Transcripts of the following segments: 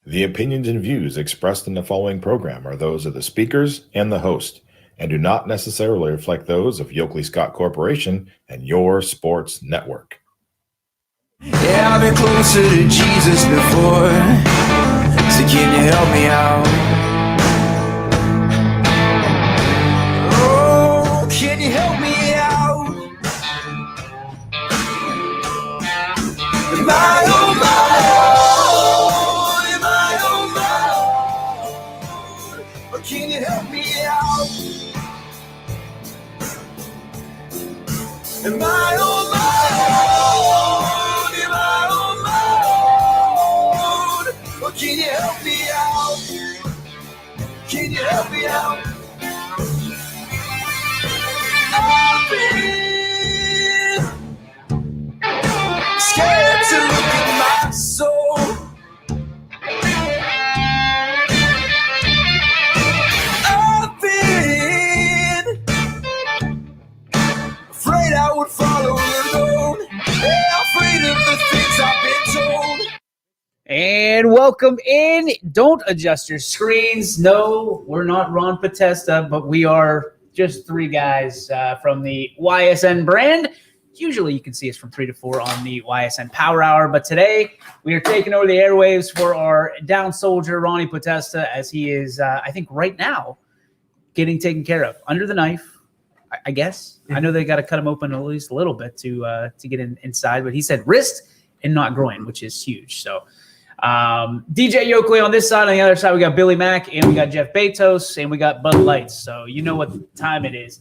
The opinions and views expressed in the following program are those of the speakers and the host, and do not necessarily reflect those of Yoakley Scott Corporation and your sports network. Yeah, I've been closer to Jesus before, so can you help me out? Oh, can you help me out? Am I on my own? Am I on my own? Or can you help me out? Am I on my own? Am I on my own? Or can you help me out? Can you help me out? I've been scared to look at my soul. I've been afraid I would follow alone. Yeah, afraid of the things I've been told. And welcome in. Don't adjust your screens. No, we're not Ron Potesta, but we are just three guys from the YSN brand. Usually you can see us from 3 to 4 on the YSN Power Hour, but today we are taking over the airwaves for our down soldier, Ronnie Potesta, as he is, I think right now, getting taken care of. Under the knife, I guess. I know they got to cut him open at least a little bit to get inside, but he said wrist and not groin, which is huge. So DJ Yoakley on this side. On the other side, we got Billy Mack, and we got Jeff Bezos, and we got Bud Lights. So you know what time it is.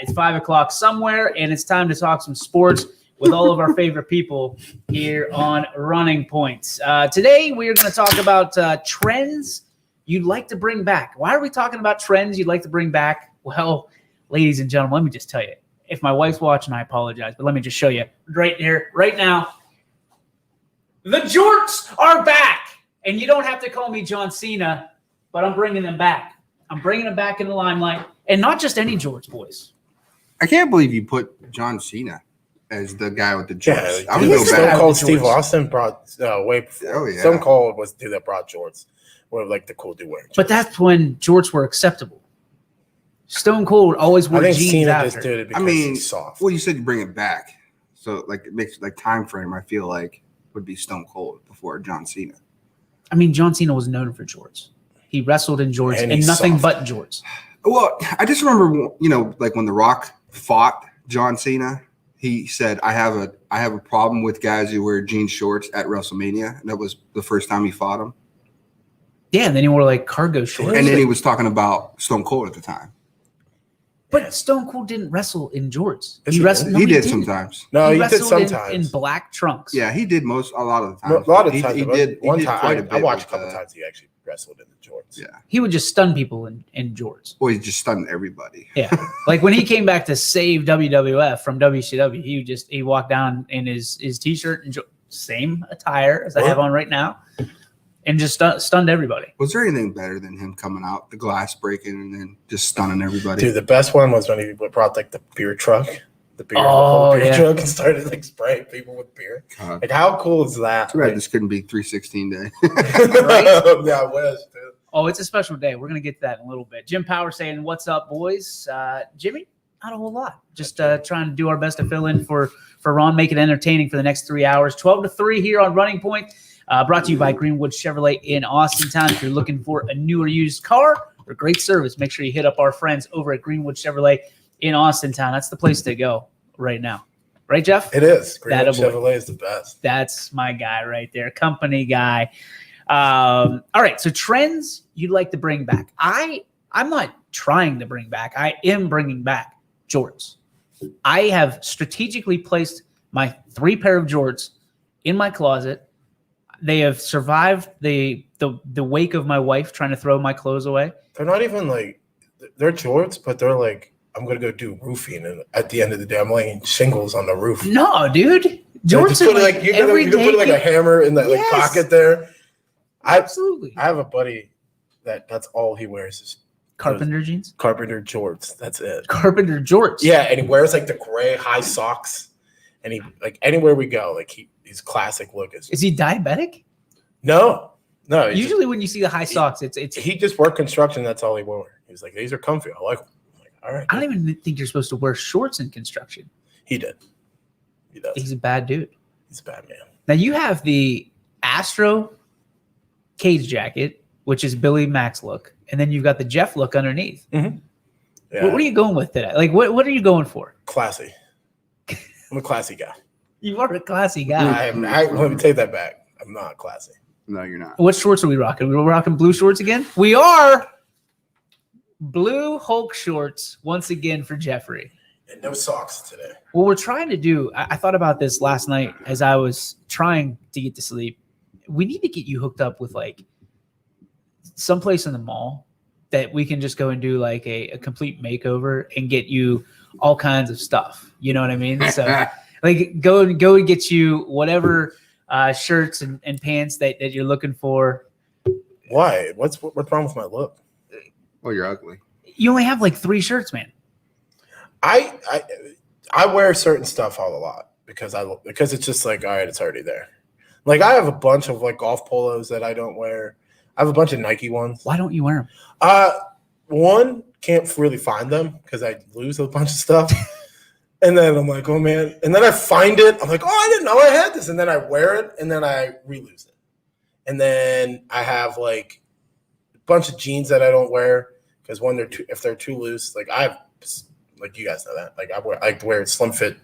It's 5 o'clock somewhere, and it's time to talk some sports with all of our favorite people here on Running Point. Today, we are going to talk about trends you'd like to bring back. Why are we talking about trends you'd like to bring back? Well, ladies and gentlemen, let me just tell you. If my wife's watching, I apologize, but let me just show you right here, right now. The jorts are back, and you don't have to call me John Cena, but I'm bringing them back. I'm bringing them back in the limelight, and not just any jorts, boys. I can't believe you put John Cena as the guy with the jorts. Yeah, I would go Stone back. Cold Steve Austin brought way before. Oh, yeah. Stone Cold was the dude that brought jorts. Or like the cool dude wearing jorts. But that's when jorts were acceptable. Stone Cold always wore I think jeans Cena after. just did it because I mean, he's soft. well, you said you bring it back, so like it makes like time frame. I feel like would be Stone Cold before John Cena. I mean, John Cena was known for jorts. He wrestled in jorts And and he's nothing soft. but jorts. Well, I just remember, like when The Rock fought John Cena, he said, "I have a problem with guys who wear jean shorts at WrestleMania," and that was the first time he fought him. Yeah, and then he wore like cargo shorts. And then he was talking about Stone Cold at the time. But Stone Cold didn't wrestle in jorts. Yes, he wrestled. did. No, he did didn't. sometimes. No, he did wrestled sometimes. in black trunks. Yeah, he did a lot of the time. A lot of times. He but did one he did time. quite a I bit watched a with, couple times he actually wrestled in the jorts. Yeah. He would just stun people in jorts. Well, he just stunned everybody. Yeah. Like when he came back to save WWF from WCW, he walked down in his T-shirt and same attire as I have on right now, and just stunned everybody. Was there anything better than him coming out, the glass breaking, and then just stunning everybody? Dude, the best one was when he brought like the beer truck, the Oh, whole beer yeah. truck, and started like spraying people with beer. God. Like, how cool is that? Too bad this couldn't be 316 day. Yeah, I wish, dude. Oh, it's a special day. We're going to get to that in a little bit. Jim Power saying, "What's up, boys?" Jimmy, not a whole lot. Just trying to do our best to fill in for Ron, make it entertaining for the next 3 hours. 12 to 3 here on Running Point. Brought to you by Greenwood Chevrolet in Austintown. If you're looking for a new or used car or great service, make sure you hit up our friends over at Greenwood Chevrolet in Austintown. That's the place to go right now. Right, Jeff? It is. Greenwood That boy. Chevrolet is the best. That's my guy right there, company guy. All right, so trends you'd like to bring back. I'm not trying to bring back. I am bringing back jorts. I have strategically placed my 3 pair of jorts in my closet. They have survived the wake of my wife trying to throw my clothes away. They're not even like they're jorts, but they're like, I'm gonna go do roofing, and at the end of the day, I'm laying shingles on the roof. No, dude. Jorts Just are put like you every can day. put like a hammer in that like Yes. pocket there. Absolutely. I have a buddy that's all he wears is Carpenter jeans? carpenter jorts. That's it. Carpenter jorts. Yeah, and he wears like the gray high socks, and he like anywhere we go, like his classic look is Is he diabetic? no. No, Usually when you see the high socks, it's. he just worked construction. That's all he wore. He was like, these are comfy. I like them. I'm like, all right. I don't even think you're supposed to wear shorts in construction. He did. He does. He's a bad dude. He's a bad man. Now you have the Astro cage jacket, which is Billy Mack's look, and then you've got the Jeff look underneath. Mm-hmm. Yeah. What are you going with today? Like, what are you going for? Classy. I'm a classy guy. You are a classy guy. Let me take that back. I'm not classy. No, you're not. What shorts are we rocking? We're rocking blue shorts again? We are. Blue Hulk shorts once again for Jeffrey. And no socks today. What we're trying to do, I thought about this last night as I was trying to get to sleep. We need to get you hooked up with like someplace in the mall that we can just go and do like a complete makeover and get you all kinds of stuff. You know what I mean? So like go and get you whatever shirts and pants that you're looking for. Why? What's wrong with my look? Well, you're ugly. You only have like 3 shirts, man. I wear certain stuff all a lot because it's just like, all right, it's already there. Like I have a bunch of like golf polos that I don't wear. I have a bunch of Nike ones. Why don't you wear them? One, can't really find them because I lose a bunch of stuff. And then I'm like, oh man. And then I find it. I'm like, oh, I didn't know I had this. And then I wear it and then I re-lose it. And then I have like a bunch of jeans that I don't wear because if they're too loose, like I have, like you guys know that. Like I wear slim fit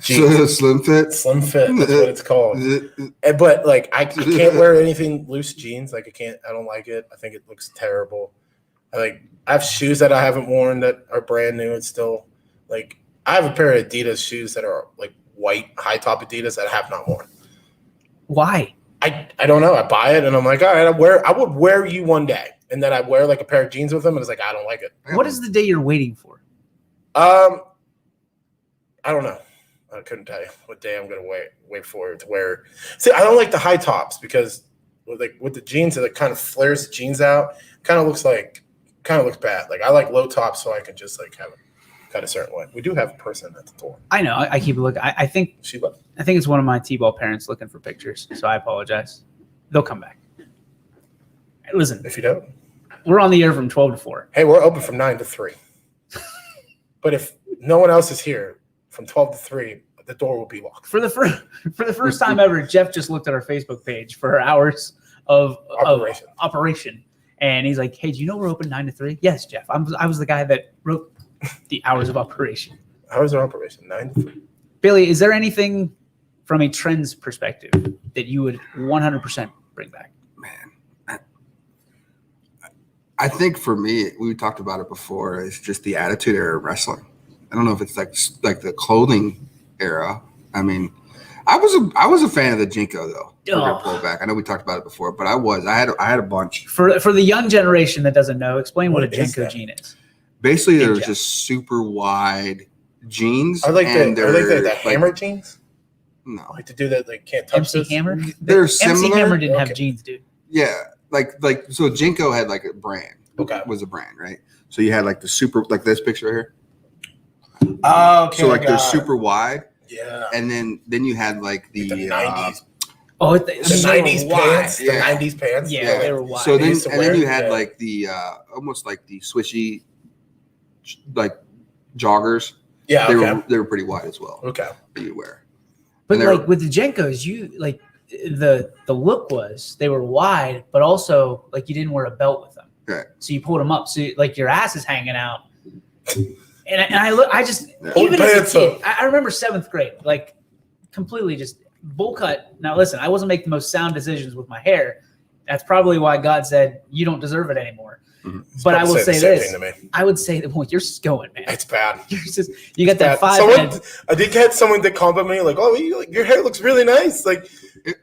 jeans. Slim fit? Slim fit. That's what it's called. But like I can't wear anything loose jeans. Like I don't like it. I think it looks terrible. I have shoes that I haven't worn that are brand new. It's still like I have a pair of Adidas shoes that are like white high top Adidas that I have not worn. Why? I don't know. I buy it and I'm like, all right, I would wear you one day. And then I wear like a pair of jeans with them and it's like, I don't like it. What is the day you're waiting for? I don't know. I couldn't tell you what day I'm gonna wait for to wear. See, I don't like the high tops because with the jeans, it kind of flares the jeans out. Kind of looks bad. Like I like low tops so I can just like have it cut a certain way. We do have a person at the door. I know. I keep a look. I think She left. I think it's one of my T-ball parents looking for pictures. So I apologize. They'll come back. Hey, listen, If you don't, we're on the air from 12 to 4. hey, we're open from 9 to 3. But if no one else is here from 12 to 3, the door will be locked. For the first time ever, Jeff just looked at our Facebook page for hours of operation. And he's like, hey, do you know we're open 9 to 3? Yes, Jeff. I was the guy that wrote the hours of operation. Hours of operation, 9 to 3. Billy, is there anything from a trends perspective that you would 100% bring back? Man, I think for me, we talked about it before, it's just the attitude era of wrestling. I don't know if it's like the clothing era. I mean, I was a fan of the Jinko though. Pullback. I know we talked about it before, but I had a bunch. For the young generation that doesn't know, explain what a Jinko jean is. Basically, they're just super wide jeans. Are like the hammer jeans? No, Like to do that, like can't touch MC this? Hammer? They're MC similar. Hammer didn't have Okay. jeans, dude. Yeah, like so Jinko had like a brand. Okay. Was a brand, right? So you had like the super, like this picture right here. Oh, okay. So like I they're got it. super wide, Yeah. and then you had like the 90s. Oh, The 90s pants. The Yeah. 90s pants. Yeah, they were wide. So They then used to and then wear- you had yeah. like the almost like the swishy, like joggers. Yeah. They Okay. were pretty wide as well. Okay. That you wear. But And they're- like with the Jenkos, you like the look was they were wide, but also like you didn't wear a belt with them. Right. So you pulled them up, so like your ass is hanging out. And I just Yeah. even Pull as a pants kid, up. I remember 7th grade, like completely just bowl cut. Now listen, I wasn't making the most sound decisions with my hair. That's probably why God said you don't deserve it anymore. It's But I about will to say the same this: thing to me. I would say that well, you're just going, man. It's bad. You're just you got that Bad. 5 Someone, head. I did get someone that complimented me, like, "Oh, your hair looks really nice." Like,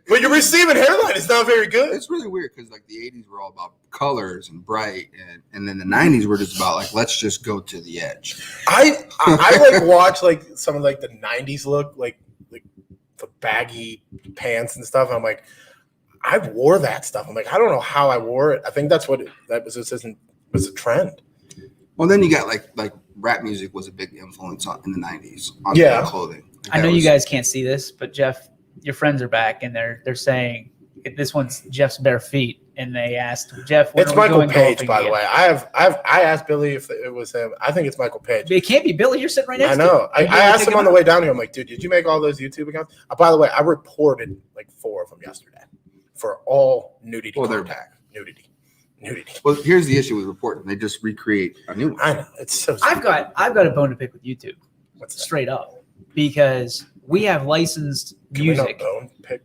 but your receiving hairline is not very good. It's really weird because like the 80s were all about colors and bright, and then the 90s were just about like let's just go to the edge. I like watch like some of like the 90s look, like the baggy pants and stuff. I'm like, I wore that stuff. I'm like, I don't know how I wore it. I think that's what that was. This was a trend. Well, then you got like rap music was a big influence in the 90s on Yeah. clothing. Like, I that know you was- guys can't see this, but Jeff, your friends are back and they're saying This one's Jeff's bare feet, and they asked Jeff. It's Michael Page, golfing by the again? way. I asked Billy if it was him. I think it's Michael Page. It can't be Billy. You're sitting right next I know. to him. I asked him on the way down here. I'm like, dude, did you make all those YouTube accounts? By the way, I reported like 4 of them yesterday for all nudity contact. Nudity. Well, here's the issue with reporting. They just recreate a new one. I know. It's so I've got a bone to pick with YouTube. What's that? Straight up, because we have licensed Can we not music. bone pick?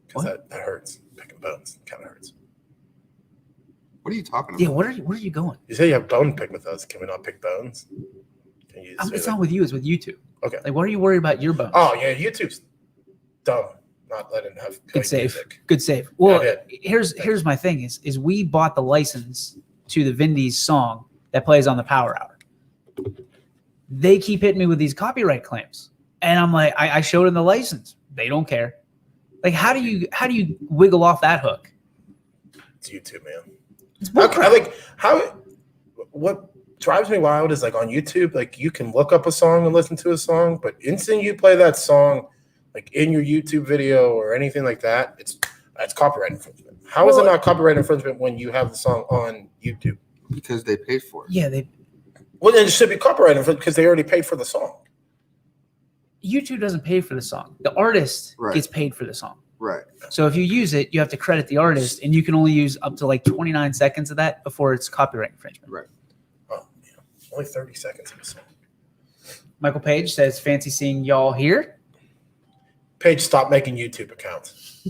Because that hurts. Picking bones kind of hurts. What are you talking about? Yeah, where are you going? You say you have bone pick with us. Can we not pick bones? Can you say It's that? not with you. It's with YouTube. Okay. Like, what are you worried about your bones? Oh yeah, YouTube's dumb. Not letting have Good save. music. Good save. Well, Yeah, here's my thing is we bought the license to the Vindy's song that plays on the Power Hour. They keep hitting me with these copyright claims, and I'm like, I showed them the license. They don't care. Like, how do you wiggle off that hook? It's YouTube, man. It's What drives me wild is like on YouTube, like you can look up a song and listen to a song, but instant you play that song, like in your YouTube video or anything like that, it's copyright infringement. How is it not copyright infringement when you have the song on YouTube? Because they paid for it. Yeah, Well, then it should be copyright infringement because they already paid for the song. YouTube doesn't pay for the song. The artist Right. gets paid for the song. Right. So if you use it, you have to credit the artist, and you can only use up to like 29 seconds of that before it's copyright infringement. Right. Oh, yeah. Only 30 seconds of a song. Michael Page says, "Fancy seeing y'all here." Paige, stop making YouTube accounts.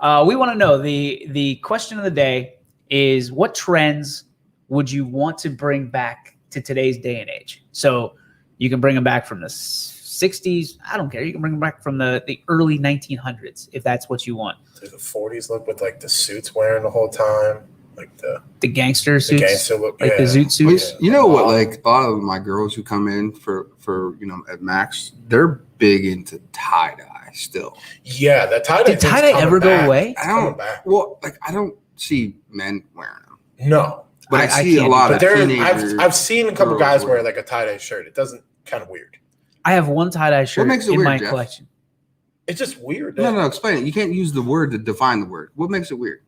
We want to know the question of the day is, what trends would you want to bring back to today's day and age? So you can bring them back from the 60s. I don't care. You can bring them back from the early 1900s if that's what you want. Do the 40s look with like the suits wearing the whole time? Like The gangster suits, gangster look, like yeah. the zoot suits. You know what? Like a lot of my girls who come in for at Max, they're big into tie dye still. Yeah, that tie-dye. Did tie-dye ever go away? I don't. Coming back. Well, like I don't see men wearing them, No. but I I see a can't. lot But of there, teenagers. I've seen a couple girls guys wear wear like a tie-dye shirt. It doesn't kind of weird. I have one tie-dye shirt makes it in weird, my Jeff? collection. It's just weird. No, explain it. You can't use the word to define the word. What makes it weird?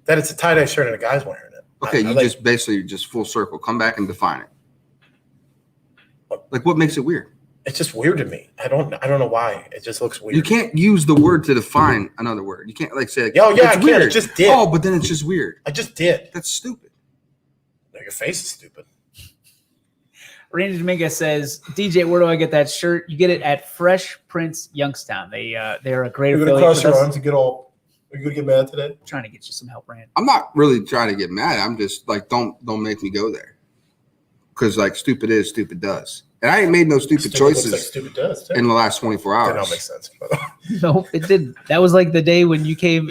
That it's a tie-dye shirt and a guy's wearing it. Okay, I you like- just basically just full circle. Come back and define it. Like what makes it weird? It's just weird to me. I don't know why. It just looks weird. You can't use the word to define another word. You can't like say, like, Yo, yeah, it's I can. weird. It just did. Oh, but then it's just weird. I just did. That's stupid. No, your face is stupid. Randy Dominguez says, "DJ, where do I get that shirt?" You get it at Fresh Prince Youngstown. They're a great affiliate with us. and get all. Are you gonna get mad today? Trying to get you some help, Rand. I'm not really trying to get mad. I'm just like, don't make me go there. Because like stupid is, stupid does. And I ain't made no stupid choices Looks like stupid does. Too. in the last 24 That don't hours. make sense. No, it didn't. That was like the day when you came.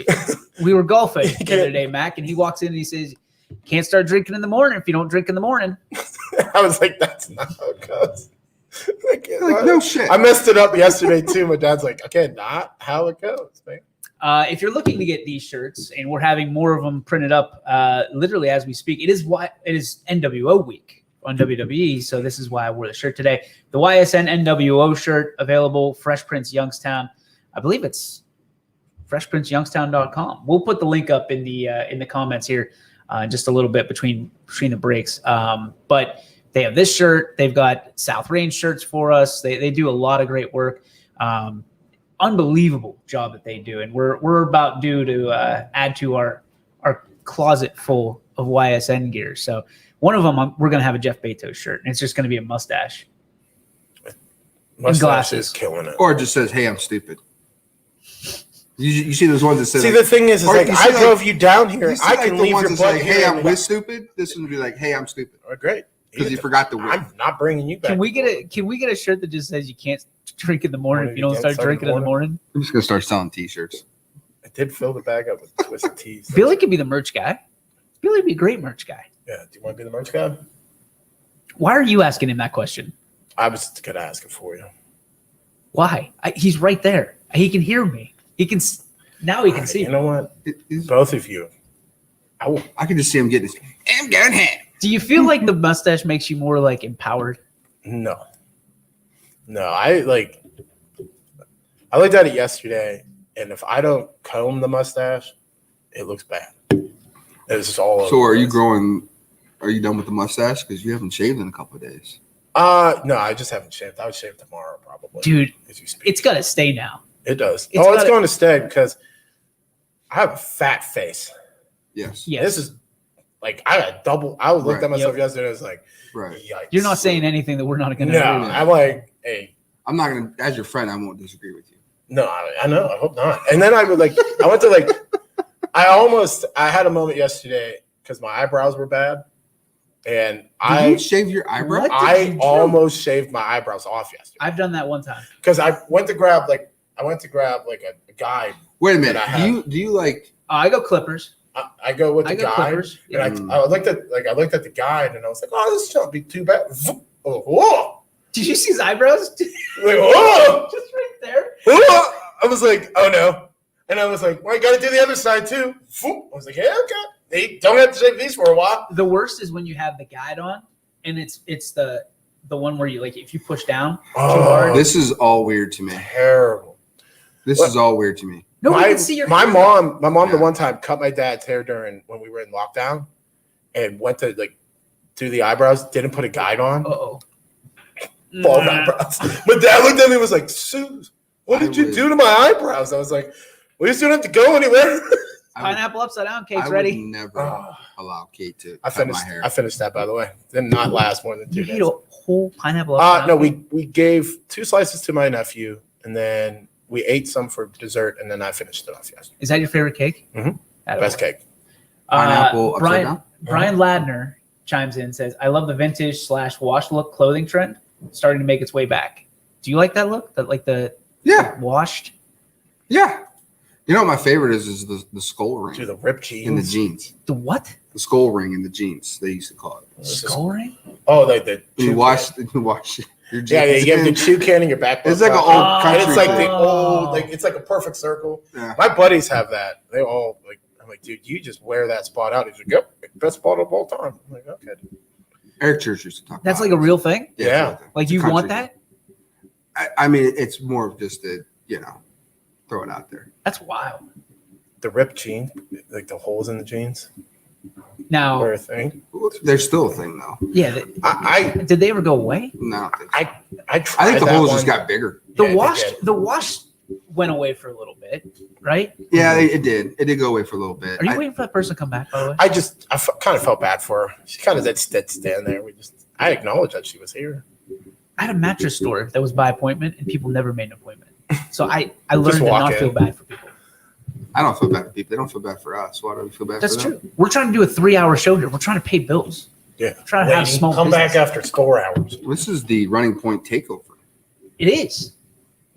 We were golfing the other day, Mac, and he walks in and he says, "Can't start drinking in the morning if you don't drink in the morning." I was like, that's not how it goes. Like, no shit. I messed it up yesterday too. My dad's like, okay, not how it goes, man. If you're looking to get these shirts, and we're having more of them printed up, literally as we speak, it is NWO week on WWE, so this is why I wore the shirt today. The YSN NWO shirt available, Fresh Prince Youngstown. I believe it's freshprinceyoungstown.com. We'll put the link up in the comments here, just a little bit between the breaks. But they have this shirt. They've got South Range shirts for us. They do a lot of great work. Unbelievable job that they do, and we're about due to add to our closet full of YSN gear. So one of them, we're going to have a Jeff Bezos shirt, and it's just going to be a mustache. Mustache glasses. is killing it. Or it just says, "Hey, I'm stupid." You see those ones that say, See, like, the thing is or like you I see, like- drove you down here. you see, I like, can the leave ones your that butt say, here. "Hey, I'm and- with stupid." This one would be like, "Hey, I'm stupid," Oh, great. because you forgot the word. I'm not bringing you back. Can we get a shirt that just says you can't drink in the morning if you don't You start can't drinking in the morning? I'm just gonna start selling T-shirts. I did fill the bag up with twisted teas. Billy could be the merch guy. Billy would be a great merch guy. Yeah. Do you want to be the merch guy? Why are you asking him that question? I was gonna ask it for you. Why? He's right there. He can hear me. He can see You me. know what? Both of you. I can just see him getting this. I'm going ham. Do you feel like the mustache makes you more like empowered? No. I looked at it yesterday and if I don't comb the mustache, it looks bad. It's just all. So are you growing? Are you done with the mustache? Because you haven't shaved in a couple of days. No, I just haven't shaved. I would shave tomorrow probably. Dude, as you speak. it's got to stay now. It does. It's It's going to stay because I have a fat face. Yes. Yes. This is like I got double. I looked Right. at myself yesterday. I was like, Right. yikes. You're not saying anything that we're not going to No, agree with. I'm like, hey, I'm not gonna. As your friend, I won't disagree with you. no, I know. I hope not. And then I would like, I went to like, I had a moment yesterday because my eyebrows were bad, and Did you shave your eyebrow? What? I almost shaved my eyebrows off yesterday I've done that one time. because I went to grab like a guide. Wait a minute. that I Do you like? I go clippers. I go with the I go guide, clippers. and I looked at the guide, and I was like, oh, this shouldn't be too bad. Oh, whoa. Did you see his eyebrows? Like, whoa. Just right there. Whoa. I was like, oh no. And I was like, well, I got to do the other side too. I was like, yeah, okay. They don't have to shave these for a while. The worst is when you have the guide on, and it's the one where you like if you push down too hard. This is all weird to me. Terrible. This is all weird to me. Nobody can see your my hair. mom Yeah. the one time cut my dad's hair when we were in lockdown and went to like do the eyebrows, didn't put a guide on. Uh-oh. Bald eyebrows. My dad looked at me and was like, Sue, what did you would- do to my eyebrows? I was like, well, you still don't have to go anywhere. Pineapple upside down cake's I ready. would never allow Kate to I cut finished. my hair. I finished that, by the way. Did not last more than 2 You days. eat a whole pineapple upside No, down. we gave 2 slices to my nephew, and then we ate some for dessert, and then I finished it off yesterday. Is that your favorite cake? Mhm. Attaboy. Best cake. Pineapple upside down? Brian Ladner chimes in and says, I love the vintage / wash look clothing trend starting to make its way back. Do you like that look? That like the Yeah, washed? yeah. You know what my favorite is the skull ring Do the ripped jeans. in the jeans. The what? The skull ring in the jeans. They used to call it. Skull ring? Oh, like the You chew wash can. your jeans. Yeah, you have the chew can in your back. It's like an pocket. old Oh. country. And it's like thing. the old, like it's like a perfect circle. Yeah. My buddies have that. They all like. I'm like, dude, you just wear that spot out. He's like, yep, best spot of all time. I'm like, okay. Eric Church used to talk. That's about like a it. real thing? Yeah. it's a Like you country want thing. that? I mean, it's more of just throw it out there. That's wild. The ripped jeans, like the holes in the jeans, Now, were a thing. There's still a thing though. yeah, I did they ever go away? No, I don't think so. I tried. I think the that holes one. just got bigger. The Yeah, they wash did. the wash went away for a little bit, right? Yeah, it did. It did go away for a little bit. Are you waiting for that person to come back, by the way? I kind of felt bad for her. She kind of did stand there. I acknowledged that she was here. I had a mattress store that was by appointment, and people never made an appointment. So I learned to walk not in. feel bad for people. I don't feel bad for people. They don't feel bad for us. Why do we feel bad That's for them? true. We're trying to do a 3-hour show here. We're trying to pay bills. Yeah. Trying to have a Lady, small come business. back after store hours. This is the Running Point takeover. It is.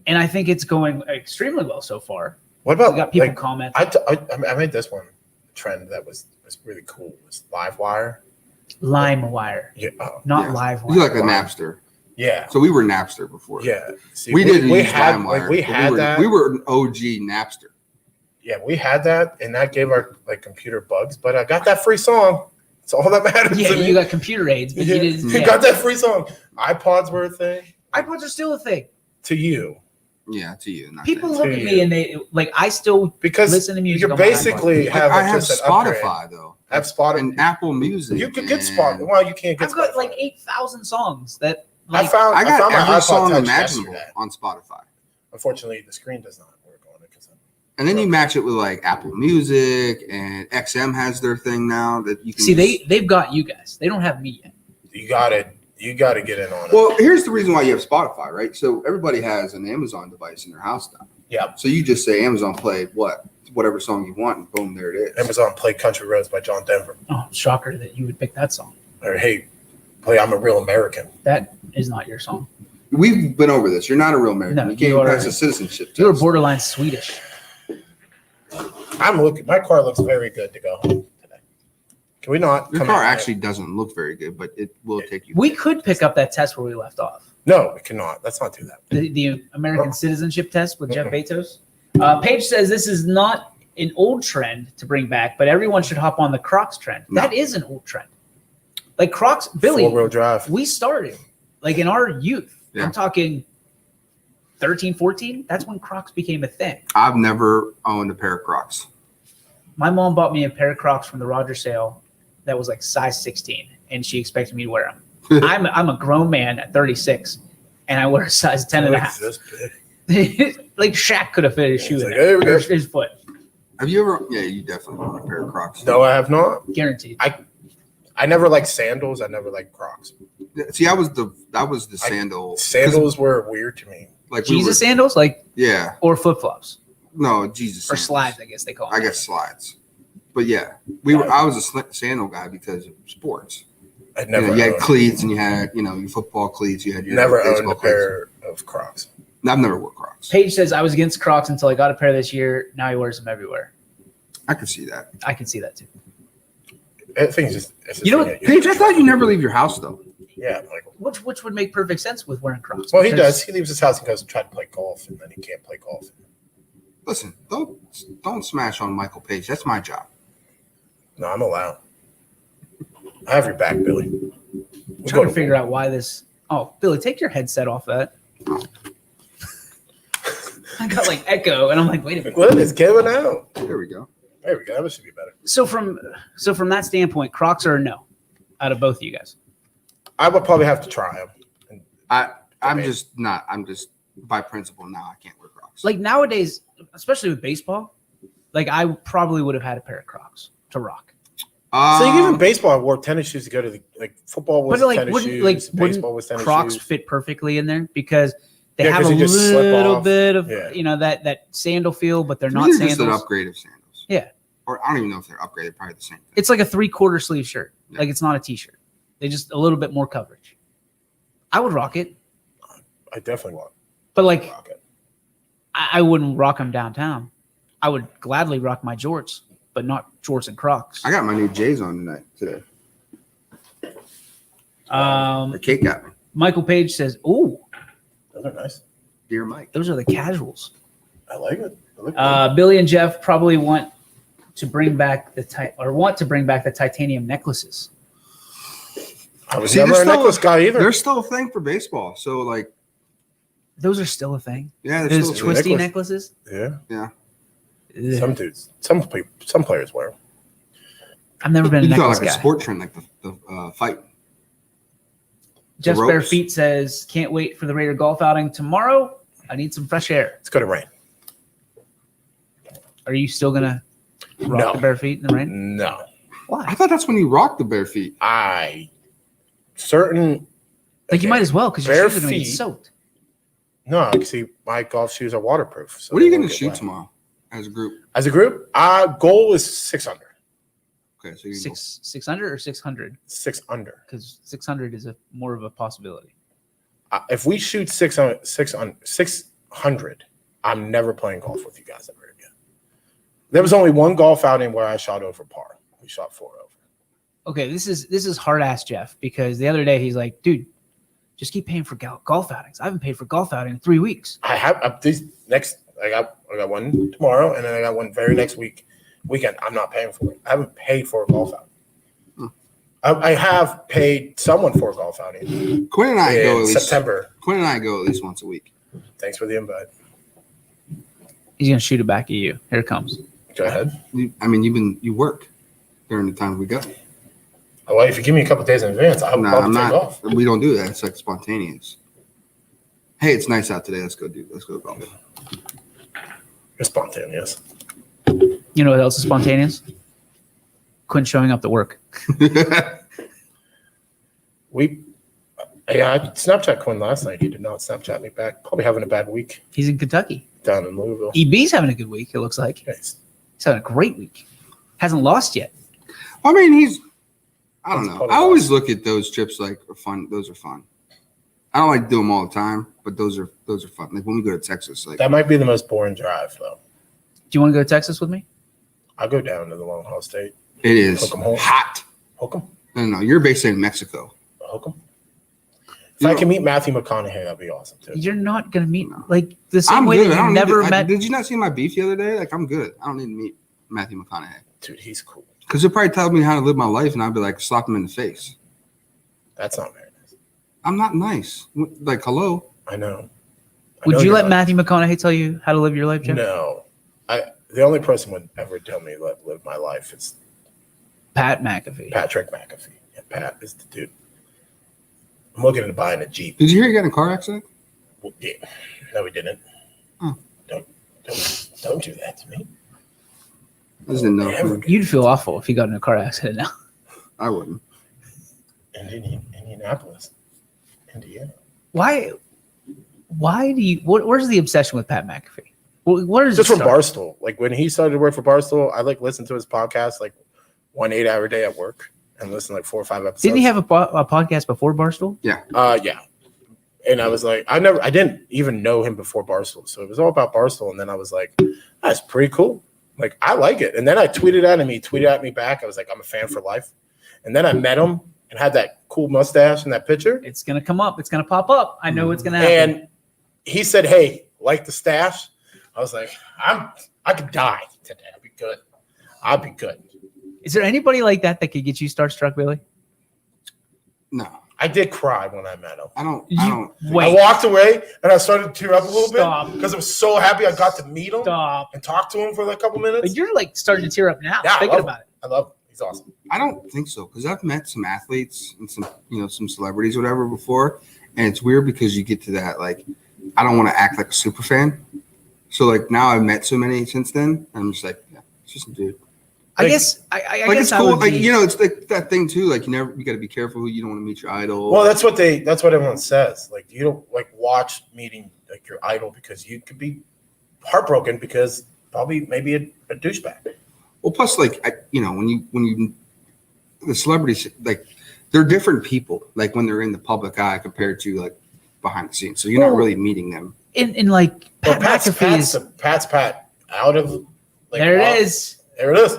And I think it's going extremely well so far. What We about got people like, comment. I made this one trend that was really cool. It was LiveWire. LimeWire, Yeah. not Yeah. LiveWire. You're like a Napster. Yeah. So we were Napster before. Yeah. See, We didn't use had LimeWire. like, we but had that. We were an OG Napster. Yeah, we had that, and that gave our like computer bugs. But I got that free song. It's all that matters. Yeah, to me. you got computer aids, but Yeah. you didn't. You Yeah. got that free song. iPods were a thing iPods are still a thing. to you Yeah, to you. Not People to look to at me you. and they like. I still because listen to music. you on my basically Like, have I have just an upgrade. Spotify though. Have Spotify. And Apple Music. You could get and Spotify. Well, you can't iPhone. get. I've got Spotify. like 8,000 songs that. I Like, found. I got found my every iPod song Touch imaginable yesterday. on Spotify. Unfortunately, the screen does not work on it because And then you match it with like Apple Music, and XM has their thing now that you can see, they've got you guys. They don't have me yet. you got it. You got to get in on it. Well, here's the reason why you have Spotify, right? So everybody has an Amazon device in their house now. Yeah. So you just say Amazon play whatever song you want, and boom, there it is. Amazon play "Country Roads" by John Denver, Oh, shocker that you would pick that song. or hey, play "I'm a Real American." That is not your song. We've been over this. You're not a real American. No, you can't you even are- pass a citizenship You were test. borderline Swedish. I'm looking. My car looks very good to go home today. Can we not? Your come car out here? actually doesn't look very good, but it will take you. We could pick up that test where we left off. No, we cannot. Let's not do that. The American Oh. citizenship test with Jeff Mm-mm. Bezos. Paige says this is not an old trend to bring back, but everyone should hop on the Crocs trend. No. That is an old trend. Like Crocs, Billy, 4-wheel drive. we started like in our youth. Yeah. I'm talking 13, 14, that's when Crocs became a thing. I've never owned a pair of Crocs. My mom bought me a pair of Crocs from the Roger sale that was like size 16, and she expected me to wear them. I'm a grown man at 36, and I wear a size 10 and a half. This big. Like Shaq could have fit his shoe It's in like, there. there we go. His foot. Have you ever? Yeah, you definitely own a pair of Crocs. No, I have not. Guaranteed. I never liked sandals. I never liked Crocs. See, that was the sandal. Sandals were weird to me. Like Jesus sandals, like, Yeah. or flip flops, No, Jesus. or sandals. slides, I guess they call them. I guess slides. But yeah, I was a sandal guy because of sports. I never. You had owned- cleats, and you had your football cleats. You had your Never owned baseball a pair of Crocs. Cleats. I've never wore Crocs. Paige says I was against Crocs until I got a pair this year. Now he wears them everywhere. I can see that. I can see that too. I think it's just. You know what, Paige, I thought you never leave your house though. Yeah, like. Which would make perfect sense with wearing Crocs. Well, he because- does. He leaves his house and goes to try to play golf, and then he can't play golf. Listen, don't smash on Michael Page. That's my job. No, I'm allowed. I have your back, Billy. I'm trying to figure out why this. Oh, Billy, take your headset off that. I got like echo, and I'm like, wait a minute. What is giving out? There we go. There we go. That should be better. So from that standpoint, Crocs are a no out of both of you guys. I would probably have to try them. I'm just by principle now. I can't wear Crocs. Like nowadays, especially with baseball, like I probably would have had a pair of Crocs to rock. So even baseball, I wore tennis shoes to go to the football was But like, tennis wouldn't shoes. Baseball was tennis Crocs shoes. fit perfectly in there because they Yeah, have 'cause a you just slip little off. bit of Yeah. that sandal feel, but they're To not me, they're just an sandals. upgrade of sandals. Yeah. Or I don't even know if they're upgraded. Probably the same thing. It's like a 3/4 sleeve shirt. Yeah. Like it's not a t-shirt. They just a little bit more coverage. I would rock it, I definitely want but to like rock it. I wouldn't rock them downtown. I would gladly rock my jorts, but not jorts and Crocs. I got my new J's on today. The cake got me. Michael Page says, "Ooh, Those are nice. Dear Mike. those are the casuals." I like it. They look good. Billy and Jeff probably want to bring back the titanium necklaces. I was See, never there's a still- necklace guy either. There's still a thing for baseball. So like, Those are still a thing. yeah, There's still twisty necklace. necklaces. Yeah. Ugh. Some dudes, some players wear them. I've never been a You got necklace like a guy. sport trend, like the fight. Jeff's ropes. Bare Feet says, "Can't wait for the Raider golf outing tomorrow. I need some fresh air." It's going to rain. Are you still gonna rock No. the bare feet in the rain? No. I Why? thought that's when you rock the bare feet. Certain. Like you might as well because your Bare shoes are gonna get feet. soaked. No, see, my golf shoes are waterproof. So What are you they going won't to get shoot wet. tomorrow as a group? As a group, our goal is 6 under. Okay, so you can go. 600 or 600? 6 under. Because 600 is more of a possibility. If we shoot 600, I'm never playing golf with you guys ever again. There was only one golf outing where I shot over par. We shot 4 over. Okay, this is hard ass Jeff because the other day he's like, dude, just keep paying for golf outings. I haven't paid for golf outing in 3 weeks. I have these next. I got one tomorrow, and then I got one very next weekend. I'm not paying for it. I haven't paid for a golf outing. I have paid someone for a golf outing Quinn and I go at in least September. Quinn and I go at least once a week. Thanks for the invite. He's gonna shoot it back at you. Here it comes. Go ahead. You work during the time we go. Oh, well, if you give me a couple days in advance, I'll No, probably I'm take not. off. We don't do that. It's like spontaneous. Hey, it's nice out today. Let's go golf. You're spontaneous. You know what else is spontaneous? Quinn showing up to work. I Snapchat Quinn last night. He did not Snapchat me back. Probably having a bad week He's in Kentucky. down in Louisville. EB's having a good week, it looks like. Nice. He's having a great week. Hasn't lost yet. I mean, I don't That's know. probably I always awesome. look at those trips like fun. Those are fun. I don't like to do them all the time, but those are fun. Like when we go to Texas, like That might be the most boring drive, though. Do you want to go to Texas with me? I'll go down to the Long Haul State. it is Hook 'em home. hot. Hook 'em. No, you're based in Mexico. Hook 'em. If You I know- can meet Matthew McConaughey, that'd be awesome, too. You're not gonna meet No. like the same I'm way good. that I you don't never need to, met. did you not see my beef the other day? Like I'm good. I don't need to meet Matthew McConaughey Dude, he's cool. because he'll probably tell me how to live my life, and I'll be like, slap him in the face. That's not very nice. I'm not nice. Like hello. I know. Would you you're let not. Matthew McConaughey tell you how to live your life, Jeff? No. The only person would ever tell me to live my life is Pat McAfee. Patrick McAfee. Yeah, Pat is the dude. I'm looking at buying a Jeep. Did you hear he got in a car accident? Well, yeah. No, we didn't. Oh. Don't do that to me. I just didn't know. Never. You'd feel awful if he got in a car accident now. I wouldn't. Indianapolis, Indiana. Why do you? Where's the obsession with Pat McAfee? What is Just it from start? Barstool. Like when he started to work for Barstool, I listened to his podcast 1 8-hour day at work and listen 4 or 5 episodes. Didn't he have a podcast before Barstool? Yeah. And I was like, I didn't even know him before Barstool. So it was all about Barstool. And then I was like, that's pretty cool. I like it. And then I tweeted at him. He tweeted at me back. I was like, I'm a fan for life. And then I met him and had that cool mustache in that picture. It's gonna come up. It's gonna pop up. I know what's gonna happen. And he said, hey, like the stash? I was like, I could die today. I'll be good. I'll be good. Is there anybody like that could get you starstruck, Billy? No, I did cry when I met him. I don't. Wait. I walked away and I started to tear up a little Stop. bit because I was so happy I got to meet him Stop. and talk to him for a couple minutes. But you're starting to tear up now Yeah, I thinking love about it. I love him. He's awesome. I don't think so because I've met some athletes and some celebrities or whatever before, and it's weird because you get to that I don't want to act like a super fan. So now I've met so many since then. I'm just yeah, it's just a dude. I guess I guess it's I cool. would be- It's that thing too. You got to be careful who you don't want to meet your idol. Well, that's what everyone says. You don't watch meeting your idol because you could be heartbroken because maybe a douchebag. Well, plus when you the celebrities they're different people. When they're in the public eye compared to behind the scenes. So you're not really meeting them. in Well, Pat McAfee is Pat's Pat out of there. It is. There it is.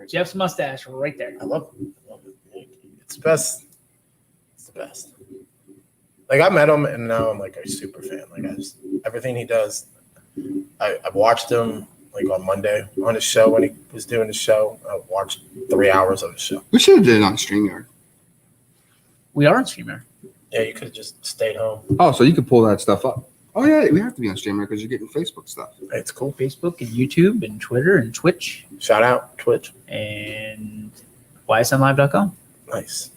Jeff's mustache right there. I love it. It's the best. It's the best. I met him and now I'm a super fan. Everything he does. I've watched him on Monday on his show when he was doing his show. I watched 3 hours of his show. We should have did it on StreamYard. We are on streamer. Yeah, you could have just stayed home. Oh, so you could pull that stuff up. Oh yeah, we have to be on StreamYard because you're getting Facebook stuff. It's cool. Facebook and YouTube and Twitter and Twitch Shout out Twitch. and YSNLive.com. Nice.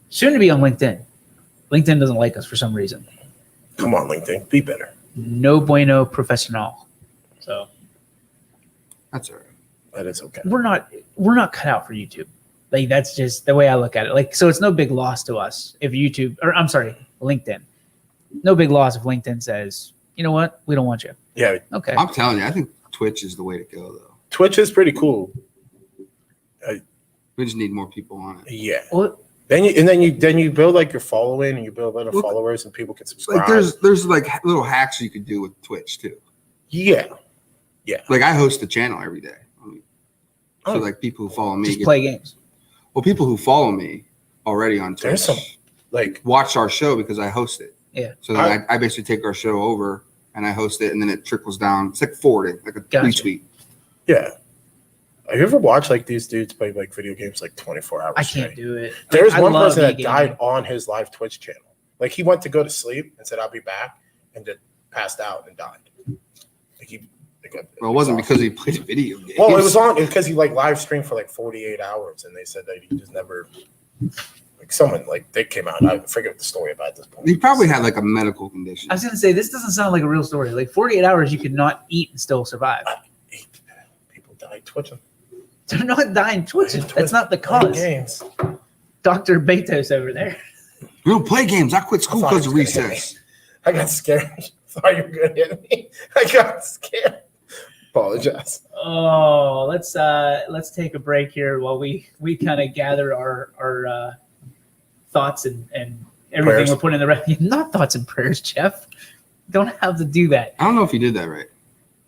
Soon to be on LinkedIn. LinkedIn doesn't like us for some reason. Come on, LinkedIn. Be better. No bueno professional. So That's all right. That is okay. we're not cut out for YouTube. That's just the way I look at it. So it's no big loss to us if LinkedIn. No big loss if LinkedIn says, you know what, we don't want you. Yeah, Okay. I'm telling you, I think Twitch is the way to go though. Twitch is pretty cool. We just need more people on it. Yeah. Well, Then you build your following and you build a lot of followers and people can subscribe. There's little hacks you could do with Twitch too. Yeah. I host the channel every day. Oh. So people who follow me just play games. Well, people who follow me already on Twitch There's some watch our show because I host it. Yeah. So then I basically take our show over and I host it, and then it trickles down. It's forwarding, a Gotcha. retweet. Yeah. Have you ever watched these dudes play video games 24 hours? I straight? can't do it. There's I one love person that e-gaming. died on his live Twitch channel. He went to go to sleep and said, "I'll be back," and just passed out and died. Well, it wasn't because he played a video game. Well, it was on because he live streamed for 48 hours, and they said that he just never. Someone they came out. I forget what the story about at this point. He probably had a medical condition. I was going to say, this doesn't sound like a real story. 48 hours, you could not eat and still survive. People died twitching. They're not dying twitching. That's not the Playing cause. games. Dr. Betos over there. We don't play games. I quit school I thought because of he was gonna hit recess. me. I got scared. I thought you were gonna hit me. I got scared. Apologize. Oh, let's take a break here while we kind of gather our thoughts and everything Prayers. we're putting in the not thoughts and prayers, Jeff. You don't have to do that. I don't know if you did that right.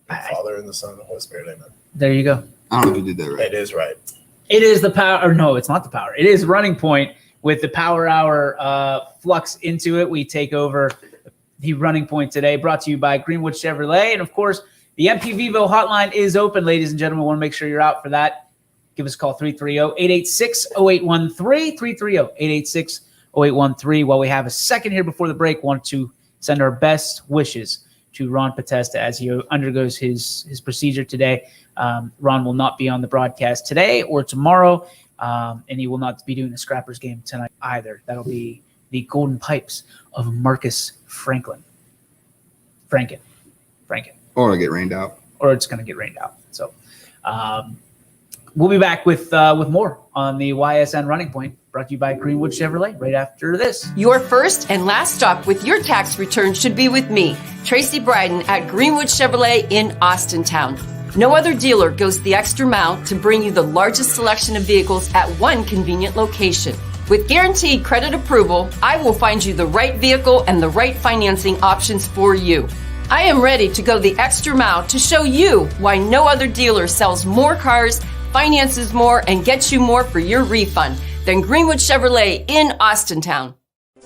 The Father and the Son and the Holy Spirit. Amen. There you go. I don't know if you did that right. It is right. It is the power, or no, it's not the power. It is Running Point with the Power Hour flux into it. We take over the Running Point today, brought to you by Greenwood Chevrolet. And of course, the MP Vivo hotline is open, ladies and gentlemen. Want to make sure you're out for that. Give us a call, 330-886-0813, 330-886-0813. While we have a second here before the break, want to send our best wishes to Ron Potesta as he undergoes his procedure today. Ron will not be on the broadcast today or tomorrow, and he will not be doing the Scrappers game tonight either. That'll be the Golden Pipes of Marcus Franken. Or I get rained out. Or it's going to get rained out. So we'll be back with more on the YSN Running Point, brought to you by Greenwood Chevrolet, right after this. Your first and last stop with your tax return should be with me, Tracy Bryden at Greenwood Chevrolet in Austintown. No other dealer goes the extra mile to bring you the largest selection of vehicles at one convenient location. With guaranteed credit approval, I will find you the right vehicle and the right financing options for you. I am ready to go the extra mile to show you why no other dealer sells more cars, finances more, and gets you more for your refund than Greenwood Chevrolet in Austintown.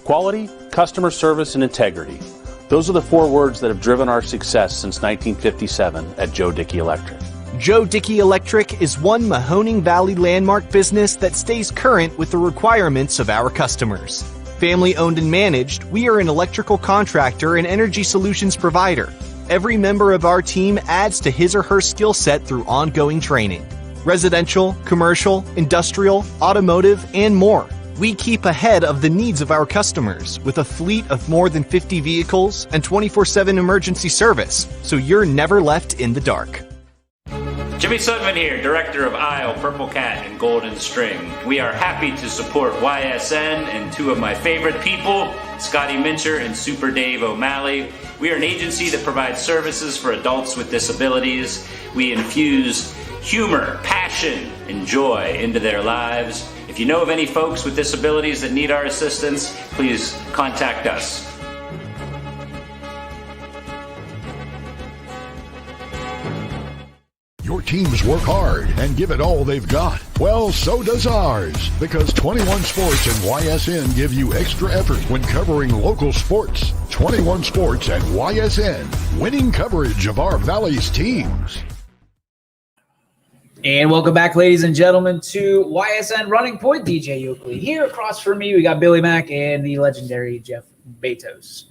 Quality, customer service, and integrity. Those are the 4 words that have driven our success since 1957 at Joe Dickey Electric. Joe Dickey Electric is one Mahoning Valley landmark business that stays current with the requirements of our customers. Family owned and managed, we are an electrical contractor and energy solutions provider. Every member of our team adds to his or her skill set through ongoing training. Residential, commercial, industrial, automotive, and more. We keep ahead of the needs of our customers with a fleet of more than 50 vehicles and 24/7 emergency service, so you're never left in the dark. Jimmy Sudman here, Director of Isle, Purple Cat, and Golden String. We are happy to support YSN and 2 of my favorite people, Scotty Mincher and Super Dave O'Malley. We are an agency that provides services for adults with disabilities. We infuse humor, passion, and joy into their lives. If you know of any folks with disabilities that need our assistance, please contact us. Your teams work hard and give it all they've got. Well, so does ours, because 21 Sports and YSN give you extra effort when covering local sports. 21 Sports and YSN, winning coverage of our Valley's teams. And welcome back, ladies and gentlemen, to YSN Running Point. DJ Oakley here. Across from me, we got Billy Mack and the legendary Jeff Betos.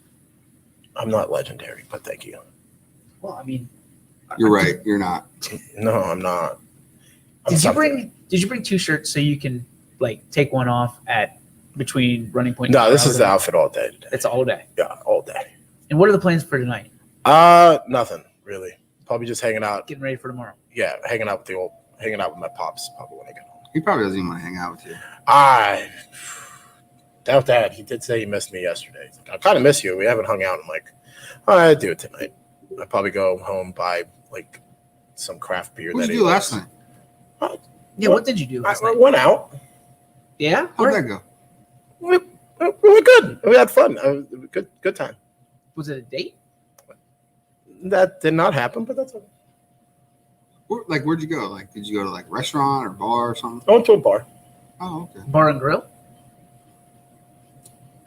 I'm not legendary, but thank you. Well, I mean, You're right. You're not. No, I'm not. Did you bring 2 shirts so you can like take one off at between Running Point? No, this is the outfit all day today. It's all day. Yeah, all day. And what are the plans for tonight? Nothing really. Probably just hanging out. Getting ready for tomorrow. Yeah, hanging out with my pops probably when I get home. He probably doesn't even want to hang out with you. I doubt that. He did say he missed me yesterday. He's like, I kind of miss you. We haven't hung out. I'm like, all right, I'll do it tonight. I'll probably go home, buy like some craft beer. What did you do last night? What did you do last night? I went out. Yeah? How'd that go? We were good. We had fun. Good time. Was it a date? That did not happen, but that's okay. Where'd you go? Like, did you go to like restaurant or bar or something? I went to a bar. Oh, okay. Bar and grill?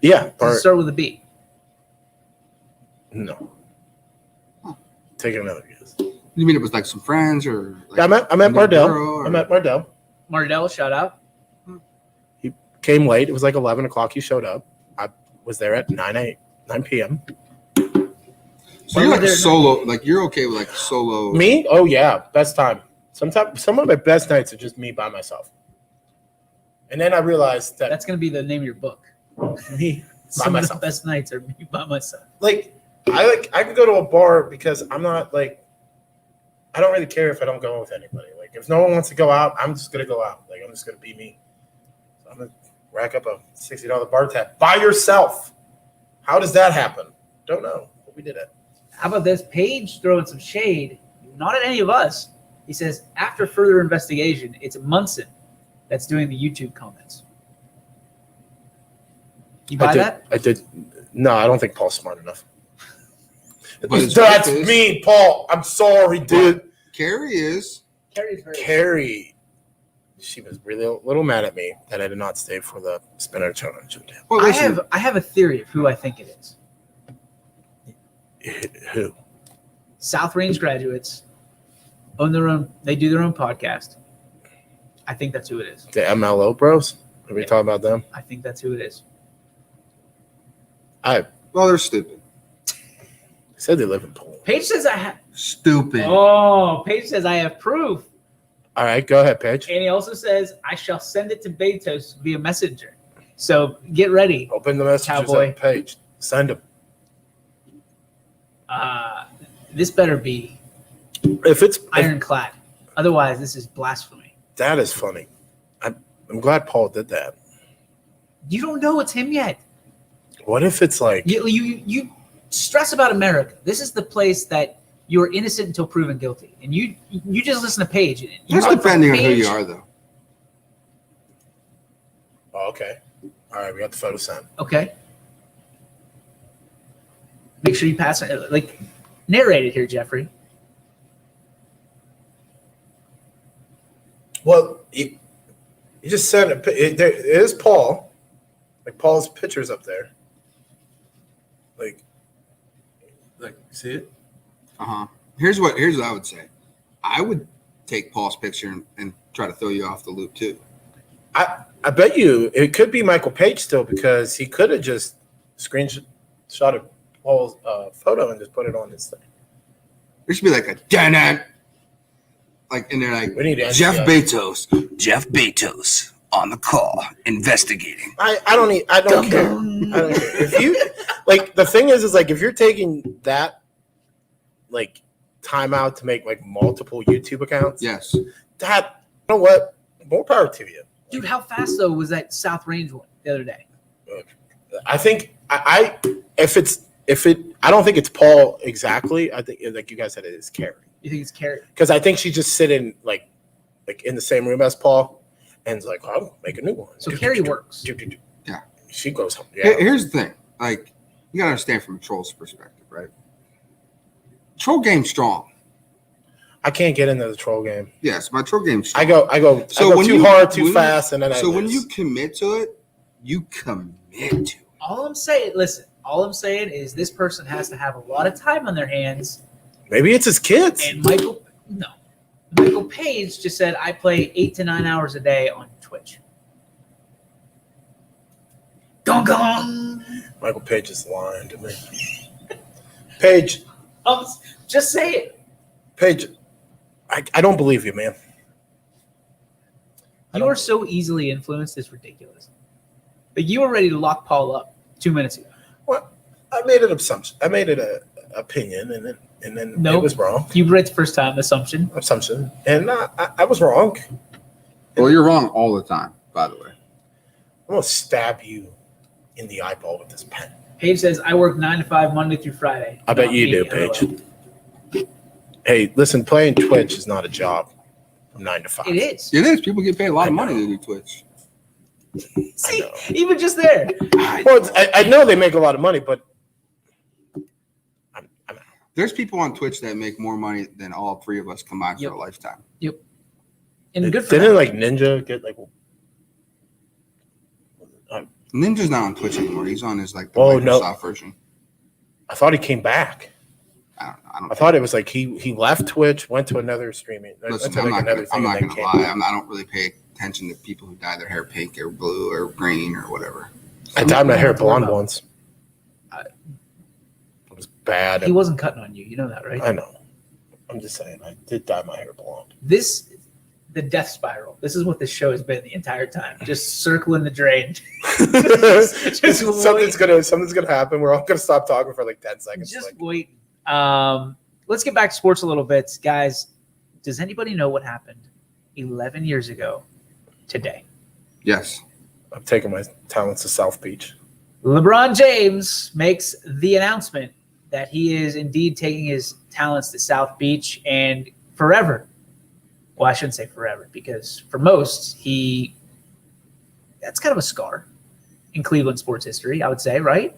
Yeah. Does it start with a B? No. Take another guess. You mean it was like some friends or? Like Yeah, I met Mardell. I met Mardell. Mardell, shout out. He came late. It was like 11 o'clock. He showed up. I was there at 9 p.m. So you're like solo, like you're okay with like solo. Me? Oh yeah, best time. Sometimes some of my best nights are just me by myself. And then I realized that that's gonna be the name of your book. Me by Some myself. of the best nights are me by myself. I can go to a bar because I'm not like, I don't really care if I don't go with anybody. Like if no one wants to go out, I'm just gonna go out. Like I'm just gonna be me. So I'm gonna rack up a $60 bar tab by yourself. How does that happen? Don't know, but we did it. How about this? Paige throwing some shade, not at any of us. He says, after further investigation, it's Munson that's doing the YouTube comments. You buy that? I did. No, I don't think Paul's smart enough. But That's me, Paul. I'm sorry, dude. Carrie is. Carrie. She was really a little mad at me that I did not stay for the spinner challenge. Well, I have a theory of who I think it is. Who? South Range graduates own their own. They do their own podcast. I think that's who it is. The MLO bros? Are we talking about them? I think that's who it is. Well, they're stupid. Said they live in Poland. Paige says I have. Stupid. Oh, Paige says I have proof. All right, go ahead, Paige. And he also says I shall send it to Betos via messenger. So get ready. Open the messages Cowboy. up, Paige. Send them. This better be If it's ironclad. Otherwise, this is blasphemy. that is funny. I'm glad Paul did that. You don't know it's him yet. What if it's like You stress about America. This is the place that you're innocent until proven guilty, and you just listen to Paige. That's depending on who you are, though. oh, okay. All right, we got the photo sent. Okay. Make sure you pass it. Like, narrate it here, Jeffrey. Well, you just sent it. There is Paul. Like Paul's picture's up there. Like, see it? Here's what I would say. I would take Paul's picture and try to throw you off the loop too. I bet you it could be Michael Page still because he could have just screenshotted Paul's photo and just put it on his thing. There should be like a dun like, and they're like, We need to Jeff Bezos on the call investigating. I don't care. I don't care. If you like, the thing is like if you're taking that like time out to make like multiple YouTube accounts, Yes. that you know what? More power to you. Dude, how fast, though, was that South Range one the other day? I think I don't think it's Paul exactly. I think like you guys said, it is Carrie. You think it's Carrie? Because I think she's just sitting like in the same room as Paul, and it's like, I'll make a new one. So Carrie works. Yeah. She goes home. Yeah. Here's the thing. Like, you gotta understand from a troll's perspective, right? Troll game's strong. I can't get into the troll game. Yes, my troll game's strong. I go too hard, too fast, and then when you commit to it, you commit to it. All I'm saying is this person has to have a lot of time on their hands. Maybe it's his kids. And Michael Page just said, I play 8 to 9 hours a day on Twitch. Gong gong. Michael Page is lying to me. Page. Just say it. Page, I don't believe you, man. You are so easily influenced, it's ridiculous. But you were ready to lock Paul up 2 minutes ago. Well, I made an assumption. I made it an opinion, and then Nope. it was wrong. You read the first time, assumption. And I was wrong. Well, you're wrong all the time, by the way. I'm going to stab you in the eyeball with this pen. Paige says, I work 9 to 5 Monday through Friday. I bet Not you me, do, LOL. Paige. Hey, listen, playing Twitch is not a job from 9 to 5. It is. It is. People get paid a lot of money to do Twitch. See, even just there. Well, I know they make a lot of money, but There's people on Twitch that make more money than all three of us combined for a lifetime. Yep. And good for didn't them. like Ninja get like? Ninja's not on Twitch anymore. He's on his like the Microsoft version. I thought he came back. I thought it was like he left Twitch, went to another streaming. Listen, to I'm like not another thing, gonna and then came lie. back. I don't really pay attention to people who dye their hair pink or blue or green or whatever. I dyed my hair blonde once. It was bad. He wasn't cutting on you. You know that, right? I know. I'm just saying. I did dye my hair blonde. The death spiral. This is what this show has been the entire time. Just circling the drain. Something's gonna happen. We're all gonna stop talking for like 10 seconds. Just wait. Let's get back to sports a little bit, guys. Does anybody know what happened 11 years ago today? Yes. I'm taking my talents to South Beach. LeBron James makes the announcement that he is indeed taking his talents to South Beach and forever. Well, I shouldn't say forever, because for most, that's kind of a scar in Cleveland sports history, I would say, right?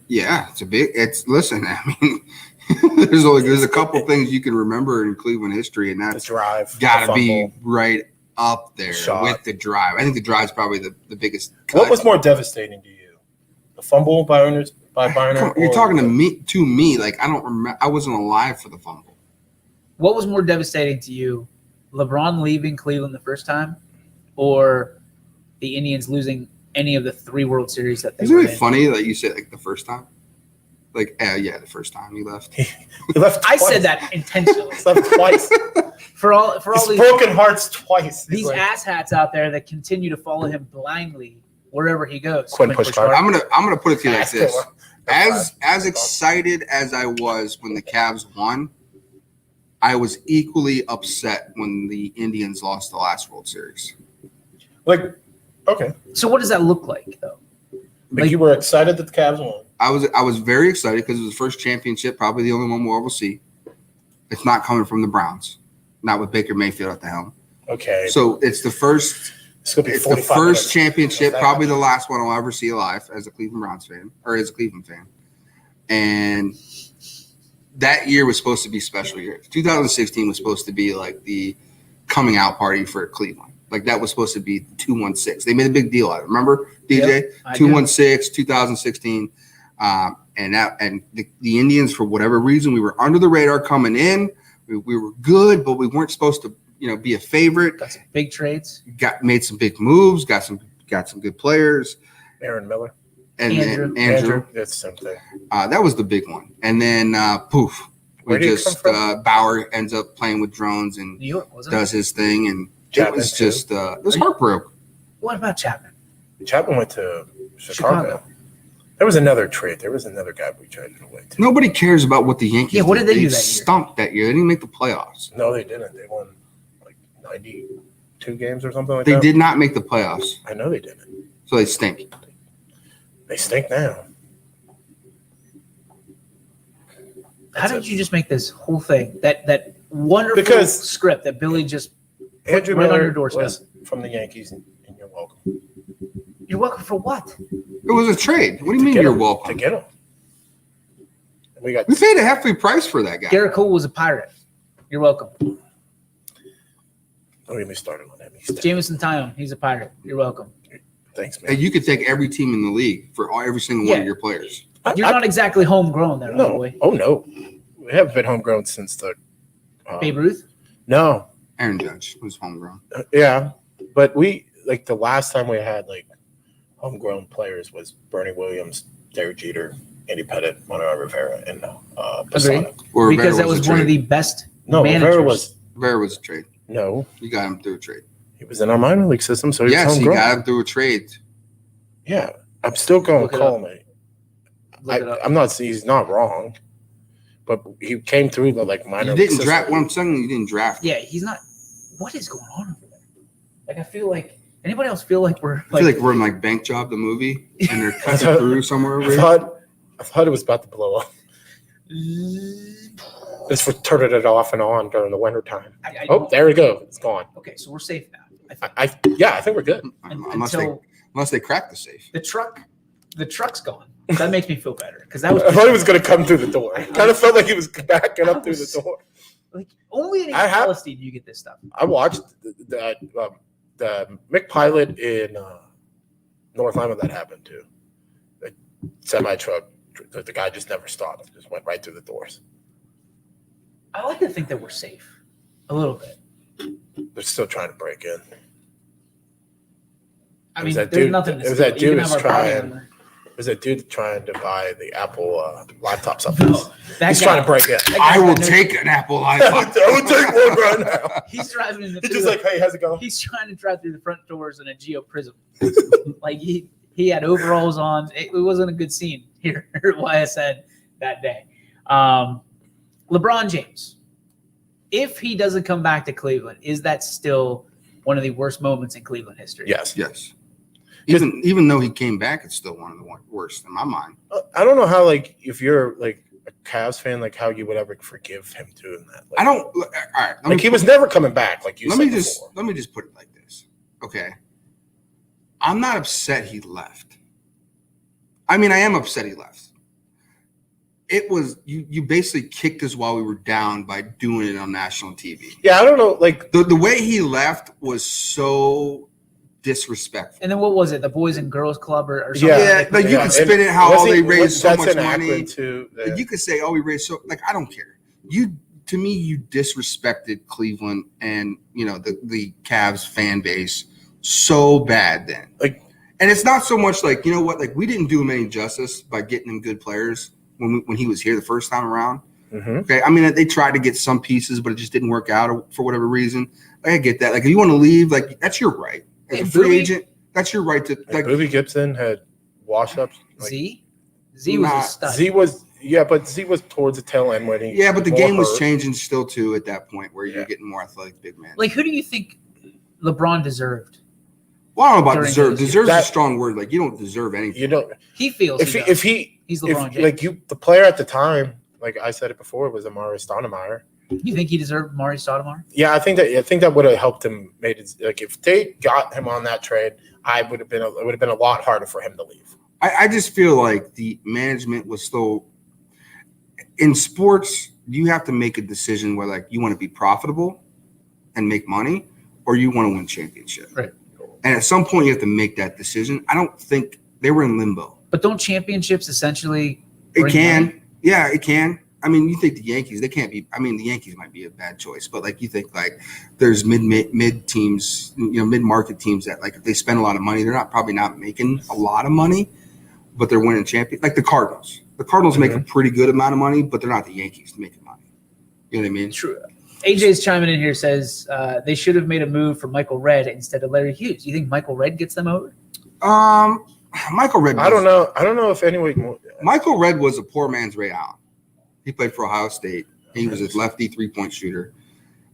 Yeah, listen, I mean, there's a couple things you can remember in Cleveland history, and that's got to be right up there with the drive. I think the drive's probably the biggest cut. What was more devastating to you? The fumble by Byron? You're talking to me. Like, I don't remember. I wasn't alive for the fumble. What was more devastating to you? LeBron leaving Cleveland the first time, or the Indians losing any of the 3 World Series that they were in? Isn't it funny that you said like the first time? The first time he left. He left I twice. said that intentionally. He left twice. for all He's these broken hearts twice. these asshats out there that continue to follow him blindly wherever he goes. Quinn Pushkart. I'm gonna put it to you like this. That's As excited as I was when the Cavs won, I was equally upset when the Indians lost the last World Series. Okay. So what does that look like, though? Like you were excited that the Cavs won. I was very excited because it was the first championship, probably the only one we'll ever see. It's not coming from the Browns, not with Baker Mayfield at the helm. Okay. So it's the first. It's gonna be It's the 45 first minutes. championship, probably the last one I'll ever see alive as a Cleveland Browns fan or as a Cleveland fan. And that year was supposed to be a special year. 2016 was supposed to be like the coming out party for Cleveland. Like that was supposed to be 216. They made a big deal out of it. Remember, DJ? Yep, 216, 2016. And the Indians, for whatever reason, we were under the radar coming in. We were good, but we weren't supposed to, be a favorite. Got some big trades. Made some big moves. Got some good players. Aaron Miller. And Andrew. Andrew. That's the same thing. That was the big one. And then poof, Where did he come from? Bauer ends up playing with drones and New York, wasn't does his thing, and Chapman, it was too. just it was heartbroken. What about Chapman? Chapman went to Chicago. There was another trade. There was another guy we traded away to. Nobody cares about what the Yankees. Yeah, what did they do that year? Stumped that year. They didn't make the playoffs. No, they didn't. They won like 92 games or something like They that. did not make the playoffs, I know they didn't. so they stink. They stink now. How did you just make this whole thing that wonderful Because script that Billy just Andrew right on Miller your doorstep? was from the Yankees, and you're welcome. You're welcome for what? It was a trade. What do you mean get you're him, welcome? to get him. We got. We paid a hefty price for that guy. Garrett Cole was a Pirate. You're welcome. Don't get me started on that. Jameson Tyone, he's a Pirate. You're welcome. Thanks, man. And you could take every team in the league for every single one of your players. You're not exactly homegrown there, No. boy. Oh no, we haven't been homegrown since the Babe Ruth? No. Aaron Judge was homegrown. Yeah, but we the last time we had homegrown players was Bernie Williams, Derek Jeter, Andy Pettit, Manuel Rivera, and Posada. Because that was one of the best managers. Rivera was a trade. No, you got him through a trade. He was in our minor league system, so he was Yes, you homegrown. got him through a trade. Yeah, I'm still going to Look it call me. I'm not. He's not wrong, but he came through the minor. You league didn't draft. system. What I'm saying, you didn't draft. Yeah, he's not. What is going on over there? I feel like anybody else feel like we're I feel like we're in Bank Job the movie, and they're cutting through somewhere over here. I thought it was about to blow up. It's for turning it off and on during the winter time. There we go. It's gone. Okay, so we're safe now. I think we're good. Unless they crack the safe. The truck's gone. That makes me feel better because that was. I thought he was going to come through the door. I kind of felt like he was backing up through the door. Only in Palestine do you get this stuff. I watched the Mick Pilot in North Lima that happened too. The semi truck, the guy just never stopped. Just went right through the doors. I like to think that we're safe a little bit. They're still trying to break in. I mean, there's nothing. It was that dude who's trying. It was that dude trying to buy the Apple laptops off He's trying to break in. I will take an Apple iPhone. I would take one right now. He's driving in the. He's just hey, how's it going? He's trying to drive through the front doors in a Geo Prism. He had overalls on. It wasn't a good scene here at YSN that day. LeBron James, if he doesn't come back to Cleveland, is that still one of the worst moments in Cleveland history? Yes. Even though he came back, it's still one of the worst in my mind. I don't know how if you're a Cavs fan, how you would ever forgive him doing that. I don't. All right, he was never coming back. Let me just put it like this. Okay, I'm not upset he left. I mean, I am upset he left. It was you basically kicked us while we were down by doing it on national TV. Yeah, I don't know. The way he left was so disrespectful. And then what was it? The Boys and Girls Club or something? Yeah, you can spin it how they raised so much money. Too, you could say, we raised so I don't care. You disrespected Cleveland and the Cavs fan base so bad then. And it's not so much we didn't do him any justice by getting him good players. when he was here the first time around. Mm-hmm. Okay, I mean, they tried to get some pieces, but it just didn't work out for whatever reason. I get that. Like, if you want to leave, like, that's your right. As a free agent, that's your right to. Like, Boobie Gibson had wash-ups. Like, Z was a stud. Z was towards the tail end when he. Yeah, but the game was changing still too at that point where you're getting more athletic big man. Like, who do you think LeBron deserved? Well, I don't know about deserve. Deserve is a strong word. Like, you don't deserve anything. You don't. He feels he's LeBron James. Like the player at the time. Like I said it before, was Amari Stoudemire. You think he deserved Amari Stoudemire? Yeah, I think that would have helped him. Like if they got him on that trade, it would have been a lot harder for him to leave. I just feel like the management was still in sports. You have to make a decision where like you want to be profitable and make money, or you want to win championship. Right. And at some point, you have to make that decision. I don't think they were in limbo. But don't championships essentially? It can. Money? Yeah, it can. I mean, you think the Yankees, they can't be – I mean, the Yankees might be a bad choice. But, like, you think, like, there's mid teams, mid-market teams that, like, if they spend a lot of money, they're probably not making a lot of money, but they're winning champions. Like the Cardinals. The Cardinals make a pretty good amount of money, but they're not the Yankees making money. You know what I mean? True. AJ's chiming in here, says they should have made a move for Michael Redd instead of Larry Hughes. You think Michael Redd gets them over? Michael Redd. I don't know if anyone. Michael Redd was a poor man's Ray Allen. He played for Ohio State. He was a lefty 3-point shooter.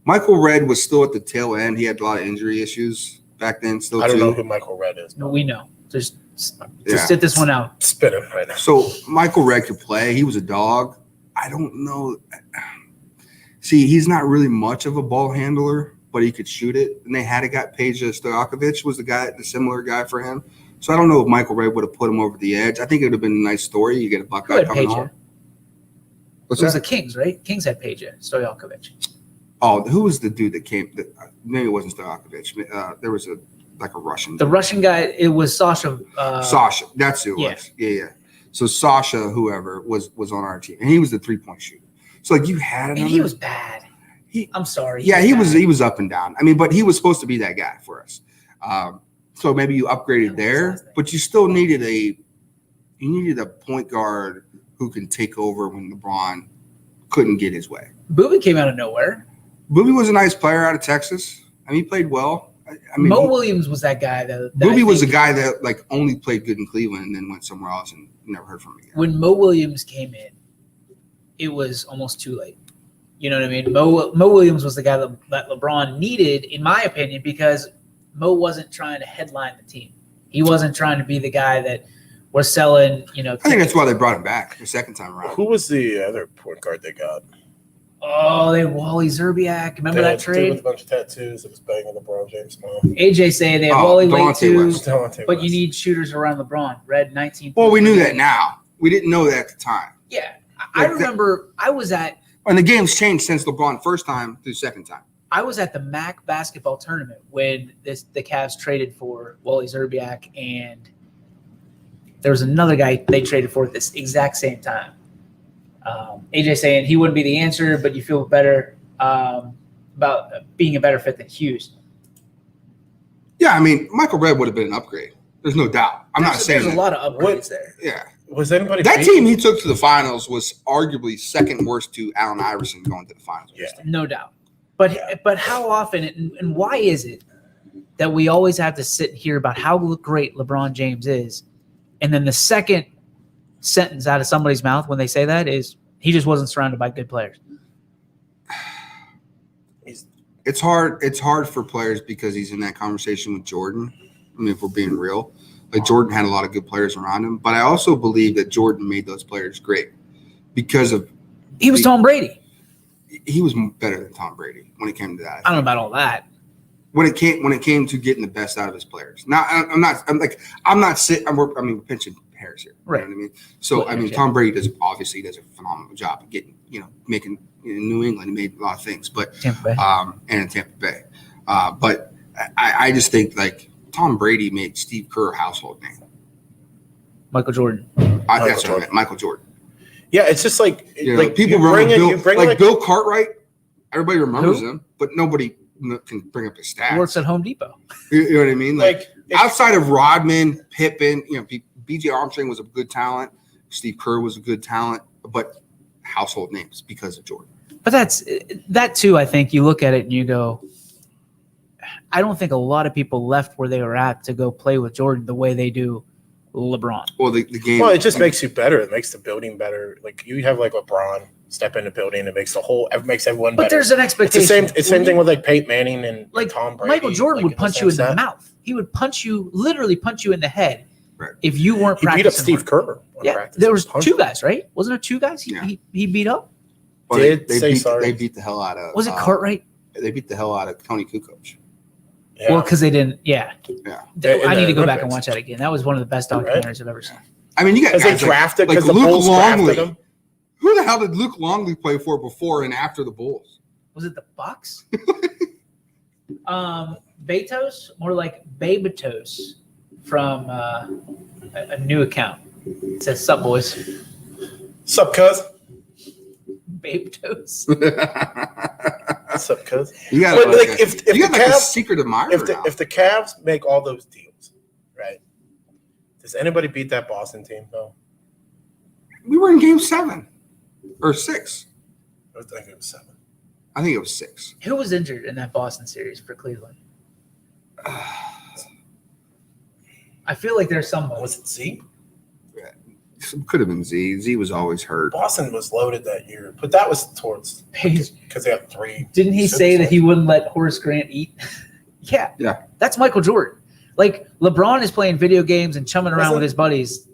Michael Redd was still at the tail end. He had a lot of injury issues back then. I don't know who Michael Redd is. No, we know. Just sit this one out. Spit him right now. So Michael Redd could play. He was a dog. I don't know. See, he's not really much of a ball handler, but he could shoot it. And they had a guy, Peja Stojakovic was the similar guy for him. So I don't know if Michael Redd would have put him over the edge. I think it would have been a nice story. You get a Buckeye coming home. It was the Kings, right? Kings had Peja Stojakovic. Oh, who was the dude that came? Maybe it wasn't Stojakovic. There was a Russian. The Russian guy, it was Sasha. Sasha, that's who it was. Yeah. So Sasha, whoever, was on our team, and he was the 3-point shooter. So like you had another. And he was bad. I'm sorry. Yeah, he was up and down. I mean, but he was supposed to be that guy for us. So maybe you upgraded there, but you still needed a point guard who can take over when LeBron couldn't get his way. Boobie came out of nowhere. Boobie was a nice player out of Texas. I mean, he played well. I mean, Mo Williams was that guy that Boobie was a guy that like only played good in Cleveland and then went somewhere else and never heard from him again. When Mo Williams came in, it was almost too late. You know what I mean? Mo Williams was the guy that LeBron needed, in my opinion, because Mo wasn't trying to headline the team. He wasn't trying to be the guy that was selling, I think that's why they brought him back the second time around. Who was the other point guard they got? Oh, they had Wally Zerbiak. Remember that trade? With a bunch of tattoos that was banging LeBron James. AJ saying they had Wally Wade too, but you West. need shooters around LeBron. Red 19. Well, we knew that now. We didn't know that at the time. Yeah. I remember I was at – and the game's changed since LeBron first time to second time. I was at the MAC basketball tournament when the Cavs traded for Wally Zerbiak, and there was another guy they traded for at this exact same time. AJ saying he wouldn't be the answer, but you feel better about being a better fit than Hughes. Yeah, I mean, Michael Redd would have been an upgrade. There's no doubt. I'm not saying there's a lot of upgrades there. Yeah. Was anybody that team he took to the finals was arguably second worst to Allen Iverson going to the finals? Yeah, no doubt. But how often and why is it that we always have to sit and hear about how great LeBron James is, and then the second sentence out of somebody's mouth when they say that is he just wasn't surrounded by good players? It's hard for players because he's in that conversation with Jordan. I mean, if we're being real, like Jordan had a lot of good players around him, but I also believe that Jordan made those players great because of he was Tom Brady. He was better than Tom Brady when it came to that. I don't know about all that. When it came to getting the best out of his players. Now we're pinching hairs here. Right. You know what I mean? So I mean, Tom Brady does a phenomenal job of getting, making in New England. He made a lot of things, but Tampa Bay. And in Tampa Bay. But I just think like Tom Brady made Steve Kerr a household name. Michael Jordan. That's what I meant, Michael Jordan. Yeah, it's just like people remember Bill Cartwright. Everybody remembers him, but nobody can bring up his stats. He works at Home Depot. You know what I mean? Like outside of Rodman, Pippen, B.J. Armstrong was a good talent. Steve Kerr was a good talent. but household names because of Jordan. But that too, I think you look at it and you go, I don't think a lot of people left where they were at to go play with Jordan the way they do LeBron. Well, the game. Well, it just makes you better. It makes the building better. Like you have like LeBron step in the building, it makes everyone better. But there's an expectation. It's the same thing with like Peyton Manning and like Tom Brady. Michael Jordan would punch you in the sense. mouth. He would literally punch you in the head Right. if you weren't He beat practicing. up Steve hard. Kerr. on Yeah, practice. there was Punched 2 him. guys, right? Wasn't there 2 guys he beat up? Well, Did they say beat, sorry. they beat the hell out of. Was it Cartwright? They beat the hell out of Tony Kukoc. Yeah. Well, because they didn't. Yeah. Yeah. I need to go In the back and Olympics. watch that again. That was one of the best documentaries I've ever seen. I mean, you got Because they guys drafted, like because the Luke Bulls drafted Longley. him. Who the hell did Luke Longley play for before and after the Bulls? Was it the Bucks? Betos, more like Babetos from a new account. It says, "Sup, boys." Sup, cuz? Babetos. Sup, cuz? You got But, like, like, if you got the like a Cavs- secret admirer now. If the Cavs make all those deals, right? Does anybody beat that Boston team though? We were in Game 7 or 6. I think it was 7. I think it was 6. Who was injured in that Boston series for Cleveland? I feel like there's someone. Was it Z? Could have been Z. Z was always hurt. Boston was loaded that year, but that was towards because they had 3. Didn't he say that he wouldn't let Horace Grant eat? Yeah. Yeah. That's Michael Jordan. Like, LeBron is playing video games and chumming around Was it? with his buddies.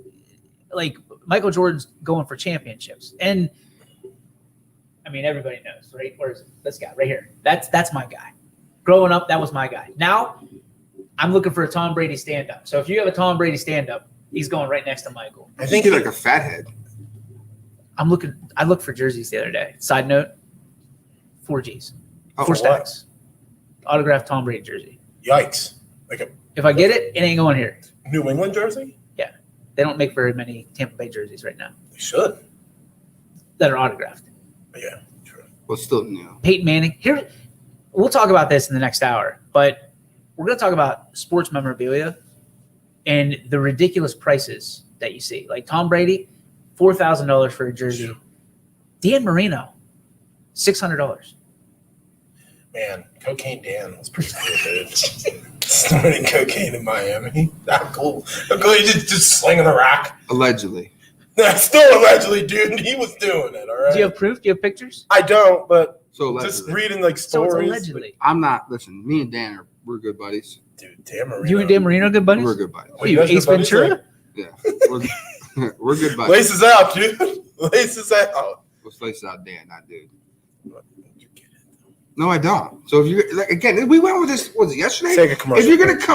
Like, Michael Jordan's going for championships. And, I mean, everybody knows, right? Where's this guy right here? That's my guy. Growing up, that was my guy. Now, I'm looking for a Tom Brady stand-up. So if you have a Tom Brady stand-up, he's going right next to Michael. I think he's like a fathead. I looked for jerseys the other day. Side note, 4Gs. Oh, 4 what? stacks. Autographed Tom Brady jersey. Yikes! Like a If I get it, it ain't going here. New England jersey? Yeah. They don't make very many Tampa Bay jerseys right now They should. that are autographed. Yeah, true. Well, still new. Peyton Manning. Here, we'll talk about this in the next hour, but we're going to talk about sports memorabilia and the ridiculous prices that you see. Like Tom Brady, $4,000 for a jersey. Dan Marino, $600. Man, Cocaine Dan was pretty cool, dude. Snorting cocaine in Miami. How cool. How cool. He just slinging the rock. Allegedly. That's still allegedly, dude. He was doing it, all right? Do you have proof? Do you have pictures? I don't, but So just allegedly. reading like So it's stories. allegedly. I'm not. Listen, me and Dan we're good buddies. Dude, Dan Marino. You and Dan Marino good buddies? We're good buddies. What are you, guys Ace good buddies? Ventura? Yeah. We're good buddies. Laces out, dude. Laces out. Let's lace out Dan, not dude. No, I don't. So if you like again, we went with this. Was it yesterday? Take a commercial If you're gonna break.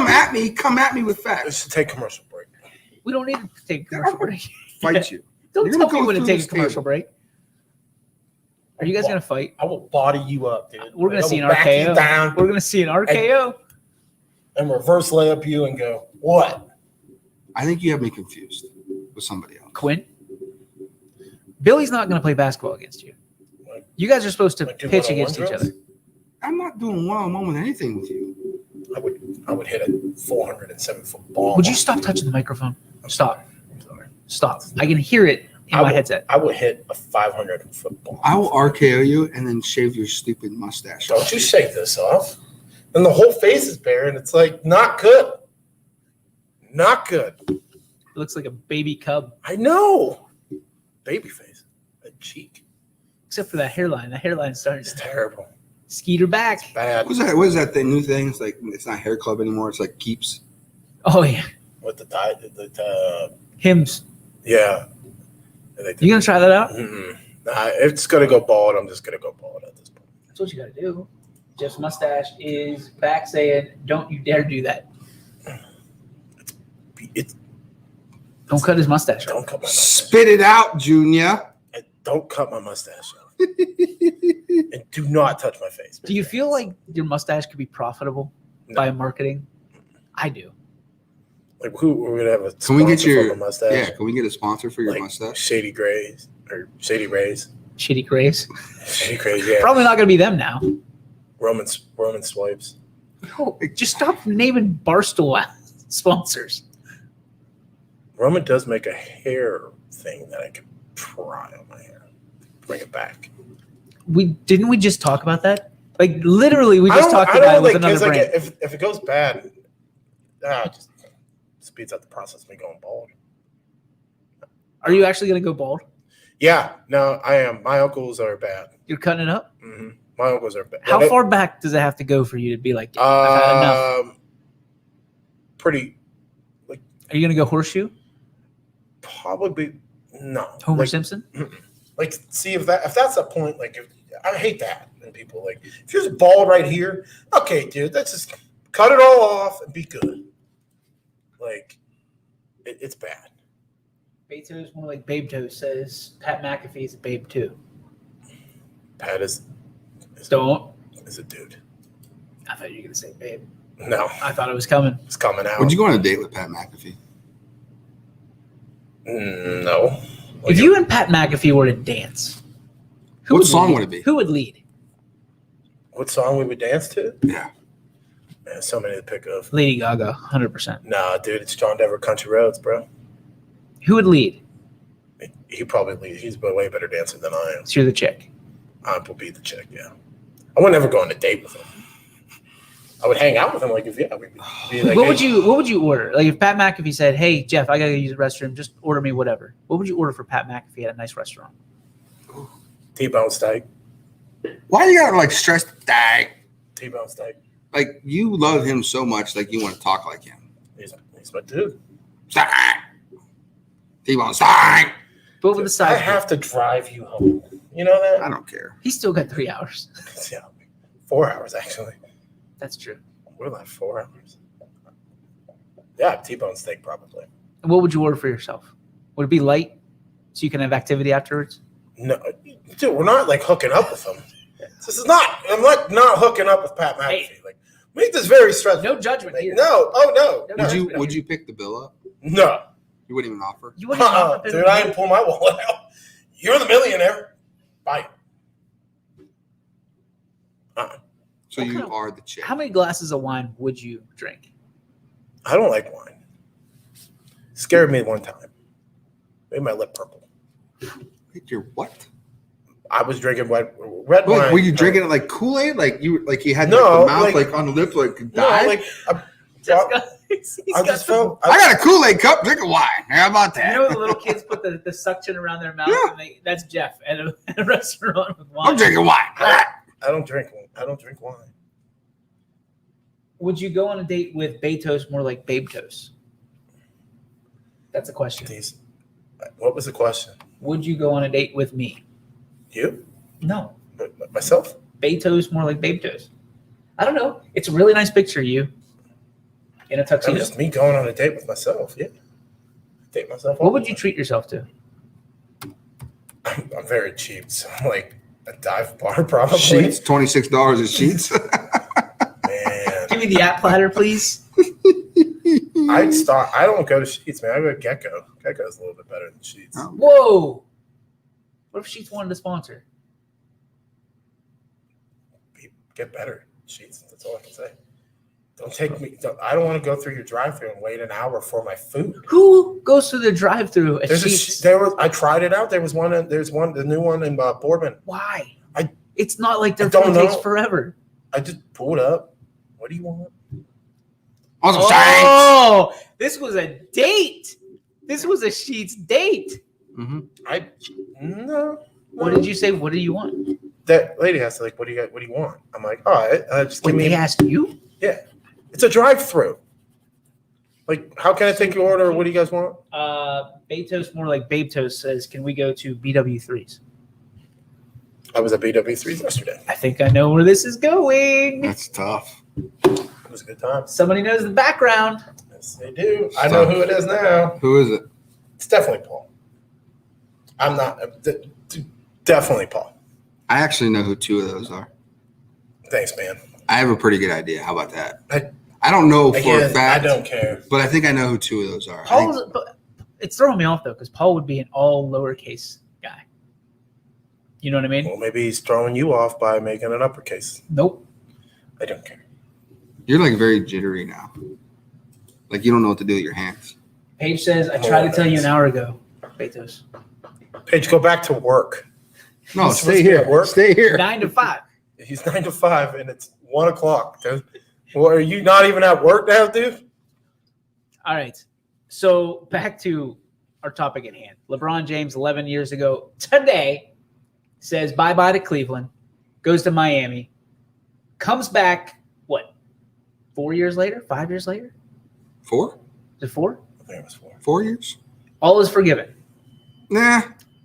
come at me with facts. Let's take a commercial break. We don't need to take a commercial break. Fight you. Don't You're tell gonna me go when to through take this a commercial table. break. Are you guys going to fight? I will body you up, dude. We're going I to see will an back you RKO. down We're going to see an RKO. and reverse layup you and go, what? I think you have me confused with somebody else. Quinn? Billy's not going to play basketball against you. You guys are supposed to Like do pitch one-on-one against each drills? other. I'm not doing one-on-one with anything with you. I would hit a 407-foot ball. Would you stop touching the microphone? Stop. I'm sorry. Stop. I can hear it in my headset. I would hit a 500-foot ball. I will RKO you and then shave your stupid mustache. Don't you shake this off. And the whole face is bare, and it's like, not good. Not good. It looks like a baby cub, I know. Baby face. A cheek. except for that hairline. The hairline's starting It's to terrible. skeeter back. Bad. What is that thing, new thing? It's like it's not hair club anymore. It's like Keeps. Oh, yeah. With the tie. Hymns. Yeah. You going to try that out? Mm-mm. Nah, if it's going to go bald, I'm just going to go bald at this point. That's what you got to do. Jeff's mustache is back saying, don't you dare do that. Don't cut his mustache off. Don't cut my mustache. Spit it out, Junior. And don't cut my mustache off. And do not touch my face. Do you feel like your mustache could be profitable by marketing? I do. Like who we're gonna have a Can we get sponsor your for my mustache? Yeah, can we get a sponsor for your Like mustache? Shady Grays or Shady Rays. Shitty Grays. Shady Grays, yeah. Probably not going to be them now. Roman swipes. No, just stop naming Barstool sponsors. Roman does make a hair thing that I can try on my hair. Bring it back. Didn't we just talk about that? Like literally, we just talked about it with another brand. Like, if it goes bad, it just speeds up the process of me going bald. Are you actually going to go bald? Yeah, no, I am. My uncles are bad. You're cutting it up? Mm-hmm. My uncles are bad. How far back does it have to go for you to be like, I've had enough? Pretty. Are you going to go horseshoe? Probably no. Homer Simpson? Like, see if that's a point. Like, I hate that. And people like, if you're just bald right here, okay, dude, that's just cut it all off and be good. Like, it's bad. Beto's more like Babe Toes says Pat McAfee's a babe too. Pat is a dude. I thought you were gonna say babe. No. I thought it was coming. It's coming out. Would you go on a date with Pat McAfee? No. If you and Pat McAfee were to dance, what song would it be? Who would lead? What song we would dance to? Yeah. Man, so many to pick of. Lady Gaga, 100%. Nah, dude, it's John Denver Country Roads, bro. Who would lead? He probably leads. He's a way better dancer than I am. So you're the chick. I would be the chick, yeah. I would never go on a date with him. I would hang out with him, like if we'd be like, what would you order? Like if Pat McAfee said, "Hey Jeff, I gotta use the restroom. Just order me whatever." What would you order for Pat McAfee at a nice restaurant? T-bone steak. Why do you gotta like stress steak? T-bone steak. Like you love him so much, like you want to talk like him. He's my dude. Steak. T-bone steak. What would the size? I have to drive you home. You know that? I don't care. He's still got 3 hours. Yeah, 4 hours actually. That's true. We're like 4 hours. Yeah, T-bone steak probably. And what would you order for yourself? Would it be light so you can have activity afterwards? No, dude, we're not like hooking up with him. This is not. I'm not hooking up with Pat McAfee. Hey. Like, make this very stressful. No judgment here. No. Oh no. Would you pick the bill up? No. You wouldn't even offer. You wouldn't even offer dude, I didn't pull my wallet out. You're the millionaire. Bye. So you are the chick. How many glasses of wine would you drink? I don't like wine. Scared me one time. Made my lip purple. You're what? I was drinking red wine. Were you drinking it like Kool-Aid? Like you had the mouth like on the lip like died? I just felt. I got a Kool-Aid cup. Drink a wine. How about that? You know the little kids put the suction around their mouth? Yeah. And that's Jeff at a restaurant with wine. I'm drinking wine. I don't drink wine. Would you go on a date with Beto's more like Babe Toes? That's a question. What was the question? Would you go on a date with me? You? No. Myself? Beto's more like Babe Toes. I don't know. It's a really nice picture of you in a tuxedo. That's just me going on a date with myself. Yeah. Date myself. What would you treat yourself to? I'm very cheap, so like a dive bar probably. Sheets, $26 a sheets. Man. Give me the app platter, please. I don't go to Sheets, man. I go to Gecko. Gecko's a little bit better than Sheets. Oh. Whoa. What if Sheets wanted to sponsor? Get better, Sheets. That's all I can say. Don't take me. I don't want to go through your drive-thru and wait an hour for my food. Who goes through the drive-thru at Sheets? I tried it out. There's the new one in Boardman. Why? It's not like their food takes forever. I just pulled up. What do you want? Oh, this was a date. This was a Sheets date. Mm-hmm. No. What did you say? What do you want? That lady asked, like, what do you want? I'm like, all right, just give me. They asked you? Yeah, it's a drive-through. Like, how can I take your order? What do you guys want? Beto's more like Babe Toast says, can we go to BW3s? I was at BW3s yesterday. I think I know where this is going. That's tough. It was a good time. Somebody knows the background. Yes, they do. I know who it is now. Who is it? It's definitely Paul. I'm not. Definitely Paul. I actually know who two of those are. Thanks, man. I have a pretty good idea. How about that? I don't know for a fact. I don't care. But I think I know who two of those are. But it's throwing me off, though, because Paul would be an all lowercase guy. You know what I mean? Well, maybe he's throwing you off by making an uppercase. Nope. I don't care. You're like very jittery now. Like you don't know what to do with your hands. Paige says, I tried to tell you an hour ago, Beto's. Paige, go back to work. No, He's stay supposed to be at here. work. Stay here. 9 to 5. He's 9 to 5, and it's 1 o'clock. Dude. Well, are you not even at work now, dude? All right. So back to our topic at hand. LeBron James, 11 years ago today, says bye-bye to Cleveland, goes to Miami, comes back, 4 years later? 5 years later? 4? Is it 4? I think it was 4. 4 years? All is forgiven. Nah.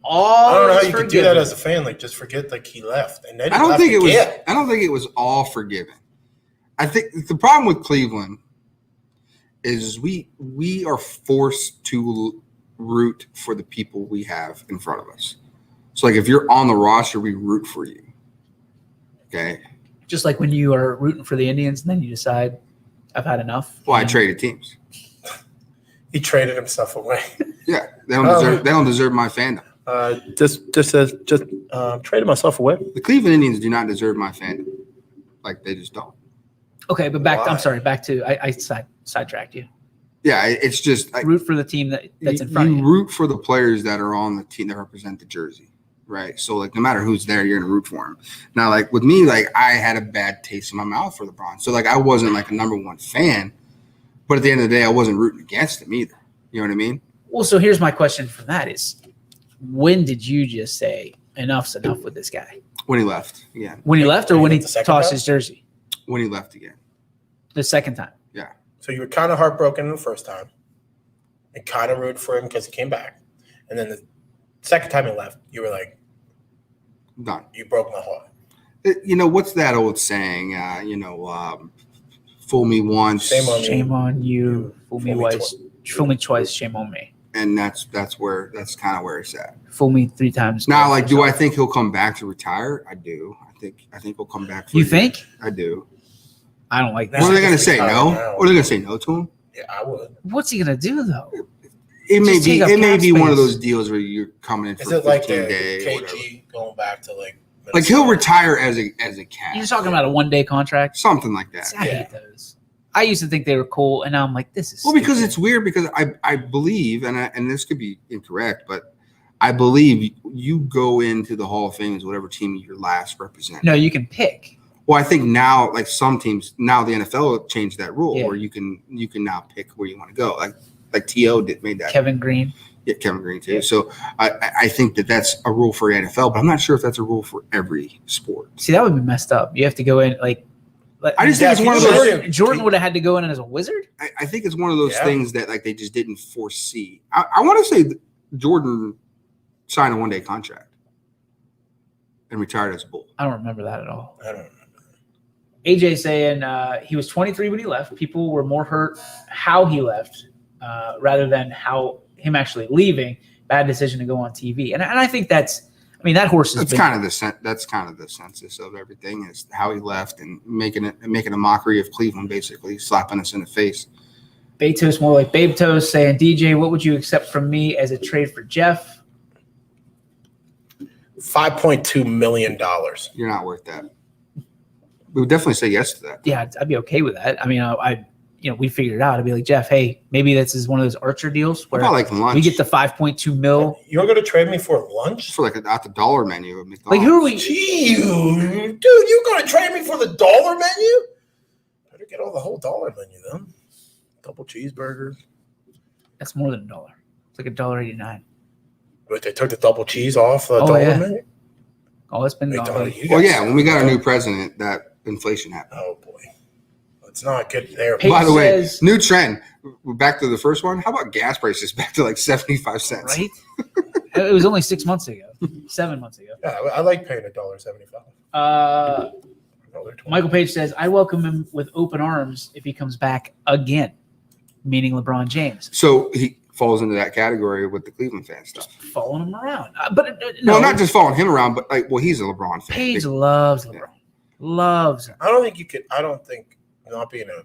I don't know how you could do that as a fan. Like, just forget like he left, and then I don't think it was all forgiven. I think the problem with Cleveland is we are forced to root for the people we have in front of us. So, like, if you're on the roster, we root for you. Okay. Just like when you are rooting for the Indians and then you decide, I've had enough. Well, I traded teams. He traded himself away. Yeah, they don't deserve my fandom. Just traded myself away. The Cleveland Indians do not deserve my fandom. Like, they just don't. Okay, but back to I sidetracked you. Yeah, it's just root for the team that's in front of you. You root for the players that are on the team that represent the jersey, right? So, like, no matter who's there, you're gonna root for them. Now, like with me, like I had a bad taste in my mouth for LeBron, so like I wasn't like a number one fan, but at the end of the day, I wasn't rooting against him either. You know what I mean? Well, so here's my question from that is, when did you just say enough's enough with this guy? When he left again. When he left, or when he second tossed time? his jersey? When he left again. The second time. Yeah. So you were kind of heartbroken the first time, and kind of rooted for him because he came back, and then the second time he left, you were like, done. You broke my heart. You know what's that old saying? Fool me once, shame on you. Fool me twice. Fool me twice. Shame on me. And that's kind of where it's at. Fool me 3 times. Now, like, do I think he'll come back to retire? I do. I think he'll come back. You think? I do. I don't like that. What are they going to say? No? What are they going to say? No to him? Yeah, I would. What's he going to do though? It may be one of those deals where you're coming in for 15 like days. KG going back to like he'll retire as a cat. You're talking about a 1-day contract? Something like that. I hate those. I used to think they were cool, and now I'm like, this is well, because it's weird because I believe, and this could be incorrect, but I believe you go into the Hall of Fame as whatever team you're last represented. No, you can pick. Well, I think now, like some teams, now the NFL changed that rule where you can now pick where you want to go. Like T.O. made that. Kevin Green. Yeah, Kevin Green too. Yeah. So I think that's a rule for NFL, but I'm not sure if that's a rule for every sport. See, that would be messed up. You have to go in I just think it's one of those. Jordan would have had to go in as a wizard. I think it's one of those things that like they just didn't foresee. I want to say Jordan signed a 1-day contract and retired as a Bull. I don't remember that at all. I don't remember. AJ saying he was 23 when he left. People were more hurt how he left rather than how him actually leaving. Bad decision to go on TV, and I think that's. I mean, that horse is. That's kind of the census of everything is how he left and making a mockery of Cleveland, basically slapping us in the face. Betos, more like Babe Toast, saying, DJ, what would you accept from me as a trade for Jeff? $5.2 million. You're not worth that. We would definitely say yes to that. Yeah, I'd be okay with that. I mean, we figured it out. I'd be like, Jeff, hey, maybe this is one of those Archer deals where like lunch. We get the 5.2 mil. You're going to trade me for lunch? For like at the dollar menu. Like, who are we? Gee, dude, you're going to trade me for the dollar menu? Better get all the whole dollar menu then. Double cheeseburgers. That's more than $1. It's like $1.89. But they took the double cheese off the dollar menu? Oh, it's been gone. Well, yeah, when we got a new president, that inflation happened. Oh, boy. It's not good there. By the way, new trend. We're back to the first one. How about gas prices back to like 75 cents? Right? It was only 6 months ago. 7 months ago. Yeah, I like paying $1.75. Michael Page says, I welcome him with open arms if he comes back again, meaning LeBron James. So he falls into that category with the Cleveland fan stuff. Following him around. No, not just following him around, but he's a LeBron fan. Page loves LeBron. Yeah. Loves him. I don't think not being a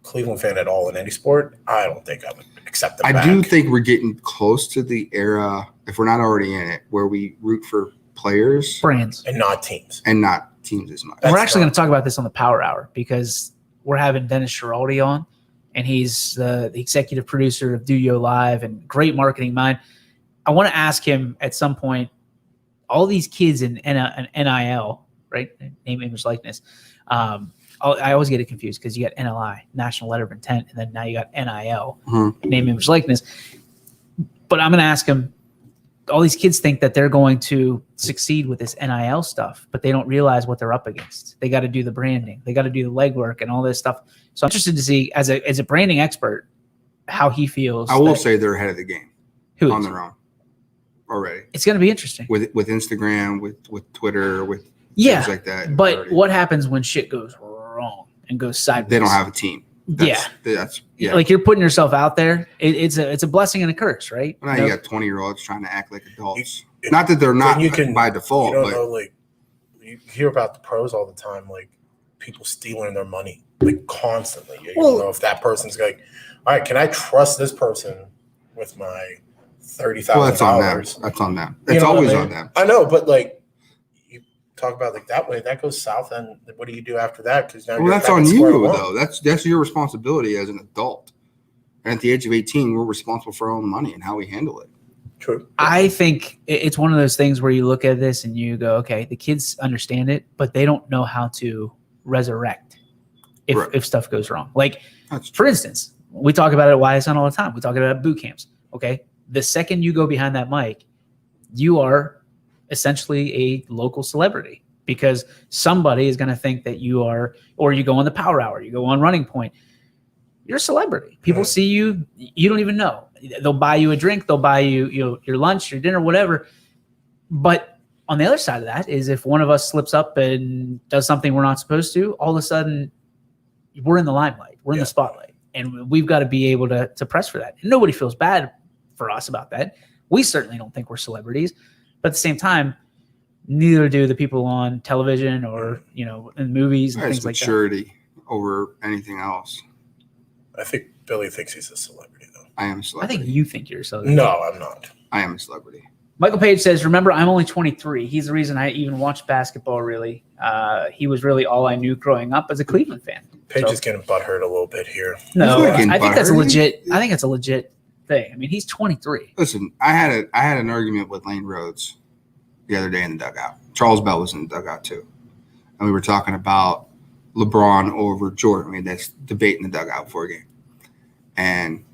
Cleveland fan at all in any sport, I don't think I would accept them back. I do think we're getting close to the era, if we're not already in it, where we root for players. Brands. And not teams. As much. And we're actually going to talk about this on the Power Hour because we're having Dennis Schiraldi on, and he's the executive producer of Do Yo Live and great marketing mind. I want to ask him at some point, all these kids in an NIL, right? Name, image, likeness. I always get it confused because you got NLI, National Letter of Intent, and then now you got NIL, name, image, likeness. But I'm going to ask him, all these kids think that they're going to succeed with this NIL stuff, but they don't realize what they're up against. They got to do the branding. They got to do the legwork and all this stuff. So I'm interested to see, as a branding expert, how he feels. I will say they're ahead of the game on is? their own already. It's going to be interesting. With Instagram, with Twitter, with things like that. But what happens when shit goes wrong and goes sideways? They don't have a team. That's like you're putting yourself out there. It's a blessing and a curse, right? Now you got 20-year-olds trying to act like adults. Not that they're not by default. You don't know, like you hear about the pros all the time, like people stealing their money, like constantly. You don't know if that person's like, all right, can I trust this person with my $30,000? Well, that's on them. That's on them. It's always on them. I know, but like you talk about like that way, that goes south, and what do you do after that? Because now that's on you though. That's your responsibility as an adult. And at the age of 18, we're responsible for our own money and how we handle it. True. I think it's one of those things where you look at this and you go, okay, the kids understand it, but they don't know how to resurrect if stuff goes wrong. Like, for instance, we talk about it at YSN all the time. We talk about it at boot camps. Okay. The second you go behind that mic, you are essentially a local celebrity because somebody is going to think that you are, or you go on the Power Hour, you go on Running Point. You're a celebrity. People see you. You don't even know. They'll buy you a drink. They'll buy you, your lunch, your dinner, whatever. But on the other side of that is if one of us slips up and does something we're not supposed to, all of a sudden we're in the limelight. We're in the spotlight. And we've got to be able to press for that. And nobody feels bad for us about that. We certainly don't think we're celebrities. But at the same time, neither do the people on television or, in movies and things like that. Maturity over anything else. I think Billy thinks he's a celebrity, though. I am a celebrity. I think you think you're a celebrity. No, I'm not. I am a celebrity. Michael Page says, remember, I'm only 23. He's the reason I even watched basketball, really. He was really all I knew growing up as a Cleveland fan. Page is getting butthurt a little bit here. No, I think that's a legit thing. I mean, he's 23. Listen, I had an argument with Lane Rhodes the other day in the dugout. Charles Bell was in the dugout, too. And we were talking about LeBron over Jordan. We had this debate in the dugout before a game. And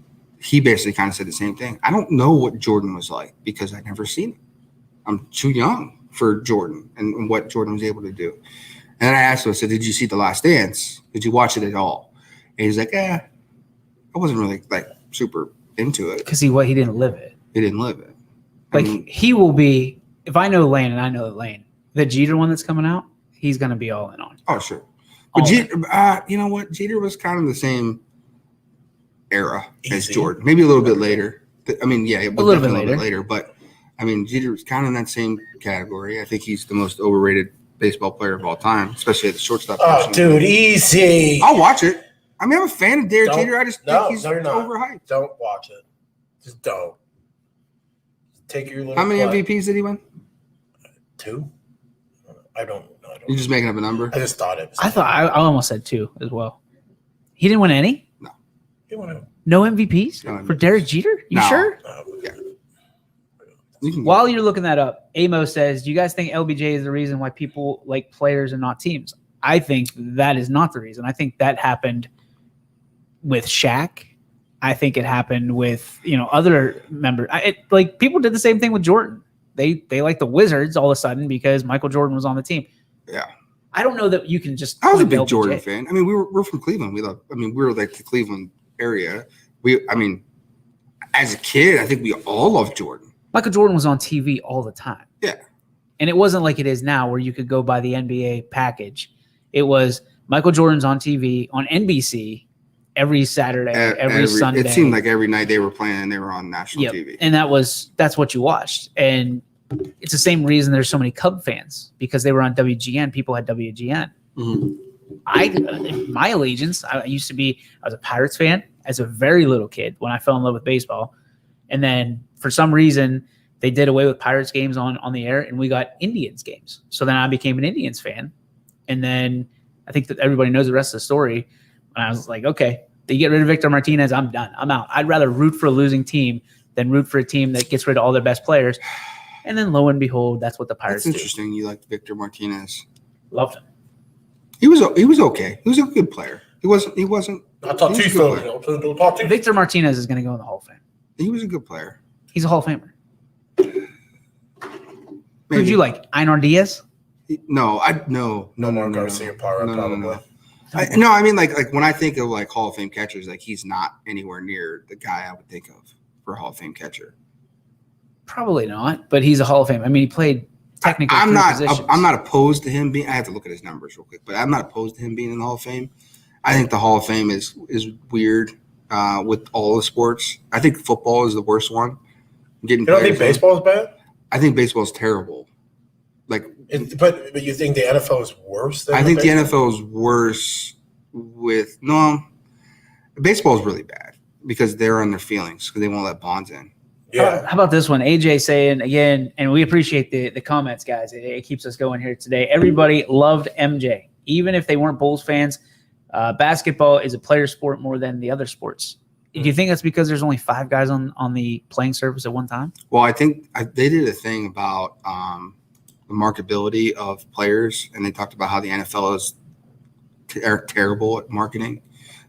he basically kind of said the same thing. I don't know what Jordan was like because I'd never seen him. I'm too young for Jordan and what Jordan was able to do. And then I asked him, I said, did you see The Last Dance? Did you watch it at all? And he's like, I wasn't really like super into it. Because he didn't live it. He didn't live it. Like he will be, if I know Lane and I know Lane, the Jeter one that's coming out, he's going to be all in on. Oh, sure. But Jeter, you know what? Jeter was kind of the same era as Jordan, maybe a little bit later. I mean, yeah, a little bit later. But I mean, Jeter was kind of in that same category. I think he's the most overrated baseball player of all time, especially at the shortstop. Oh, dude, easy. I'll watch it. I mean, I'm a fan of Derek Jeter. I just think he's overhyped. Don't watch it. Just don't. Take your little. How many MVPs did he win? 2. I don't know. You're just making up a number. I just thought it. I almost said 2 as well. He didn't win any. No. He won no MVPs for Derek Jeter. You sure? Yeah. While you're looking that up, Amo says, do you guys think LBJ is the reason why people like players and not teams? I think that is not the reason. I think that happened with Shaq. I think it happened with, other members. Like people did the same thing with Jordan. They like the Wizards all of a sudden because Michael Jordan was on the team. Yeah. I don't know that you can just. I was a big LBJ. Jordan fan. I mean, we're from Cleveland. We were like the Cleveland area. As a kid, I think we all loved Jordan. Michael Jordan was on TV all the time. Yeah. And it wasn't like it is now where you could go buy the NBA package. It was Michael Jordan's on TV on NBC every Saturday, every Sunday. It seemed like every night they were playing and they were on national TV. And that's what you watched. And it's the same reason there's so many Cub fans because they were on WGN. People had WGN. Mm-hmm. My allegiance, I was a Pirates fan as a very little kid when I fell in love with baseball. And then for some reason, they did away with Pirates games on the air and we got Indians games. So then I became an Indians fan. And then I think that everybody knows the rest of the story. And I was like, okay, they get rid of Victor Martinez. I'm done. I'm out. I'd rather root for a losing team than root for a team that gets rid of all their best players. And then lo and behold, that's what the Pirates That's interesting. You liked Victor Martinez. Loved him. He was okay. He was a good player. He wasn't. Not talk too slow. Don't talk too. Victor Martinez is going to go in the Hall of Fame. He was a good player. He's a Hall of Famer. Maybe. Who'd you like? Einar Diaz? No. Garcia Parra, probably. I mean, like when I think of like Hall of Fame catchers, like he's not anywhere near the guy I would think of for Hall of Fame catcher. Probably not, but he's a Hall of Fame. I mean, he played technically. I'm positions. not opposed to him being. I have to look at his numbers real quick, but I'm not opposed to him being in the Hall of Fame. I think the Hall of Fame is weird with all the sports. I think football is the worst one. You don't think baseball is bad? I think baseball is terrible. Like, but you think the NFL is worse? I think the NFL is worse with baseball is really bad because they're on their feelings because they won't let Bonds in. Yeah. How about this one? AJ saying again, and we appreciate the comments, guys. It keeps us going here today. Everybody loved MJ, even if they weren't Bulls fans. Basketball is a player sport more than the other sports. Do you think that's because there's only 5 guys on the playing surface at one time? Well, I think they did a thing about the marketability of players, and they talked about how the NFL is terrible at marketing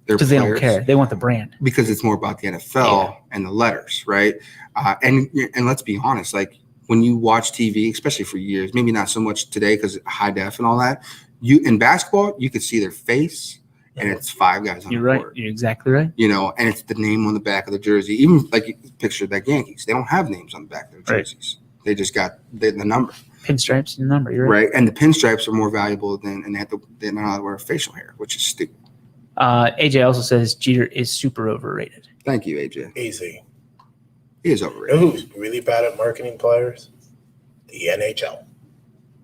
their players. Because they don't care. They want the brand. Because it's more about the NFL and the letters, right? And let's be honest, like when you watch TV, especially for years, maybe not so much today because high def and all that, in basketball, you could see their face. And it's 5 guys on the right. court. You're exactly right. And it's the name on the back of the jersey. Even like you picture that Yankees, they don't have names on the back of their jerseys. Right. They just got the number. Pinstripes and the number. You're right. And the pinstripes are more valuable than they're not allowed to wear facial hair, which is stupid. AJ also says Jeter is super overrated. Thank you, AJ. Easy. He is overrated. Who's really bad at marketing players? The NHL.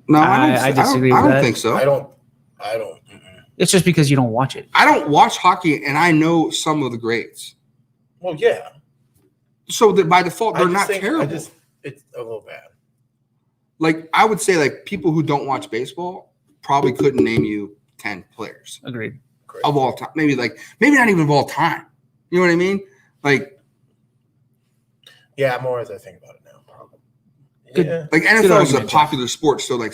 No, I disagree with that. I don't think so. I don't. It's just because you don't watch it. I don't watch hockey, and I know some of the greats. Well, yeah. So that by default, they're not terrible. It's a little bad. Like I would say, like people who don't watch baseball probably couldn't name you 10 players. Agreed. Of all time, maybe not even of all time. You know what I mean? Like, yeah, more as I think about it now, probably. Yeah. Like NFL is a popular sport, so like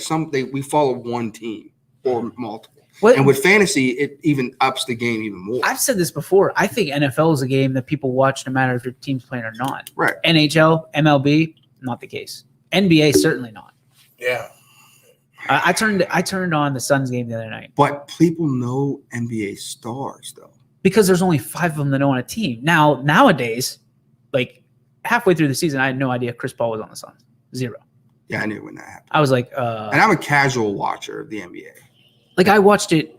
we follow one team or multiple. And with fantasy, it even ups the game even more. I've said this before. I think NFL is a game that people watch no matter if your team's playing or not. Right. NHL, MLB, not the case. NBA, certainly not. Yeah. I turned on the Suns game the other night. But people know NBA stars, though. Because there's only 5 of them that know on a team. Nowadays, like halfway through the season, I had no idea Chris Paul was on the Suns. 0. Yeah, I knew when that happened. I was like, and I'm a casual watcher of the NBA. Like I watched it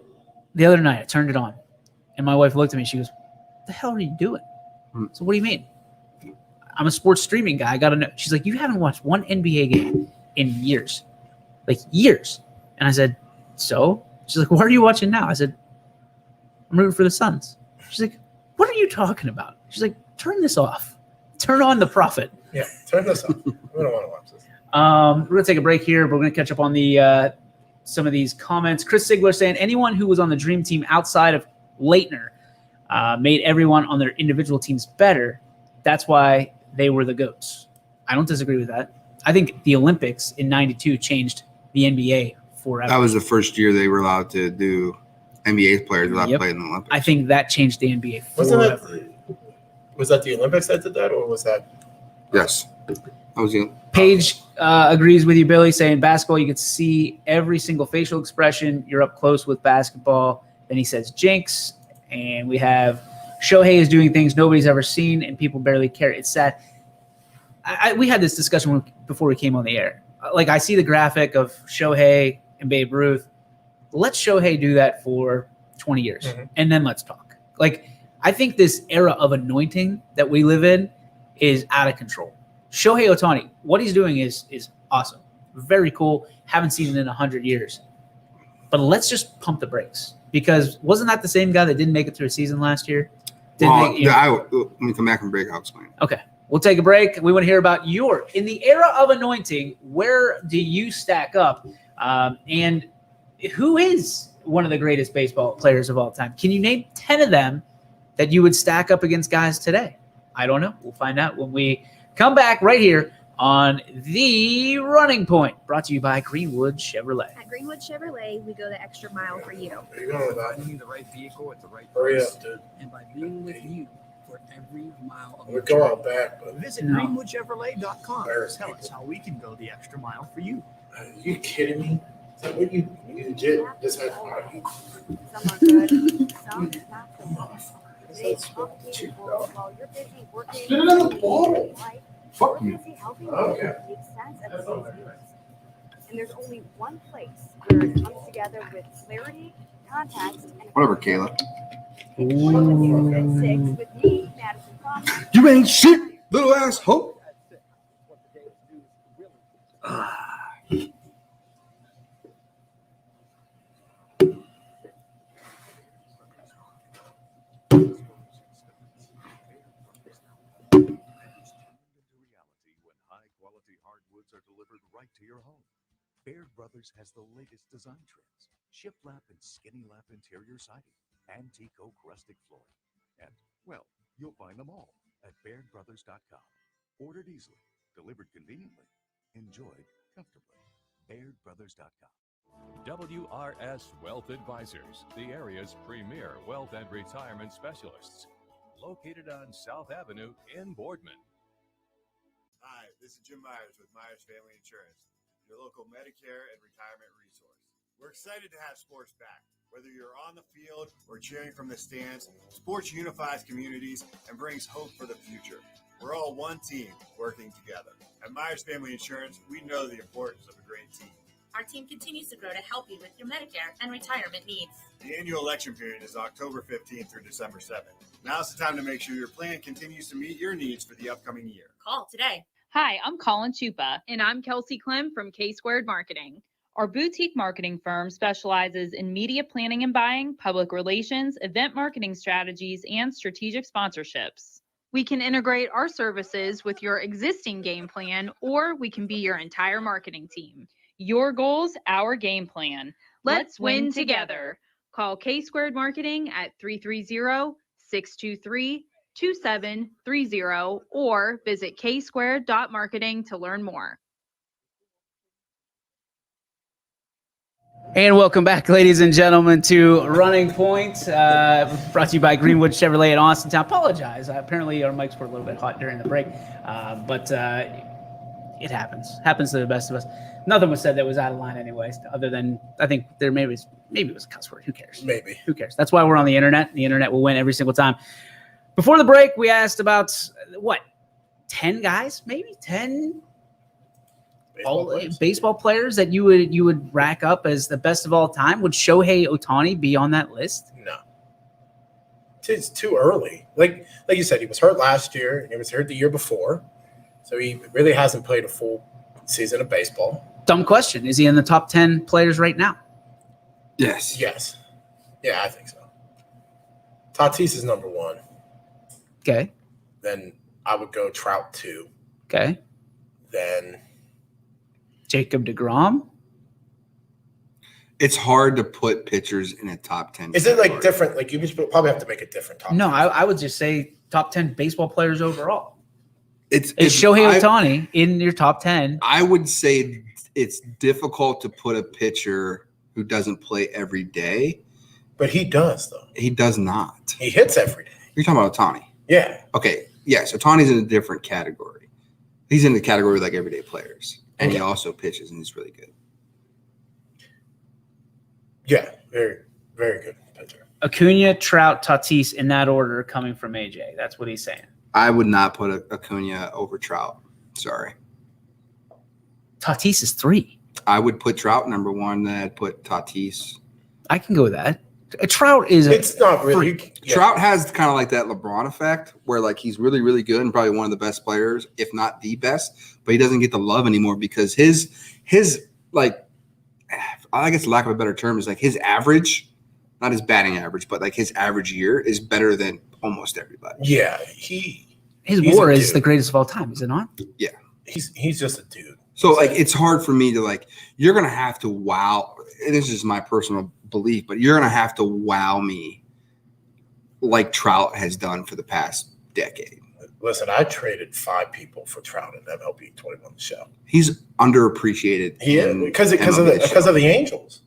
the other night. I turned it on, and my wife looked at me. She goes, "What the hell are you doing?" So what do you mean? I'm a sports streaming guy. I got to know. She's like, "You haven't watched one NBA game in years, like years." And I said, "So?" She's like, "What are you watching now?" I said, "I'm rooting for the Suns." She's like, "What are you talking about?" She's like, "Turn this off. Turn on the Prophet." Yeah, turn this off. We don't want to watch this. We're gonna take a break here, but we're gonna catch up on the. Some of these comments. Chris Sigler saying anyone who was on the dream team outside of Leitner made everyone on their individual teams better. That's why they were the GOATs. I don't disagree with that. I think the Olympics in '92 changed the NBA forever. That was the first year they were allowed to do NBA players allowed to play in the Olympics. I think that changed the NBA forever. Was that the Olympics that did that, or was that? Yes. That was the Paige agrees with you, Billy, saying basketball, you could see every single facial expression. You're up close with basketball. Then he says jinx. And we have Shohei is doing things nobody's ever seen, and people barely care. It's sad. We had this discussion before we came on the air. Like, I see the graphic of Shohei and Babe Ruth. Let Shohei do that for 20 years, and then let's talk. Like, I think this era of anointing that we live in is out of control. Shohei Ohtani, what he's doing is awesome. Very cool. Haven't seen it in 100 years. But let's just pump the brakes. Because wasn't that the same guy that didn't make it through a season last year? Let me come back and break. I'll explain. Okay. We'll take a break. We want to hear about in the era of anointing, where do you stack up? And who is one of the greatest baseball players of all time? Can you name 10 of them that you would stack up against guys today? I don't know. We'll find out when we Come back right here on The Running Point, brought to you by Greenwood Chevrolet. At Greenwood Chevrolet, we go the extra mile for you. There you go, guy. Finding the right vehicle at the right Hurry price, up, dude. and by being with you for every mile of We're your going journey. back, but Visit No. GreenwoodChevrolet.com. Embarrass Tell people. us how we can go the extra mile for you. are you kidding me? Is that what you legit just had? Some are good, some not so much. They That's update while you're busy working. Get it out of the bottle. Life, Fuck we're you. busy helping you Okay. make sense of today's news. And there's only one place where it comes together with clarity, context, and Whatever, Kayla. It's Morning with News at 6 with me, Madison Conner. You ain't shit, little asshole. Right to your home. Baird Brothers has the latest design trends, shiplap and skinny lap interior siding, antique oak rustic flooring, and, well, you'll find them all at BairdBrothers.com. Ordered easily, delivered conveniently, enjoyed comfortably. BairdBrothers.com. WRS Wealth Advisors, the area's premier wealth and retirement specialists, located on South Avenue in Boardman. Hi, this is Jim Myers with Myers Family Insurance, your local Medicare and retirement resource. We're excited to have sports back. Whether you're on the field or cheering from the stands, sports unifies communities and brings hope for the future. We're all one team working together. At Myers Family Insurance, we know the importance of a great team. Our team continues to grow to help you with your Medicare and retirement needs. The annual election period is October 15th through December 7th. Now's the time to make sure your plan continues to meet your needs for the upcoming year. Call today. Hi, I'm Colin Chupa. And I'm Kelsey Clem from K-Squared Marketing. Our boutique marketing firm specializes in media planning and buying, public relations, event marketing strategies, and strategic sponsorships. We can integrate our services with your existing game plan, or we can be your entire marketing team. Your goals, our game plan. Let's win together. Call K-Squared Marketing at 330-623-2730 or visit ksquared.marketing to learn more. And welcome back, ladies and gentlemen, to Running Point, brought to you by Greenwood Chevrolet in Austintown. Apologize. Apparently, our mics were a little bit hot during the break, but it happens. Happens to the best of us. Nothing was said that was out of line anyways, other than I think there maybe it was a cuss word. Who cares? Maybe. Who cares? That's why we're on the internet. The internet will win every single time. Before the break, we asked about, 10 guys? Maybe 10 baseball players that you would rack up as the best of all time. Would Shohei Ohtani be on that list? No. It's too early. Like you said, he was hurt last year and he was hurt the year before. So he really hasn't played a full season of baseball. Dumb question. Is he in the top 10 players right now? Yes. Yes. Yeah, I think so. Tatis is number 1. Okay. Then I would go Trout 2. Okay. Then Jacob deGrom. It's hard to put pitchers in a top 10. Is it like different? Like you probably have to make a different top. No, 10. I would just say top 10 baseball players overall. Is Shohei Ohtani in your top 10? I would say it's difficult to put a pitcher who doesn't play every day. But he does, though. He does not. He hits every day. You're talking about Ohtani. Yeah. Okay. Yes. Ohtani's in a different category. He's in the category like everyday players. And he also pitches, and he's really good. Yeah. Very, very good pitcher. Acuna, Trout, Tatis in that order coming from AJ. That's what he's saying. I would not put Acuna over Trout. Sorry. Tatis is 3. I would put Trout number 1. Then I'd put Tatis. I can go with that. Trout is it's not really. Yeah. Trout has kind of like that LeBron effect where like he's really, really good and probably one of the best players, if not the best, but he doesn't get the love anymore because his like, I guess lack of a better term is like his average, not his batting average, but like his average year is better than almost everybody. Yeah. His WAR is the greatest of all time, is it not? Yeah. He's just a dude. So like it's hard for me to like you're gonna have to wow. This is my personal belief, but you're gonna have to wow me like Trout has done for the past decade. Listen, I traded 5 people for Trout in MLB 21 the show. He's underappreciated. He is because of the Angels.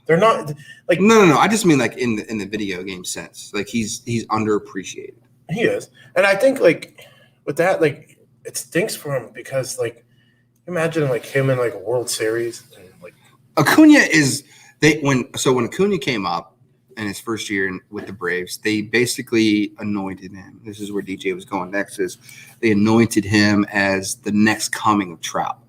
They're not like no. I just mean like in the video game sense. Like he's underappreciated. He is, and I think like with that, like it stinks for him because like imagine like him in like a World Series and like Acuna is when Acuna came up in his first year with the Braves, they basically anointed him. This is where DJ was going next. Is they anointed him as the next coming of Trout.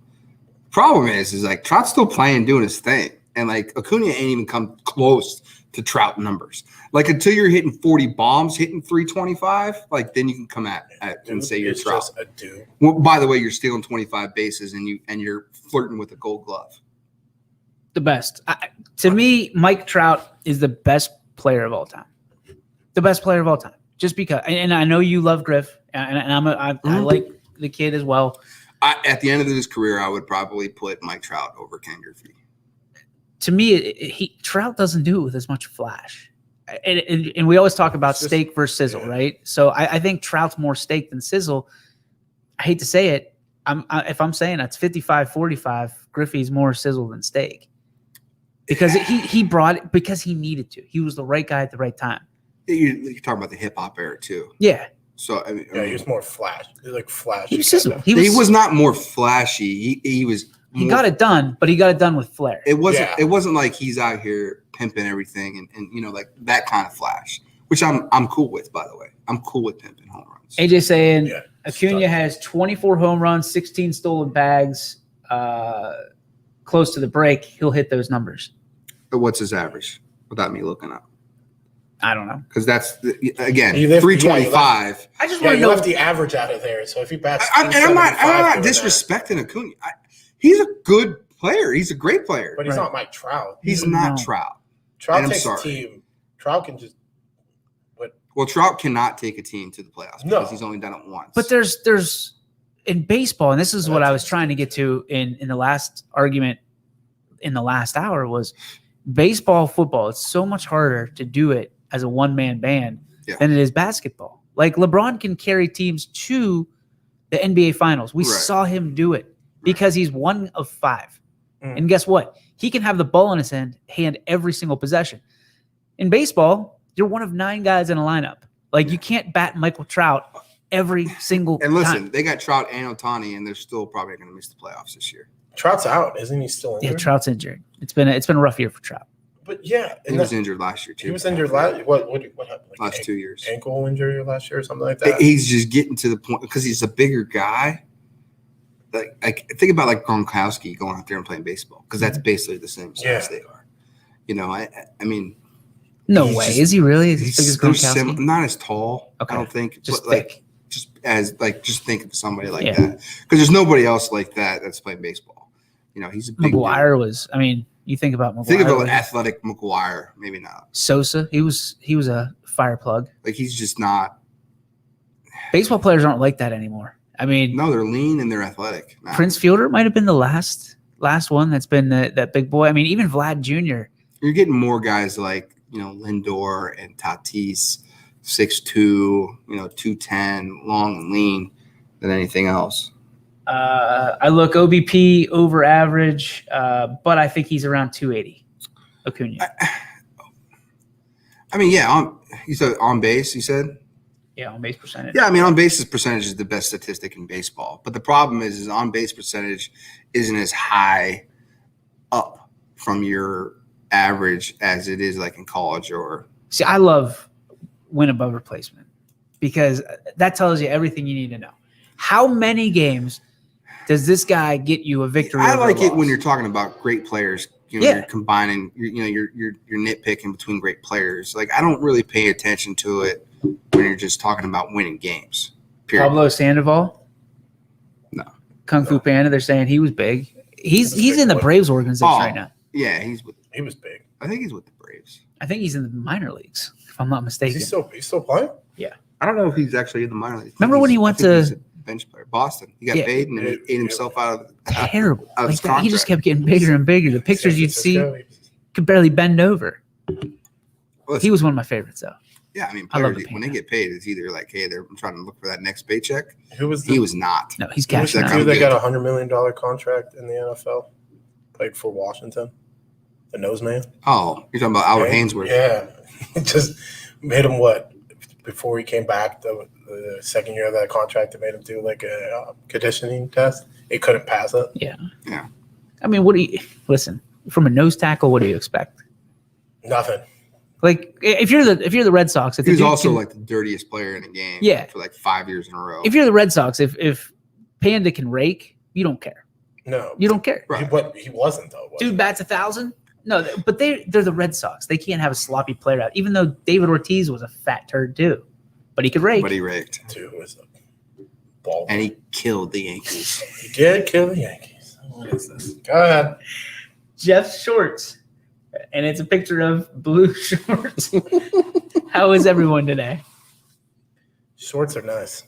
Problem is like Trout's still playing, doing his thing, and like Acuna ain't even come close to Trout numbers. Like until you're hitting 40 bombs, hitting 325, like then you can come at and say you're Trout. Just a dude. Well, by the way, you're stealing 25 bases and you're flirting with a Gold Glove. The best. To me, Mike Trout is the best player of all time. The best player of all time. Just because, and I know you love Griff, and I like the kid as well. At the end of his career, I would probably put Mike Trout over Ken Griffey. To me, Trout doesn't do it with as much flash. And we always talk about steak versus sizzle, right? So I think Trout's more steak than sizzle. I hate to say it. If I'm saying that's 55-45, Griffey's more sizzle than steak. Because he brought it because he needed to. He was the right guy at the right time. You're talking about the hip hop era too. Yeah. So he was more flash. He was like flashy. He was sizzle. He was not more flashy. He was. He got it done, but he got it done with flair. It wasn't like he's out here pimping everything and like that kind of flash, which I'm cool with, by the way. I'm cool with pimping home runs. AJ saying Acuna has 24 home runs, 16 stolen bags. Close to the break, he'll hit those numbers. But what's his average? Without me looking up, I don't know. Because that's again 325. I just want to know left the average out of there. So if he bats, I'm not disrespecting Acuna. He's a good player. He's a great player. But he's not Mike Trout. He's not Trout. Trout takes a team. Trout can just. Well, Trout cannot take a team to the playoffs because he's only done it once. But there's in baseball, and this is what I was trying to get to in the last argument in the last hour was baseball, football. It's so much harder to do it as a one-man band than it is basketball. Like LeBron can carry teams to the NBA Finals. We saw him do it because he's one of 5. And guess what? He can have the ball in his hand every single possession. In baseball, you're one of 9 guys in a lineup. Like you can't bat Michael Trout every single And listen, time. they got Trout and Ohtani, and they're still probably going to miss the playoffs this year. Trout's out, isn't he? Still injured? Yeah, Trout's injured. It's been a rough year for Trout. But yeah, he was injured last year too. He was injured last. What happened? Like last 2 years, ankle injury last year or something like that. He's just getting to the point because he's a bigger guy. Like think about like Gronkowski going out there and playing baseball because that's basically the same size they are. You know, I mean. No way. Is he really as big as Gronkowski? Not as tall, I don't think. Just but thick. Just think of somebody like that. Because there's nobody else like that that's playing baseball. You know, he's a big McGuire was. I mean, you think about McGuire. Think about an athletic McGuire, maybe not. Sosa, he was a fire plug. Like he's just not. Baseball players aren't like that anymore. I mean, no, they're lean and they're athletic. Now. Prince Fielder might have been the last one that's been that big boy. I mean, even Vlad Jr. You're getting more guys like Lindor and Tatis, 6'2", 210, long and lean than anything else. I look OBP over average, but I think he's around 280. Acuna. I mean, yeah, you said on base. You said. Yeah, on base percentage. Yeah, I mean, on base percentage is the best statistic in baseball. But the problem is on base percentage isn't as high up from your average as it is like in college or. See, I love win above replacement because that tells you everything you need to know. How many games does this guy get you a victory? I like it when you're talking about great players. You're combining. You're nitpicking between great players. Like I don't really pay attention to it when you're just talking about winning games. Period. Pablo Sandoval. No. Kung Fu Panda. They're saying he was big. He's in the Braves organization right now. Yeah, he was big. I think he's with the Braves. I think he's in the minor leagues, if I'm not mistaken. He's still playing? Yeah. I don't know if he's actually in the minor leagues. Remember when he went to he's a bench player, Boston? He got paid and he ate himself out of terrible. Out of his contract. He just kept getting bigger and bigger. The pictures you'd see could barely bend over. Listen, he was one of my favorites, though. Yeah, I mean, I love players, the when they get paid, it's either like, hey, they're trying to look for that next paycheck. Who was He was not. No, he's Who was cashing that out. dude that got $100 million contract in the NFL? Played for Washington. The nose man. Oh, you're talking about Albert Hainsworth. Yeah. Just made him what? Before he came back, the second year of that contract, it made him do like a conditioning test. He couldn't pass it. Yeah. Yeah. I mean, what do you listen from a nose tackle? What do you expect? Nothing. Like if you're the Red Sox, if He was the dude also can- like the dirtiest player in the game. Yeah. For like 5 years in a row. if you're the Red Sox, if Panda can rake, you don't care. No. You don't care. But he wasn't though. Was Dude bats 1,000. No, but they're the Red Sox. They can't have a sloppy player out. Even though David Ortiz was a fat turd too, but he could rake. But he raked. Dude was a ball. And he killed the Yankees. He did kill the Yankees. What is this? Go ahead. Jeff's shorts, and it's a picture of blue shorts. How is everyone today? Shorts are nice.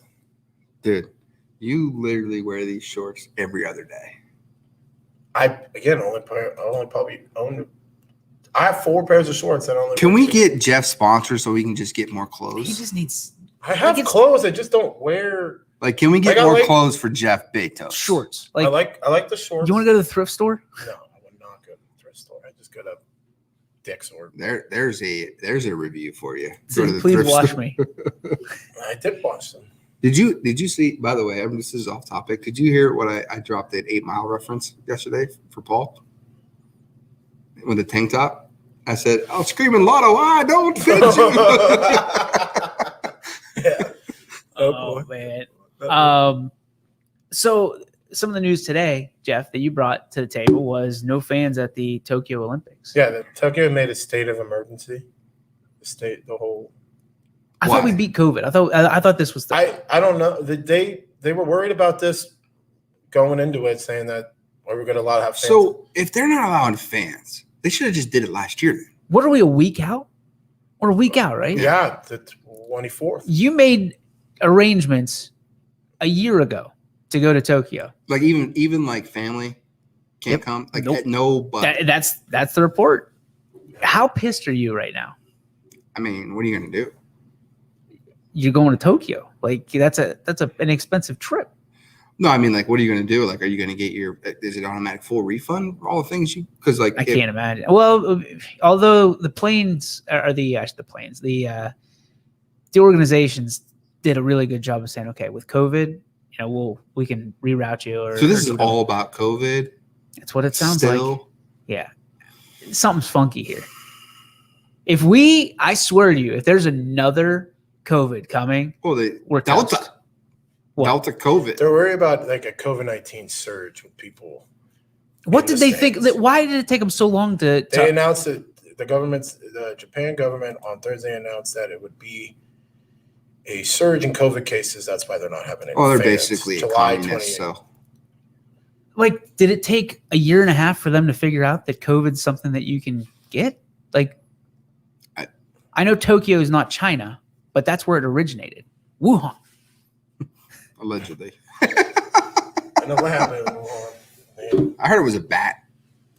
Dude, you literally wear these shorts every other day. I have 4 pairs of shorts. Can we get Jeff sponsored so we can just get more He clothes? just needs I have clothes. I just don't wear. Like, can we get more clothes for Jeff Bezos? shorts. I like the shorts. You want to go to the thrift store? No, I would not go to the thrift store. I just go to Dick's or. There's a review for you. So Go to the please thrift wash store. me. I did watch them. Did you see, by the way, this is off topic. Did you hear what I dropped that 8 Mile reference yesterday for Paul? With the tank top? I said, "Oh, screaming Lotto, I don't fit you." Yeah. Oh man. So some of the news today, Jeff, that you brought to the table was no fans at the Tokyo Olympics. Yeah, the Tokyo made a state of emergency. The whole. I thought we beat COVID. I thought this was. I don't know. They were worried about this going into it, saying that we were going to allow to have fans. So if they're not allowing fans, they should have just did it last year then. What are we, a week out? We're a week out, right? Yeah, the 24th. You made arrangements a year ago to go to Tokyo. Like even like family can't come. Like Nope. no, but That's the report. How pissed are you right now? I mean, what are you gonna do? You're going to Tokyo. Like that's an expensive trip. No, I mean, like, what are you gonna do? Like, are you gonna get is it automatic full refund? All the things because like I can't imagine. Well, although the planes are the planes, the organizations did a really good job of saying, okay, with COVID, we can reroute you. So this is all about COVID. That's what it sounds Still? like. Yeah, something's funky here. I swear to you, if there's another COVID coming, we're Delta. toast. What? Delta COVID. They're worried about like a COVID-19 surge with people. What did they think? Why did it take them so long to? They announced that the Japan government on Thursday announced that it would be a surge in COVID cases. That's why they're not having it. Oh, they're basically communists. So Like, did it take a year and a half for them to figure out that COVID's something that you can get? Like, I know Tokyo is not China, but that's where it originated. Wuhan. allegedly, I know what happened in Wuhan. I heard it was a bat.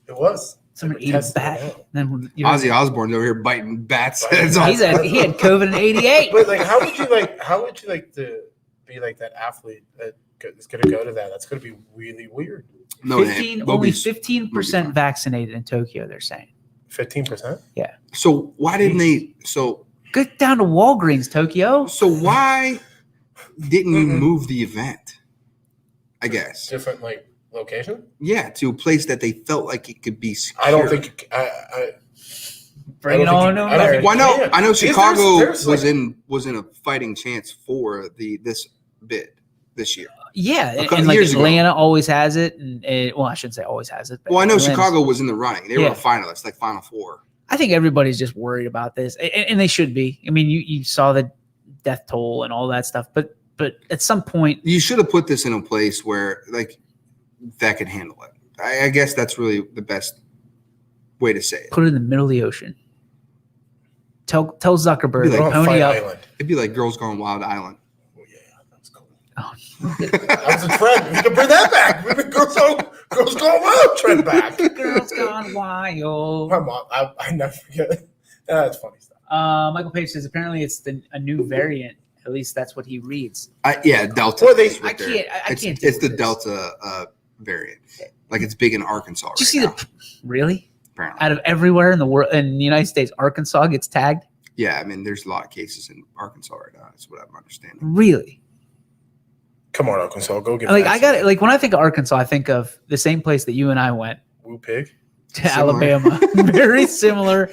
It was. Someone ate a bat. Then Ozzy Osbourne's over here biting bats. he had COVID in '88. But like, how would you like to be like that athlete that is going to go to that? That's going to be really weird. No, only 15% vaccinated in Tokyo. They're saying 15%. Yeah. So why didn't they? So get down to Walgreens, Tokyo. So why didn't you move the event? I guess different like location. Yeah, to a place that they felt like it could be secure. I don't think I bring it on to America. Well, I know Chicago there's was in a fighting chance for this bid this year. Yeah, A couple and like years ago. Atlanta always has it, and I shouldn't say always has it. But Well, I know Atlanta's- Chicago was in the running. They were Yeah. a finalist, like Final Four. I think everybody's just worried about this, and they should be. I mean, you saw the death toll and all that stuff, but at some point, You should have put this in a place where like that could handle it. I guess that's really the best way to say it. put it in the middle of the ocean. Tell Zuckerberg It'd be to like pony Fight up. Island. It'd be like Girls Gone Wild Island. That was a trend. We can bring that back. We can girls go wild trend back. Girls Gone Wild. My mom, I never forget. That's funny stuff. Michael Page says apparently it's a new variant. At least that's what he reads. Delta. Well, they- I can't. It's deal the with this. Delta variant. Like it's big in Arkansas. Did you see really? Apparently. Out of everywhere in the world, in the United States, Arkansas gets tagged. Yeah, I mean, there's a lot of cases in Arkansas right now. That's what I'm understanding. Really? Come on, Arkansas, go get. Like I got it. Like when I think of Arkansas, I think of the same place that you and I went. Woo pig. To Alabama. Very similar.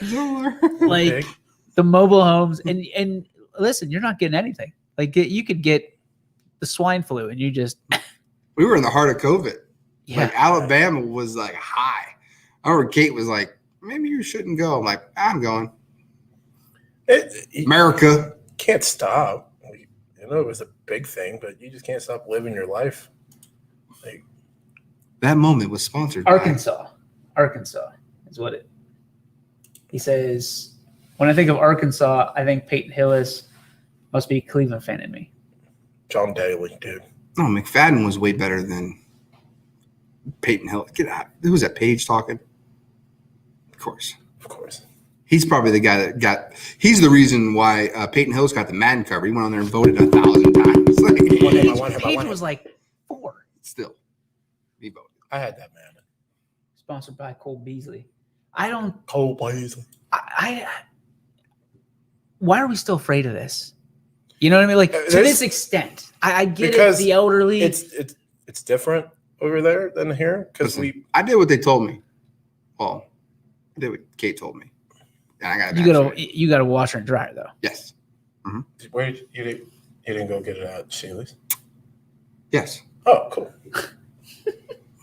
Like Pig. the mobile homes, and listen, you're not getting anything. Like you could get the swine flu, and you just. We were in the heart of COVID. Yeah. Like Alabama was like high. I remember Kate was like, maybe you shouldn't go. I'm like, I'm going. America. Can't stop. You know, it was a big thing, but you just can't stop living your life. Like, that moment was sponsored Arkansas. Arkansas is what it. He says, when I think of Arkansas, I think Peyton Hillis must be a Cleveland fan in me. John Daly, dude. No, McFadden was way better than Peyton Hill. Get out. Who was that Page talking? Of course. He's probably the guy that got. He's the reason why Peyton Hill's got the Madden cover. He went on there and voted 1,000 times. Page was like 4. Still, he voted. I had that Madden. Sponsored by Cole Beasley. I don't. Cole Beasley. Why are we still afraid of this? You know what I mean? Like to this extent, I get because it. The elderly. It's different over there than here because I did what they told me. Well, I did what Kate told me. And I got you got a washer and dryer though. Yes. Mm-hmm. Where you didn't go get it at Sheely's? Yes. Oh, cool.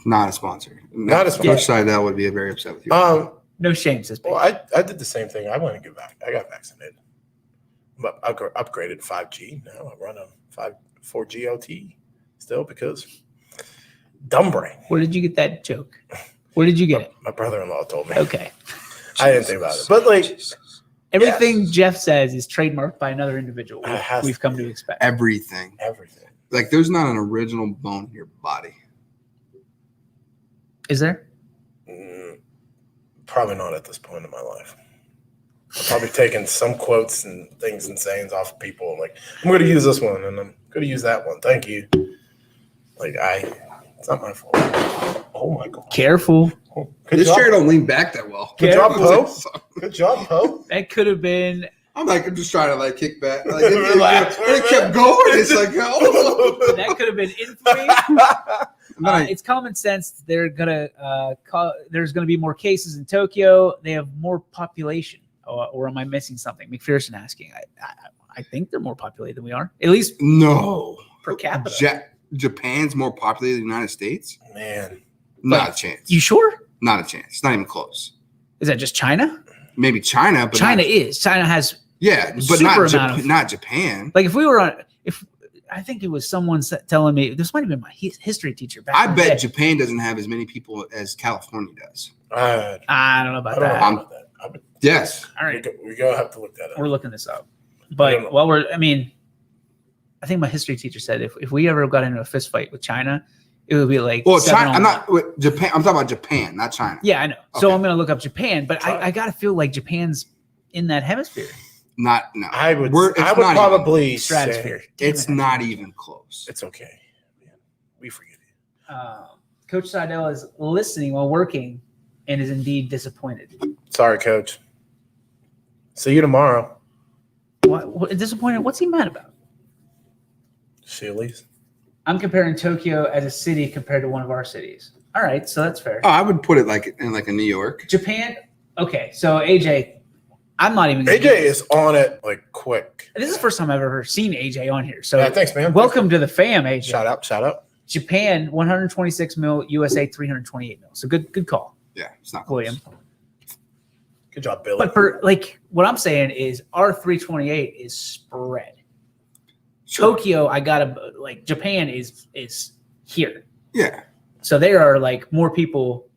Not a sponsor. Not a sponsor. Coach Seidel would be very upset with you. No shame, says Page. Well, I did the same thing. I went and get back. I got vaccinated. But I upgraded 5G. Now I run a 4G LTE still because dumb brain. Where did you get that joke? Where did you get it? My brother-in-law told me. Okay. I didn't think about it. But like everything Jeff says is trademarked by another individual. We've come to expect. Everything. Like there's not an original bone in your body. Is there? Probably not at this point in my life. I've probably taken some quotes and things and sayings off of people. Like, I'm going to use this one and I'm going to use that one. Thank you. Like, it's not my fault. Oh my God. Careful. This chair don't lean back that well. Good job, Poe. Good job, Poe. That could have been. I'm just trying to like kick back. Like, it kept going. It's like, oh. That could have been infamy. It's common sense. They're gonna there's gonna be more cases in Tokyo. They have more population, or am I missing something? McPherson asking. I think they're more populated than we are. At least no per capita. Japan's more populated than the United States. Man, not a chance. You sure? Not a chance. Not even close. Is that just China? Maybe China, but China has but not Japan. Like if I think it was someone telling me this might have been my history teacher back. I bet Japan doesn't have as many people as California does. I don't know about that. Yes. All right. We're going to have to look that up. We're looking this up. But I think my history teacher said if we ever got into a fist fight with China, it would be like. Well, China, I'm not with Japan. I'm talking about Japan, not China. Yeah, I know. Okay. So I'm going to look up Japan, but I got to feel like Japan's in that hemisphere. No. I would probably stratosphere. It's not even close. It's okay. Man, we forgive you. Coach Seidel is listening while working and is indeed disappointed. Sorry, Coach. See you tomorrow. What disappointed? What's he mad about? Sheely's. I'm comparing Tokyo as a city compared to one of our cities. All right, so that's fair. Oh, I would put it like in like a New York. Japan. Okay, so AJ, I'm not even. AJ is on it like quick. This is the first time I've ever seen AJ on here. So yeah, thanks, man. Welcome to the fam, AJ. Shout out. Japan, 126 mil. USA, 328 mil. So good call. Yeah, it's not William. Good job, Billy. But for what I'm saying is our 328 is spread. Sure. Tokyo, Japan is here. Yeah. So there are more people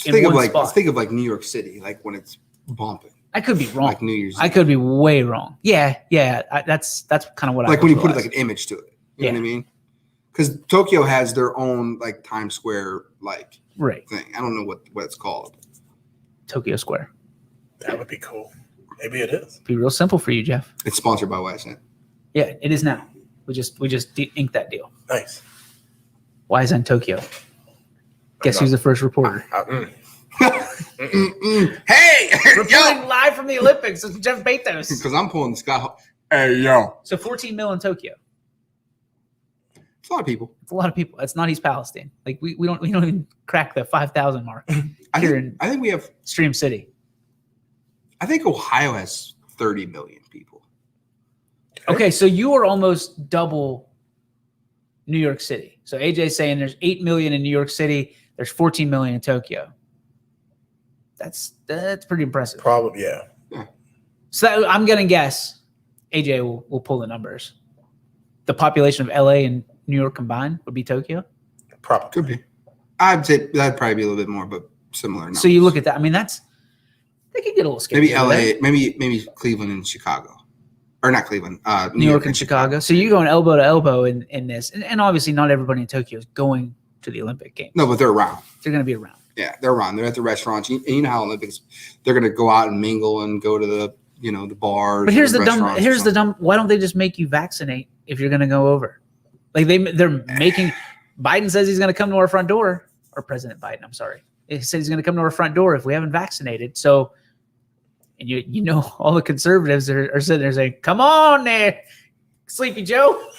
in one spot. Think of like New York City, like when it's bumping. I could be wrong. Like New Year's. I could be way wrong. Yeah. That's kind of what I like when you put like an image to it. You know what I mean? Because Tokyo has their own like Times Square thing. I don't know what it's called. Tokyo Square. That would be cool. Maybe it is. Be real simple for you, Jeff. It's sponsored by YSN. Yeah, it is now. We just inked that deal. Nice. YSN Tokyo. Guess who's the first reporter? Hey, reporting live from the Olympics. It's Jeff Bezos. Because I'm pulling the sky. Hey, yo. So 14 mil in Tokyo. It's a lot of people. It's a lot of people. It's not East Palestine. Like we don't even crack the 5,000 mark. I think we have Stream City. I think Ohio has 30 million people. Okay, so you are almost double New York City. So AJ's saying there's 8 million in New York City. There's 14 million in Tokyo. That's pretty impressive. Probably, yeah. So I'm gonna guess AJ will pull the numbers. The population of LA and New York combined would be Tokyo. Probably could be. I'd say that'd probably be a little bit more, but similar numbers. So you look at that. I mean, they could get a little scary. Maybe LA, maybe Cleveland and Chicago, or not Cleveland. New York and Chicago. So you're going elbow to elbow in this, and obviously not everybody in Tokyo is going to the Olympic Games. No, but they're around. They're going to be around. Yeah, they're around. They're at the restaurants. You know how Olympics, they're going to go out and mingle and go to the the bars. But here's the dumb. Why don't they just make you vaccinate if you're going to go over? Like they're making. Biden says he's going to come to our front door, or President Biden. I'm sorry. He said he's going to come to our front door if we haven't vaccinated. So, and all the conservatives are sitting there saying, "Come on, there, Sleepy Joe."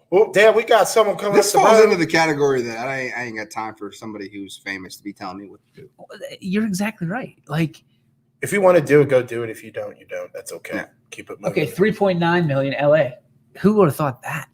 Well, Dad, we got someone coming. This falls into the category that I ain't got time for somebody who's famous to be telling me what to do. You're exactly right. Like, if you want to do it, go do it. If you don't, you don't. That's okay. Yeah. Keep it moving. Okay, 3.9 million LA. Who would have thought that?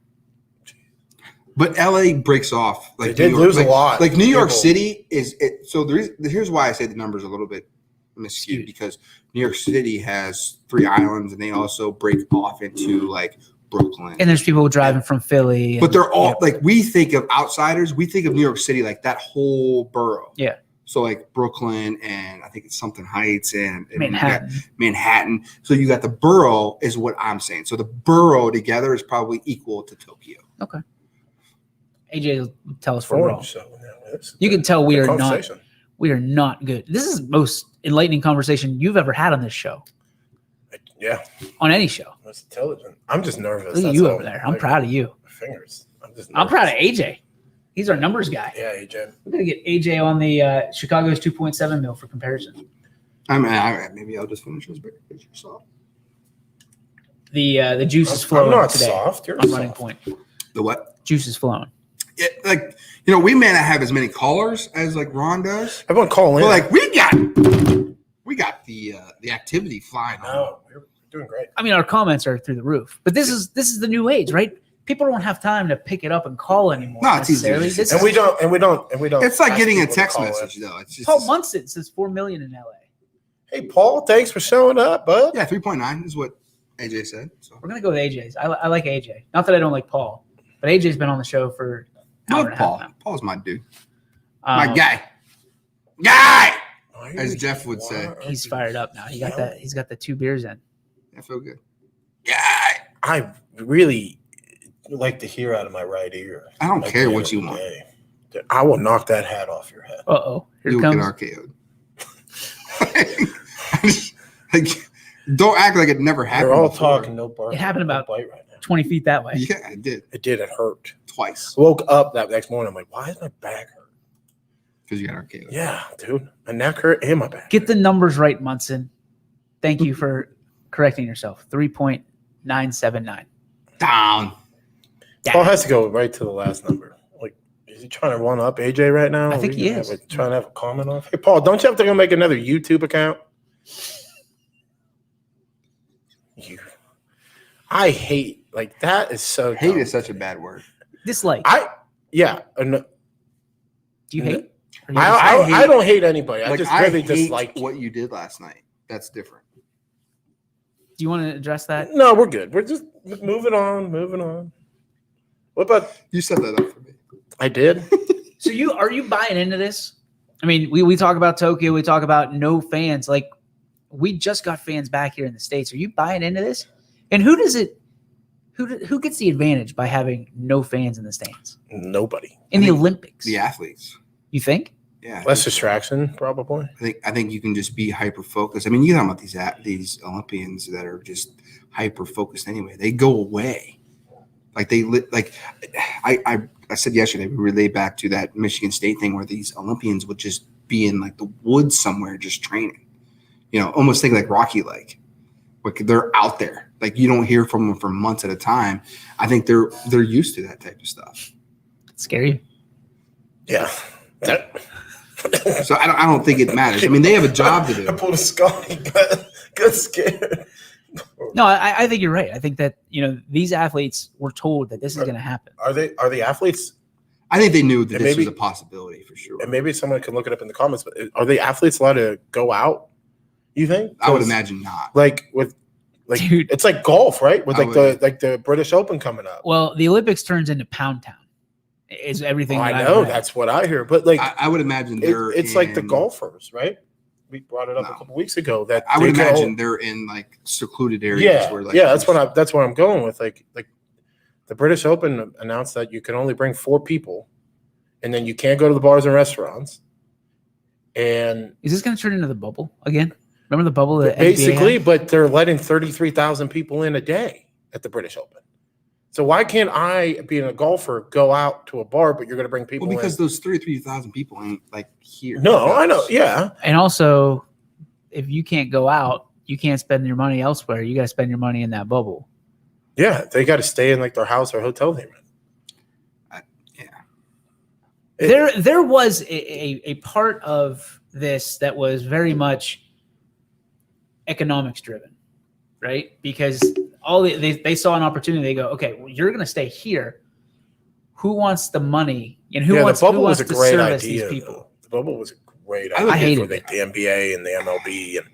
But LA breaks off. Like they did lose a lot. Like New York City is it. So here's why I say the numbers are a little bit miscued, because New York City has 3 islands, and they also break off into like Brooklyn. And there's people driving from Philly. But they're all like, we think of outsiders. We think of New York City like that whole borough. Yeah. So like Brooklyn, and I think it's something Heights and Manhattan. So you got the borough is what I'm saying. So the borough together is probably equal to Tokyo. Okay. AJ will tell us we're wrong. You can tell we are not good. This is the most enlightening conversation you've ever had on this show. Yeah. On any show. That's intelligent. I'm just nervous. Look at you over there. I'm proud of you. My fingers. I'm proud of AJ. He's our numbers guy. Yeah, AJ. We're gonna get AJ on the Chicago's 2.7 mil for comparison. Maybe I'll just finish this beer because you're soft. The juice is flowing I'm not today. soft. You're on soft. Running Point. The what? Juice is flowing. Yeah, like we may not have as many callers as like Ron does. Everyone call in. But like we got the activity flying. No, we're doing great. I mean, our comments are through the roof. But this is the new age, right? People don't have time to pick it up and call anymore. No, it's easy. And we don't. It's like getting a text message though. It's just Paul Munson says 4 million in LA. Hey, Paul, thanks for showing up, bud. Yeah, 3.9 is what AJ said. So We're gonna go with AJ's. I like AJ. Not that I don't like Paul, but AJ's been on the show for an hour and a half now. Paul's my dude. My guy. Guy, as Jeff would say. He's fired up now. He got that. He's got the 2 beers in. I feel good. I really like to hear out of my right ear. I don't care what you want. I will knock that hat off your head. Uh-oh. You'll get RKO'd. Like, don't act like it never happened. We're all before. talking, no bark. It happened about bite right now. 20 feet that way. Yeah, it did. It did. It hurt. Twice. I woke up that next morning. I'm like, why is my back hurt? Because you got RKO'd. Yeah, dude. My neck hurt and my back. Get the numbers right, Munson. Thank you for correcting yourself. 3.979. Down. Paul has to go right to the last number. Like, is he trying to run up AJ right now? I think he is. Trying to have a comment off. Hey, Paul, don't you have to go make another YouTube account? I hate, like, that is so Hate dumb. is such a bad word. Dislike. Yeah. Do you hate? I don't hate anybody. I Like, just really hate dislike what you did last night. That's different. Do you want to address that? No, we're good. We're just moving on. What about you? Set that up for me. I did. So are you buying into this? I mean, we talk about Tokyo, we talk about no fans. Like, we just got fans back here in the States. Are you buying into this? And who gets the advantage by having no fans in the stands? Nobody. In the Olympics. The athletes. You think? Yeah, Less distraction, probably. I think you can just be hyper focused. I mean, you know about these Olympians that are just hyper focused anyway. They go away, like I said yesterday. We relate back to that Michigan State thing where these Olympians would just be in like the woods somewhere just training. You know, almost think like Rocky like they're out there. Like you don't hear from them for months at a time. I think they're used to that type of stuff. It's scary. Yeah. So I don't think it matters. I mean, they have a job to do. I pulled a Scotty, got scared. No, I think you're right. I think that these athletes were told that this is going to happen. Are the athletes? I think they knew that this was a possibility for sure. And maybe someone can look it up in the comments. But are the athletes allowed to go out? You think? I would imagine not. Dude, it's like golf, right? With the British Open coming up. Well, the Olympics turns into Pound Town. Is everything? I know that's what I hear, but I would imagine it's like the golfers, right? We brought it up a couple weeks ago. That I would imagine they're in like secluded areas. Yeah, where, that's what I'm going with. Like the British Open announced that you can only bring 4 people, and then you can't go to the bars and restaurants. And is this going to turn into the bubble again? Remember the bubble that basically, but they're letting 33,000 people in a day at the British Open. So why can't I, being a golfer, go out to a bar, but you're going to bring people because in? those 33,000 people ain't like here. No, I know. Yeah. And also, if you can't go out, you can't spend your money elsewhere. You got to spend your money in that bubble. Yeah. They got to stay in like their house or hotel they rent. There was a part of this that was very much economics driven, right? Because they saw an opportunity. They go, okay, well, you're going to stay here. Who wants the money? And who wants the bubble was a to great service idea, these people? Though. The bubble was a great I idea. hated for the NBA and the MLB and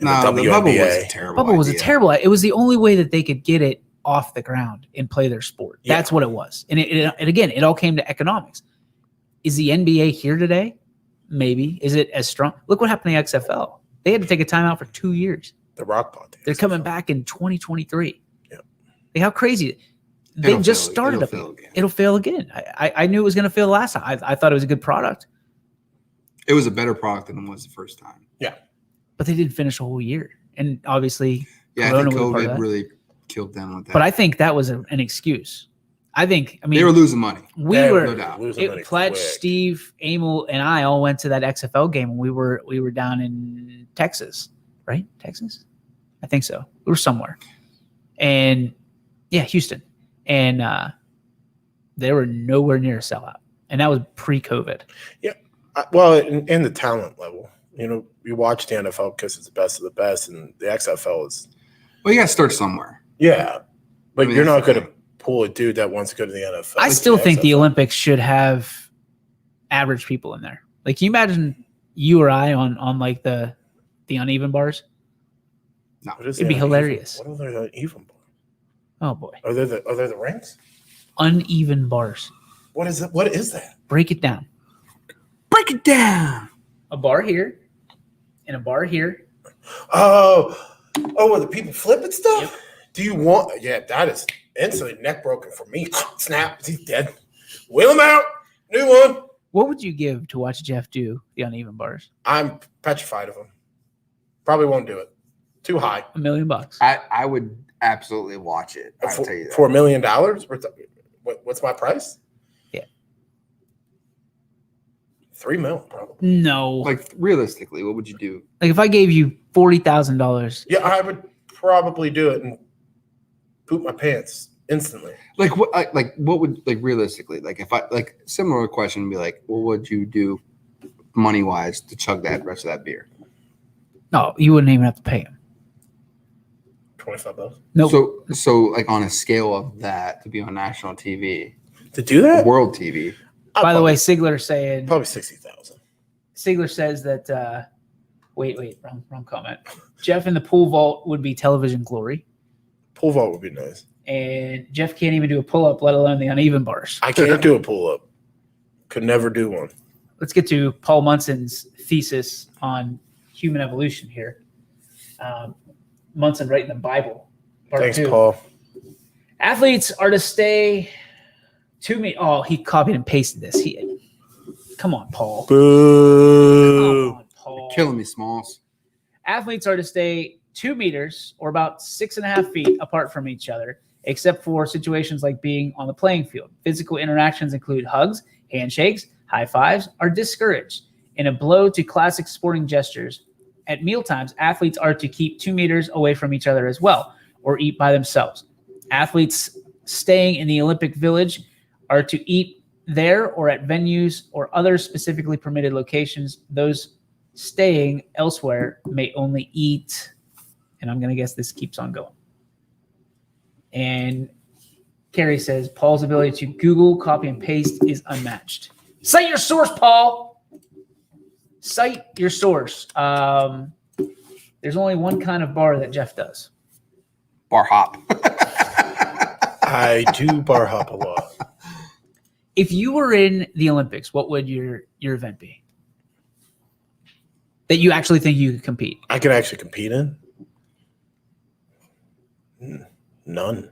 the WNBA. bubble was a terrible Bubble was a terrible. It was the only way that they could get it off the ground and play their sport. Yeah. That's what it was. And again, it all came to economics. Is the NBA here today? Maybe. Is it as strong? Look what happened to the XFL. They had to take a timeout for 2 years. The rock pot. They're coming back in 2023. Yeah. Like how crazy. They just started up. It'll fail again. I knew it was going to fail last time. I thought it was a good product. It was a better product than it was the first time. Yeah. But they didn't finish a whole year. And obviously, I think COVID really killed them with that. But I think that was an excuse. I mean, they were losing money. No doubt. Pledge, Steve, Emil, and I all went to that XFL game when we were down in Texas, right? Texas? I think so. We were somewhere. And yeah, Houston. And they were nowhere near a sellout. And that was pre-COVID. Yeah. Well, in the talent level, you watch the NFL because it's the best of the best, and the XFL is. Well, you got to start somewhere. Yeah. But you're not going to pull a dude that wants to go to the NFL. I still think the Olympics should have average people in there. Like, can you imagine you or I on like the uneven bars? No, it'd be hilarious. What are the uneven bars? Oh boy, are there the rings? Uneven bars. What is it? What is that? Break it down. Break it down. A bar here, and a bar here. Oh, where the people flipping stuff? Yep. Do you want? Yeah, that is instantly neck broken for me. Snap, he's dead. Wheel him out. New one. What would you give to watch Jeff do the uneven bars? I'm petrified of him. Probably won't do it. Too high. $1 million. I would absolutely watch it. I'll tell you that. For $1 million? What's my price? Yeah. $3 million, probably. No. Like, realistically, what would you do? Like, if I gave you $40,000. Yeah, I would probably do it and poop my pants instantly. Like what? Like what would realistically? Like if I similar question would be like, what would you do money wise to chug that rest of that beer? No, you wouldn't even have to pay him. $25. No. So like on a scale of that to be on national TV, to do that, world TV. By the way, Sigler saying probably 60,000. Sigler says that. Wait, wrong comment. Jeff in the pool vault would be television glory. Pull vault would be nice. And Jeff can't even do a pull-up, let alone the uneven bars. I can't do a pull-up. Could never do one. Let's get to Paul Munson's thesis on human evolution here. Munson writing the Bible. Thanks, Paul. Athletes are to stay to me. Oh, he copied and pasted this. Come on, Paul. Boo. Come on, Paul. You're killing me, Smalls. Athletes are to stay 2 meters or about 6.5 feet apart from each other, except for situations like being on the playing field. Physical interactions include hugs, handshakes, high fives are discouraged. In a blow to classic sporting gestures, at mealtimes, athletes are to keep 2 meters away from each other as well, or eat by themselves. Athletes staying in the Olympic Village are to eat there or at venues or other specifically permitted locations. Those staying elsewhere may only eat, and I'm going to guess this keeps on going. And Carrie says, Paul's ability to Google, copy, and paste is unmatched. Cite your source, Paul. Cite your source. There's only one kind of bar that Jeff does. Bar hop. I do bar hop a lot. If you were in the Olympics, what would your event be? That you actually think you could compete? I could actually compete in? None.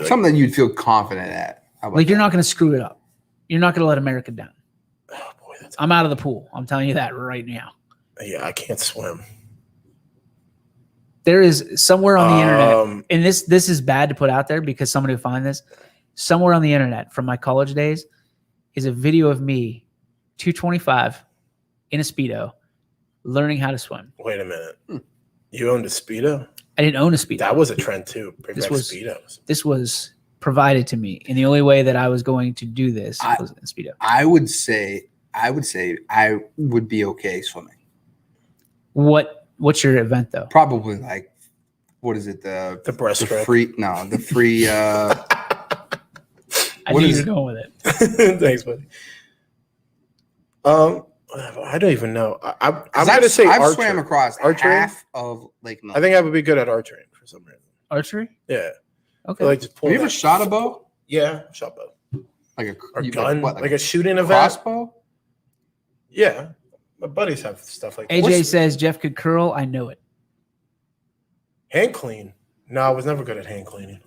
Something that you'd feel confident at. Like you're not going to screw it up. You're not going to let America down. Oh boy, I'm out of the pool. I'm telling you that right now. Yeah, I can't swim. There is somewhere on the internet, and this is bad to put out there because somebody will find this. Somewhere on the internet from my college days is a video of me, 225, in a Speedo, learning how to swim. Wait a minute. You owned a Speedo? I didn't own a Speedo. That was a trend too. Bring back Speedos. This was provided to me, and the only way that I was going to do this was in a Speedo. I would say I would be okay swimming. What's your event though? Probably like, what is it? The breaststroke. The free. I knew you were going with it. Thanks, buddy. I don't even know. I'm going to say I've archery. swam across half of Lake Milton. I think I would be good at archery for some reason. Archery? Yeah. Okay. Like just pull Have you ever shot a bow? Yeah, shot bow. Like a gun, like a shooting event. Crossbow? Yeah. My buddies have stuff like that. AJ says Jeff could curl. I know it. Hand clean. No, I was never good at hand cleaning.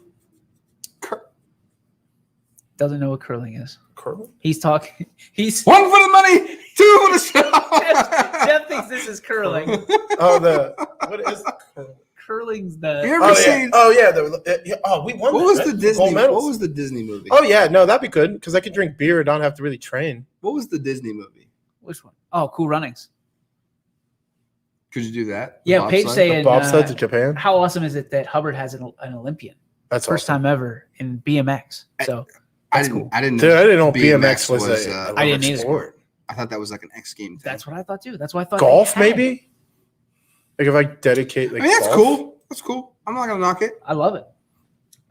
Doesn't know what curling is. Curling? He's talking. He's one for the money, two for the show. Jeff thinks this is curling. What is curling? Curling's the. You ever seen? We won. What that, was right? the Disney? Gold medals. What was the Disney movie? Oh yeah, no, that'd be good because I could drink beer and not have to really train. What was the Disney movie? Which one? Oh, Cool Runnings. Could you do that? Yeah, Paige saying bobsled to Japan. How awesome is it that Hubbard has an Olympian? That's first awesome. time ever in BMX. So I didn't know BMX was a I didn't either. sport. I thought that was like an X game thing. That's what I thought too. That's why I thought golf maybe. Like if I dedicate, like that's golf? cool. That's cool. I'm not gonna knock it. I love it.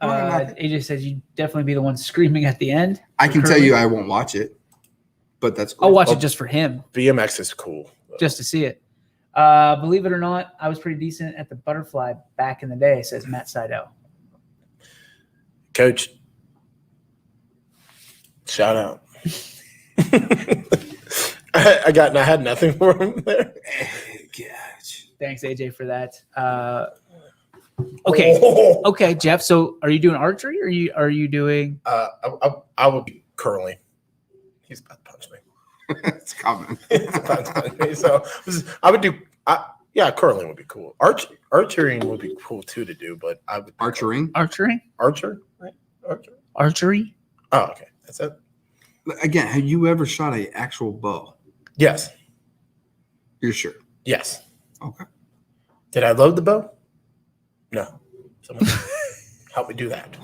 AJ says you'd definitely be the one screaming at the end. I can tell you I won't watch it, but that's cool. I'll watch it just for him. BMX is cool. Just to see it. Believe it or not, I was pretty decent at the butterfly back in the day, says Matt Seidel. Coach, shout out. I had nothing for him there. Thanks, AJ, for that. Okay, Jeff. So, are you doing archery? Or are you doing? I would be curling. He's about to punch me. It's coming. He's about to punch me. So I would do. Curling would be cool. Archery would be cool too to do, but I would Archery. Archer. Right? Archery. Oh, okay. That's it. Again, have you ever shot an actual bow? Yes. You're sure? Yes. Okay. Did I load the bow? No. Someone help me do that.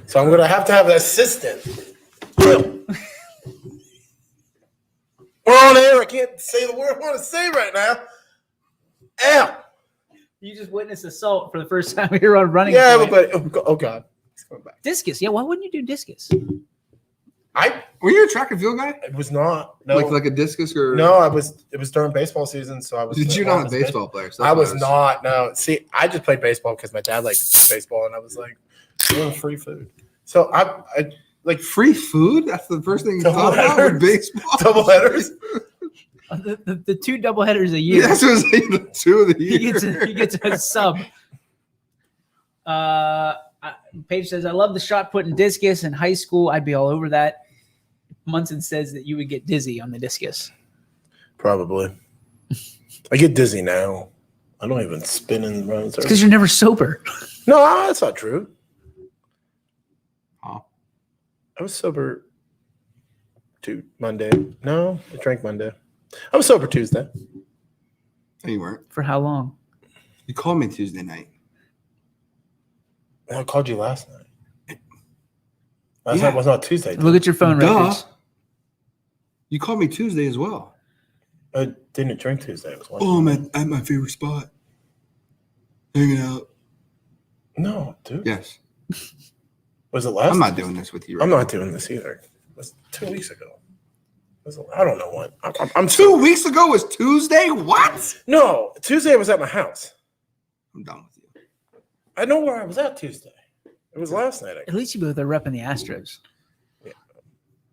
So I'm gonna have to have an assistant. We're on air. I can't say the word I want to say right now. Ow! You just witnessed assault for the first time here on Running Yeah, Point. but oh god, he's coming back. Discus. Yeah, why wouldn't you do discus? Were you a track and field guy? It was not. No. Like a discus or no. I was. It was during baseball season, so I was. Did you not a baseball player? So I was not. No. See, I just played baseball because my dad liked baseball, and I was like, free food. So I like free food. That's the first thing you thought about with baseball. Double headers. The two double headers a year. Yeah, that's what I'm saying. The 2 of the year. He gets a sub. Paige says, I love the shot put in discus in high school. I'd be all over that. Munson says that you would get dizzy on the discus. Probably. I get dizzy now. I don't even spin and run. It's because you're never sober. No, that's not true. Oh. I was sober Monday. No, I drank Monday. I was sober Tuesday. No, you weren't. For how long? You called me Tuesday night. I called you last night. Last night was not Tuesday. Look at your phone records. You called me Tuesday as well. I didn't drink Tuesday. It was Wednesday. Oh, I'm at my favorite spot. Hanging out. No, dude. Yes. Was it last? I'm not doing this with you. I'm not doing this either. It was 2 weeks ago. I don't know what. I'm 2 weeks ago was Tuesday? What? No, Tuesday I was at my house. I'm done with you. I know where I was at Tuesday. It was last night. At least you both are repping the Astros. Yeah.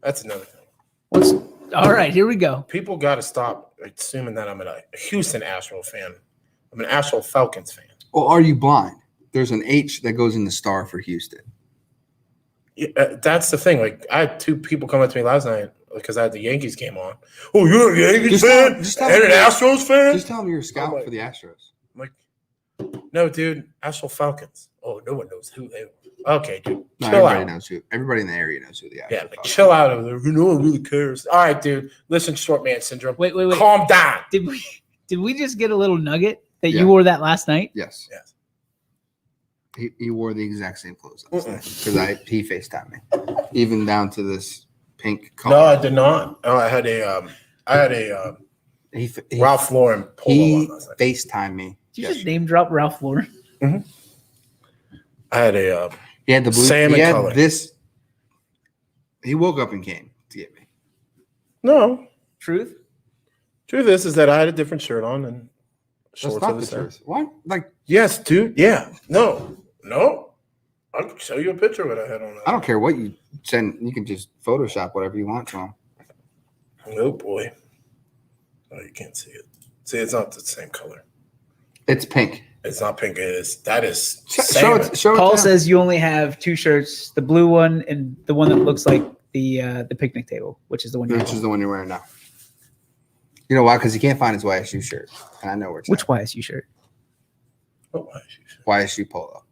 That's another thing. All right, here we go. People got to stop assuming that I'm a Houston Astro fan. I'm an Astro Falcons fan. Well, are you blind? There's an H that goes in the star for Houston. Yeah, that's the thing. Like, I had two people come up to me last night because I had the Yankees game on. Oh, you're a Yankees fan and an Astros fan? Just tell me you're a scout for the Astros. I'm like, no, dude, Astro Falcons. Oh, no one knows who they are. Okay, dude, No, chill everybody out. knows who. Everybody in the area knows who the Astros Yeah, like, are. chill out over there. No one really cares. All right, dude. Listen, short man syndrome. Wait. Calm down. Did we just get a little nugget that you wore that last night? Yes. He wore the exact same clothes last night because he FaceTimed me, even down to this pink color. No, I did not. Oh, I had a Ralph Lauren polo He on last night. FaceTimed me. Did you just name drop Ralph Lauren? I had a He had the blue. salmon He had color. this. He woke up and came to get me. No. Truth is that I had a different shirt on and That's shorts not of the the same. truth. What? Like, Yes, dude. Yeah. No. I'll show you a picture of what I had on. I don't care what you send. You can just Photoshop whatever you want to him. Oh boy. Oh, you can't see it. See, it's not the same color. It's pink. It's not pink. That is Show salmon. it. Show Paul it. says you only have two shirts: the blue one and the one that looks like the picnic table, which is the one you're Which is the one you're wearing now. You know why? Because he can't find his YSU shirt, and I know where it's Which YSU shirt? What YSU shirt? YSU polo.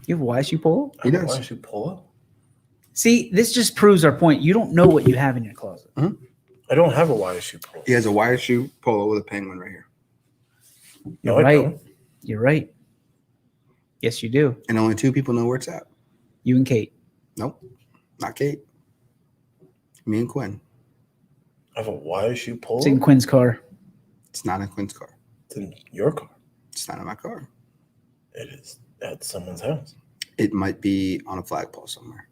You have a YSU polo? He does. YSU polo? See, this just proves our point. You don't know what you have in your closet. I don't have a YSU polo. He has a YSU polo with a penguin right here, You're No, I right. don't. You're right. Yes, you do. and only two people know where it's at. You and Kate. Nope, not Kate. Me and Quinn. I have a YSU polo. It's in Quinn's car. It's not in Quinn's car. It's in your car. It's not in my car. It is at someone's house. It might be on a flagpole somewhere.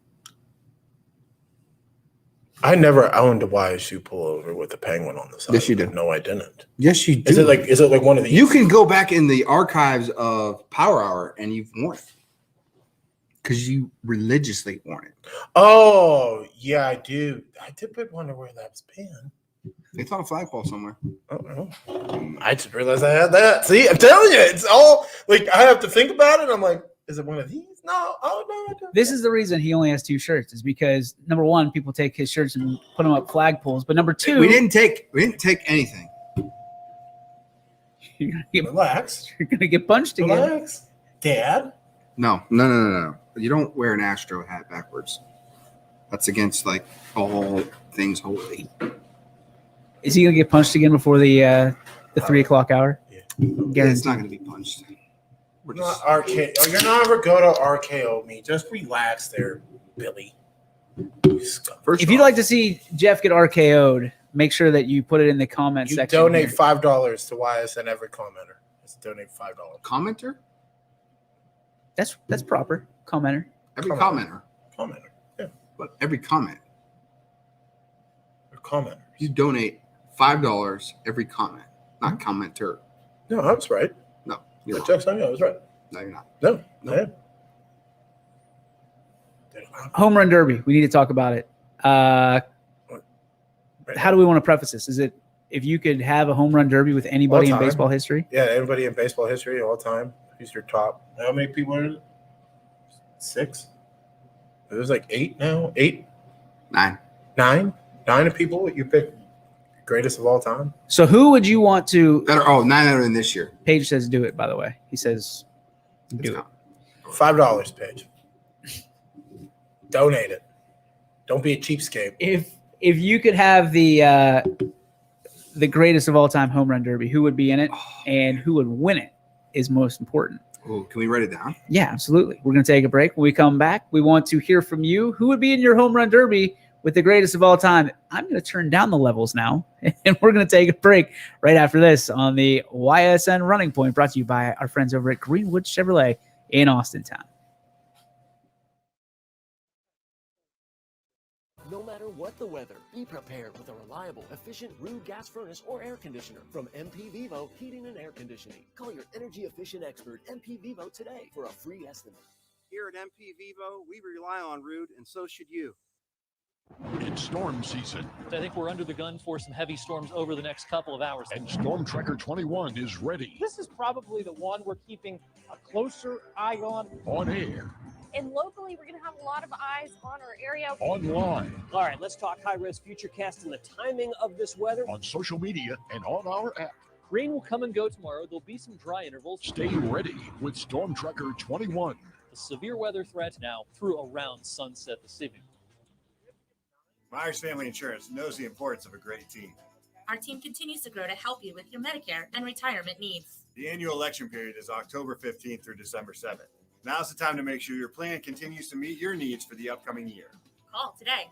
I never owned a YSU pullover with a penguin on the side. Yes, you did. No, I didn't. Yes, you do. Is it like one of these? You can go back in the archives of Power Hour and you've worn it because you religiously worn it. Oh, yeah, I do. I did wonder where that was pinned. It's on a flagpole somewhere. I just realized I had that. See, I'm telling you, it's all like I have to think about it. I'm like, is it one of these? No. Oh, no. I don't. This is the reason he only has two shirts, is because number one, people take his shirts and put them up flagpoles. But number two, We didn't take anything. you're gonna get, Relax. you're gonna get punched again. Relax. Dad. No. You don't wear an Astro hat backwards. That's against like all things holy. Is he gonna get punched again before the 3 o'clock hour? Yeah, Guaranteed. it's not going to be punched. We're Not RKO. Oh, you're not ever going to RKO me. Just relax there, Billy. First If you'd like to see Jeff get RKO'd, make sure that you put it in the comment You section. donate here. $5 to YSN every commenter. Just donate $5. commenter? That's proper. Commenter. Every commenter. Commenter. Yeah. But every comment. Or commenters. You donate $5 every comment, not commenter. No, I was right. No, you're wrong. Jackson, yeah, I was right. No, you're not. No. Home run derby. We need to talk about it. How do we want to preface this? Is it if you could have a home run derby with anybody in All time. baseball history? Yeah, everybody in baseball history all time. Who's your top? How many people are in it? 6? There's like 8 now. 8. 9. 9 of people you pick greatest of all time. So who would you want to? 9 that are in this year. Paige says do it. By the way, he says do it. $5, Paige. Donate it. Don't be a cheapskate. If you could have the greatest of all time home run derby, who would be in it and who would win it is most important. Ooh, can we write it down? Yeah, absolutely. We're going to take a break. When we come back, we want to hear from you. Who would be in your home run derby with the greatest of all time? I'm going to turn down the levels now, and we're going to take a break right after this on the YSN Running Point, brought to you by our friends over at Greenwood Chevrolet in Austintown. No matter what the weather, be prepared with a reliable, efficient Rude gas furnace or air conditioner from MP Vivo Heating and Air Conditioning. Call your energy efficient expert, MP Vivo, today for a free estimate. Here at MP Vivo, we rely on Rude, and so should you. It's storm season. I think we're under the gun for some heavy storms over the next couple of hours. And Storm Tracker 21 is ready. This is probably the one we're keeping a closer eye on. On air. And locally, we're going to have a lot of eyes on our area. Online. All right, let's talk high-risk futurecast and the timing of this weather. On social media and on our app. Rain will come and go tomorrow. There'll be some dry intervals. Stay ready with Storm Tracker 21. The severe weather threat now through around sunset this evening. Myers Family Insurance knows the importance of a great team. Our team continues to grow to help you with your Medicare and retirement needs. The annual election period is October 15th through December 7th. Now's the time to make sure your plan continues to meet your needs for the upcoming year. Call today.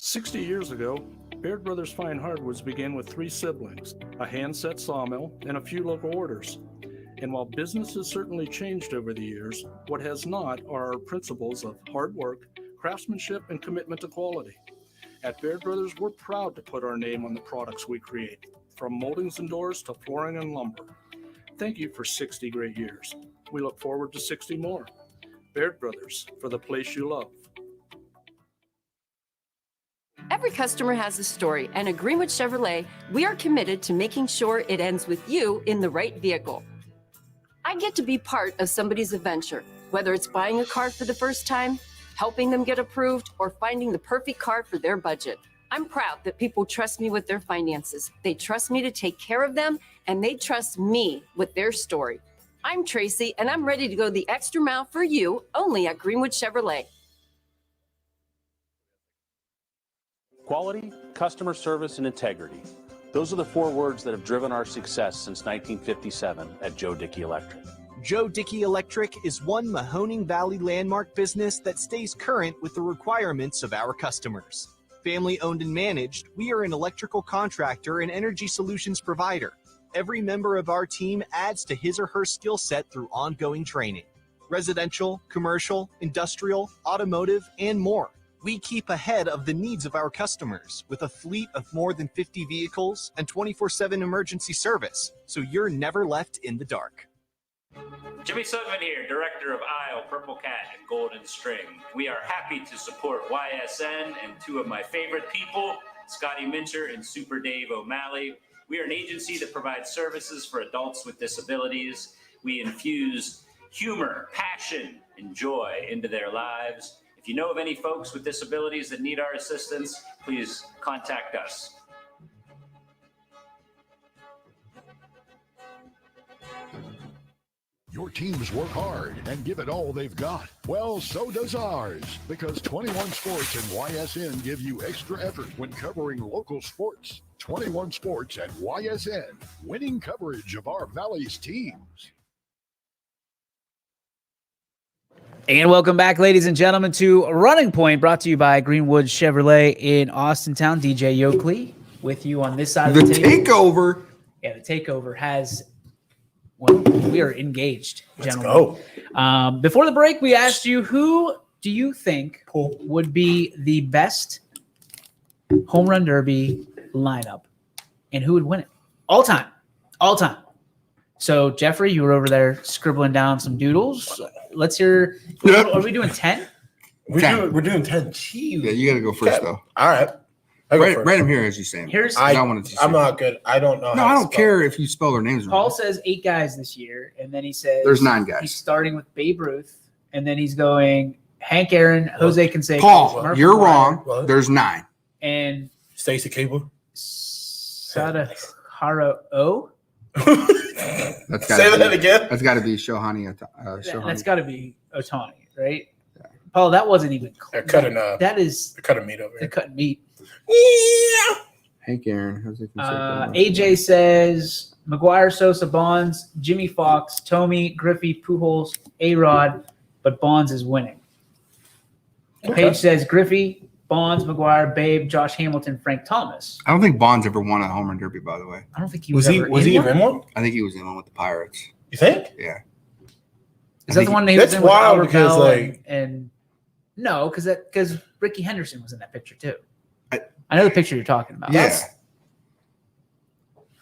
"60 years ago, Baird Brothers Fine Hardwoods began with 3 siblings, a hand-set sawmill, and a few local orders. And while business has certainly changed over the years, what has not are our principles of hard work, craftsmanship, and commitment to quality. At Baird Brothers, we're proud to put our name on the products we create, from moldings and doors to flooring and lumber. Thank you for 60 great years. We look forward to 60 more. Baird Brothers, for the place you love." Every customer has a story, and at Greenwood Chevrolet, we are committed to making sure it ends with you in the right vehicle. I get to be part of somebody's adventure, whether it's buying a car for the first time, helping them get approved, or finding the perfect car for their budget. I'm proud that people trust me with their finances. They trust me to take care of them, and they trust me with their story. I'm Tracy, and I'm ready to go the extra mile for you, only at Greenwood Chevrolet. Quality, customer service, and integrity. Those are the 4 words that have driven our success since 1957 at Joe Dickey Electric. Joe Dickey Electric is one Mahoning Valley landmark business that stays current with the requirements of our customers. Family owned and managed, we are an electrical contractor and energy solutions provider. Every member of our team adds to his or her skill set through ongoing training. Residential, commercial, industrial, automotive, and more. We keep ahead of the needs of our customers with a fleet of more than 50 vehicles and 24/7 emergency service, so you're never left in the dark. Jimmy Sudman here, Director of Isle, Purple Cat, and Golden String. We are happy to support YSN and 2 of my favorite people, Scotty Mincher and Super Dave O'Malley. We are an agency that provides services for adults with disabilities. We infuse humor, passion, and joy into their lives. If you know of any folks with disabilities that need our assistance, please contact us. Your teams work hard and give it all they've got. Well, so does ours, because 21 Sports and YSN give you extra effort when covering local sports. 21 Sports and YSN, winning coverage of our Valley's teams. And welcome back, ladies and gentlemen, to Running Point, brought to you by Greenwood Chevrolet in Austintown. DJ Yoakley with you on this side The of the table. takeover. Yeah, the takeover has. Well, we are engaged, Let's gentlemen. go. Before the break, we asked you who do you think would be the best home run derby lineup, and who would win it all time. So Jeffrey, you were over there scribbling down some doodles. Let's hear. Are we doing 10? We're doing 10. Jeez. Yeah, you got to go first, though. All right. Write them here as you say them. I'm not good. I don't know. No, I don't care if you spell their names Paul wrong. says 8 guys this year, and then he says There's 9 guys. He's starting with Babe Ruth, and then he's going Hank Aaron, Jose Canseco. Paul, you're McGwire, wrong. There's 9. And Stacey Cable. Sadahara O. That's Say that again. That's got to be Shohani. That's got to be Otani, right? Yeah. Paul, that wasn't even close. They're cutting. That is. They're cutting meat over here. They're cutting meat. Yeah. Hank Aaron. Jose Canseco. AJ says McGwire, Sosa, Bonds, Jimmy Fox, Tomey, Griffey, Pujols, A-Rod, but Bonds is winning. Okay. Paige says Griffey, Bonds, McGwire, Babe, Josh Hamilton, Frank Thomas. I don't think Bonds ever won a home run derby, by the way. I don't think he Was he ever in one? I think he was in one with the Pirates. You think? Yeah. Is that the one that he was That's in with wild Albert because, Bell like- and no, because Ricky Henderson was in that picture too. I know the picture you're talking about. Yeah.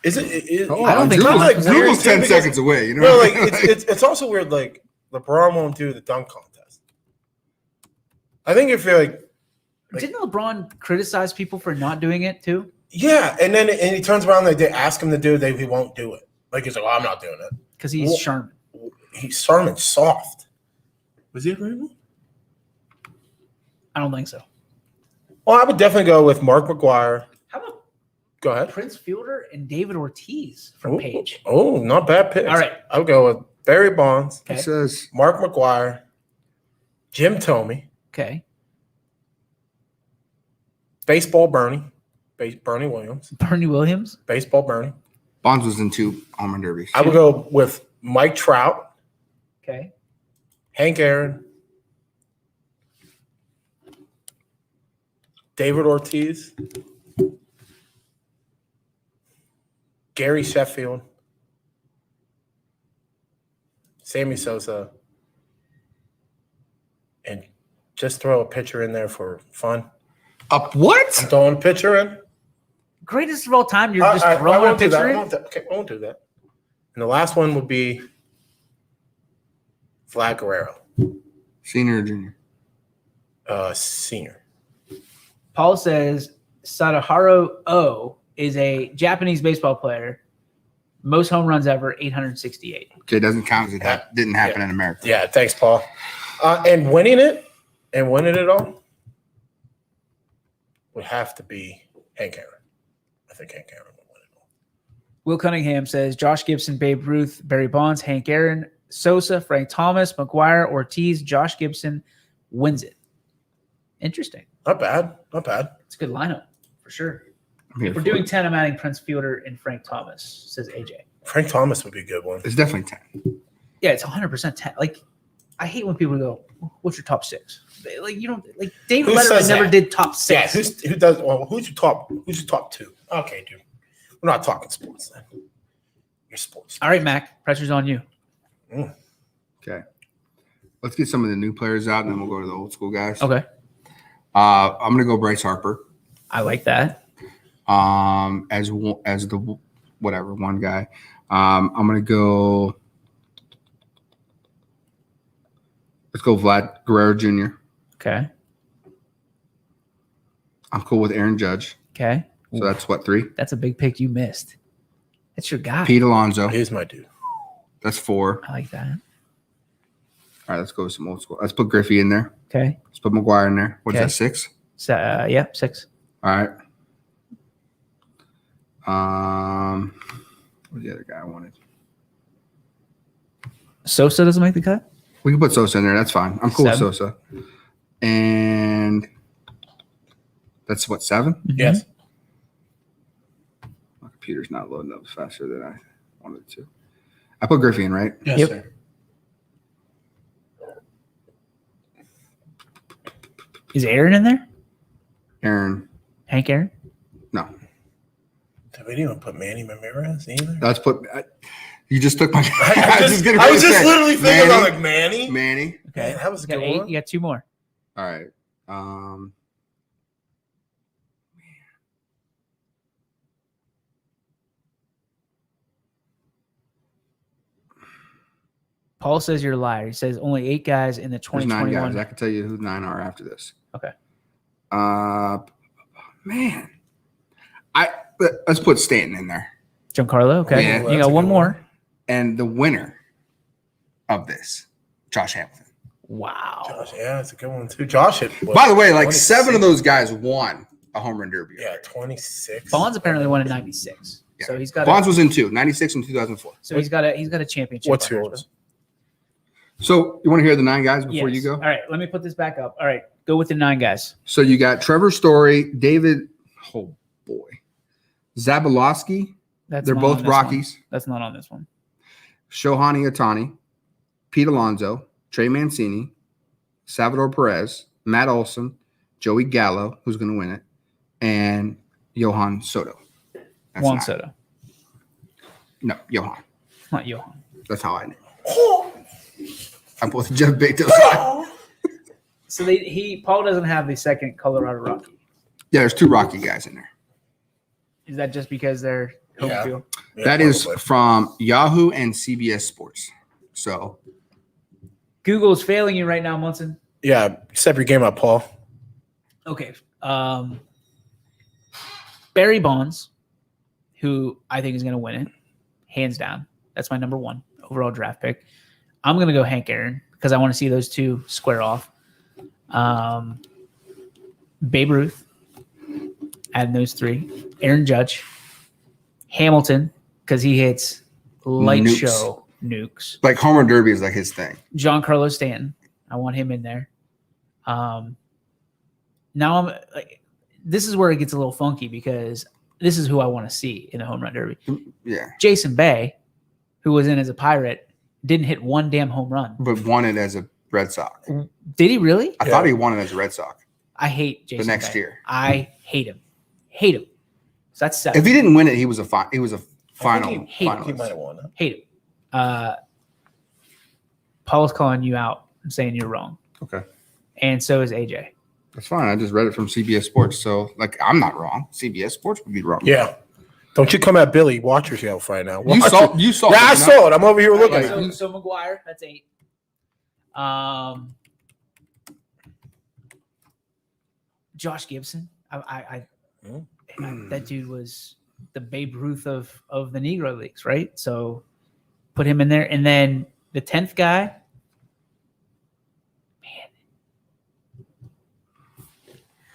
Is it? Oh, I don't think Google's, like Google's weird 10 too, seconds away. You know. No, like it's also weird. Like LeBron won't do the dunk contest. I think if you're like, Didn't LeBron criticize people for not doing it too? yeah, and then he turns around and they ask him to do it, he won't do it. Like he's like, I'm not doing it Because he's Sherman. He's Sherman's soft. Was he a great one? I don't think so. Well, I would definitely go with Mark McGwire. How about Go ahead. Prince Fielder and David Ortiz from Page? Oh, not bad picks. All right. I'll go with Barry Bonds. Okay. It says Mark McGwire. Jim Tomey. Okay. Baseball Bernie. Bernie Williams. Bernie Williams. Baseball Bernie. Bonds was in 2 home run derbies. I would go with Mike Trout. Okay. Hank Aaron. David Ortiz. Gary Sheffield. Sammy Sosa. And just throw a pitcher in there for fun. What? I'm throwing a pitcher in. Greatest of all time. You're just I throwing a won't do that. picture in? Okay, I won't do that. And the last one would be Vlad Guerrero, Senior or junior? senior. Paul says Sadaharu O is a Japanese baseball player. Most home runs ever, 868. Okay, it doesn't count because it didn't happen in America. Yeah, thanks, Paul. And winning it all would have to be Hank Aaron. I think Hank Aaron would win it all. Will Cunningham says Josh Gibson, Babe Ruth, Barry Bonds, Hank Aaron, Sosa, Frank Thomas, McGwire, Ortiz, Josh Gibson wins it. Interesting. Not bad. Not bad. It's a good lineup for sure. I'm here If we're for doing it. 10, I'm adding Prince Fielder and Frank Thomas, says AJ. Frank Thomas would be a good one. It's definitely 10. Yeah, it's 100% 10. Like, I hate when people go, what's your top 6? Like, you don't, like, David Who Letterman says never that? did top 6. Yeah, who's your top 2? Okay, dude. We're not talking sports then. You're sports. All right, Mac, pressure's on you. Okay. Let's get some of the new players out, and then we'll go to the old school guys. Okay. I'm gonna go Bryce Harper. I like that. As the whatever one guy. I'm gonna go. Let's go Vlad Guerrero Jr. Okay. I'm cool with Aaron Judge. Okay. So that's what, 3? That's a big pick you missed. That's your guy. Pete Alonso. He's my dude. That's 4. I like that. All right, let's go with some old school. Let's put Griffey in there. Okay. Let's put McGwire in there. What is Okay. that, 6? So, yeah, 6. All right. What's the other guy I wanted? Sosa doesn't make the cut? We can put Sosa in there. That's fine. I'm cool 7. with Sosa. And that's what, 7? Yes. My computer's not loading up faster than I wanted it to. I put Griffey in, right? Yes, Yep. sir. Is Aaron in there? Aaron. Hank Aaron? No. We didn't even put Manny Ramirez either. Let's put. You just took my. I was just literally thinking about like Manny. Okay, Man, that was a you got good 8. one. You got 2 more. All right. Paul says you're a liar. He says only 8 guys in the There's 9 2021. guys. I can tell you who 9 are after this. Okay. Man, let's put Stanton in there. Giancarlo. Okay. Yeah. You got one more. And the winner of this, Josh Hamilton. Wow. Josh, yeah, it's a good one too. Josh hit. By the way, like 7 of those guys won a home run derby. Yeah, 26. Bonds apparently won in 96. Yeah. So he's got Bonds was in 2, 96 and 2004. So he's got a championship. What's on yours? So you want to hear the 9 guys before Yes. you go? All right, let me put this back up. All right, go with the 9 guys. So you got Trevor Story, David, oh boy, Zabolowski. That's They're not both on this Rockies. one. That's not on this one. Shohei Ohtani, Pete Alonso, Trey Mancini, Salvador Perez, Matt Olson, Joey Gallo, who's going to win it, and Johan Soto. That's Juan 9. Soto. No, Johan. Not Johan. That's how I know. I'm both Jeff Bezos. So Paul doesn't have the second Colorado Rocky. Yeah, there's 2 Rocky guys in there. Is that just because they're home field? That is from Yahoo and CBS Sports. So Google is failing you right now, Munson. Yeah, step your game up, Paul. Okay. Barry Bonds, who I think is going to win it, hands down. That's my number 1 overall draft pick. I'm going to go Hank Aaron because I want to see those 2 square off. Babe Ruth, adding those 3. Aaron Judge, Hamilton, because he hits light Nukes. show nukes. like home run derby is like his thing. Giancarlo Stanton, I want him in there. Now I'm like, this is where it gets a little funky because this is who I want to see in the home run derby. Yeah. Jason Bay, who was in as a Pirate, didn't hit one damn home run. But won it as a Red Sox. Did he really? I thought he won it as a Red Sox. I hate Jason The next Bay. year. I hate him. Hate him. So that's 7. If he didn't win it, he was a final hate him. He might have won. Hate him. Paul's calling you out and saying you're wrong. Okay. And so is AJ. That's fine. I just read it from CBS Sports. So, like, I'm not wrong. CBS Sports would be wrong. Yeah. Don't you come at Billy. Watch yourself right now. You saw it. Yeah, I saw it. I'm over here looking Okay, at it. so McGuire, that's 8. Josh Gibson. That dude was the Babe Ruth of the Negro Leagues, right? So put him in there. And then the 10th guy,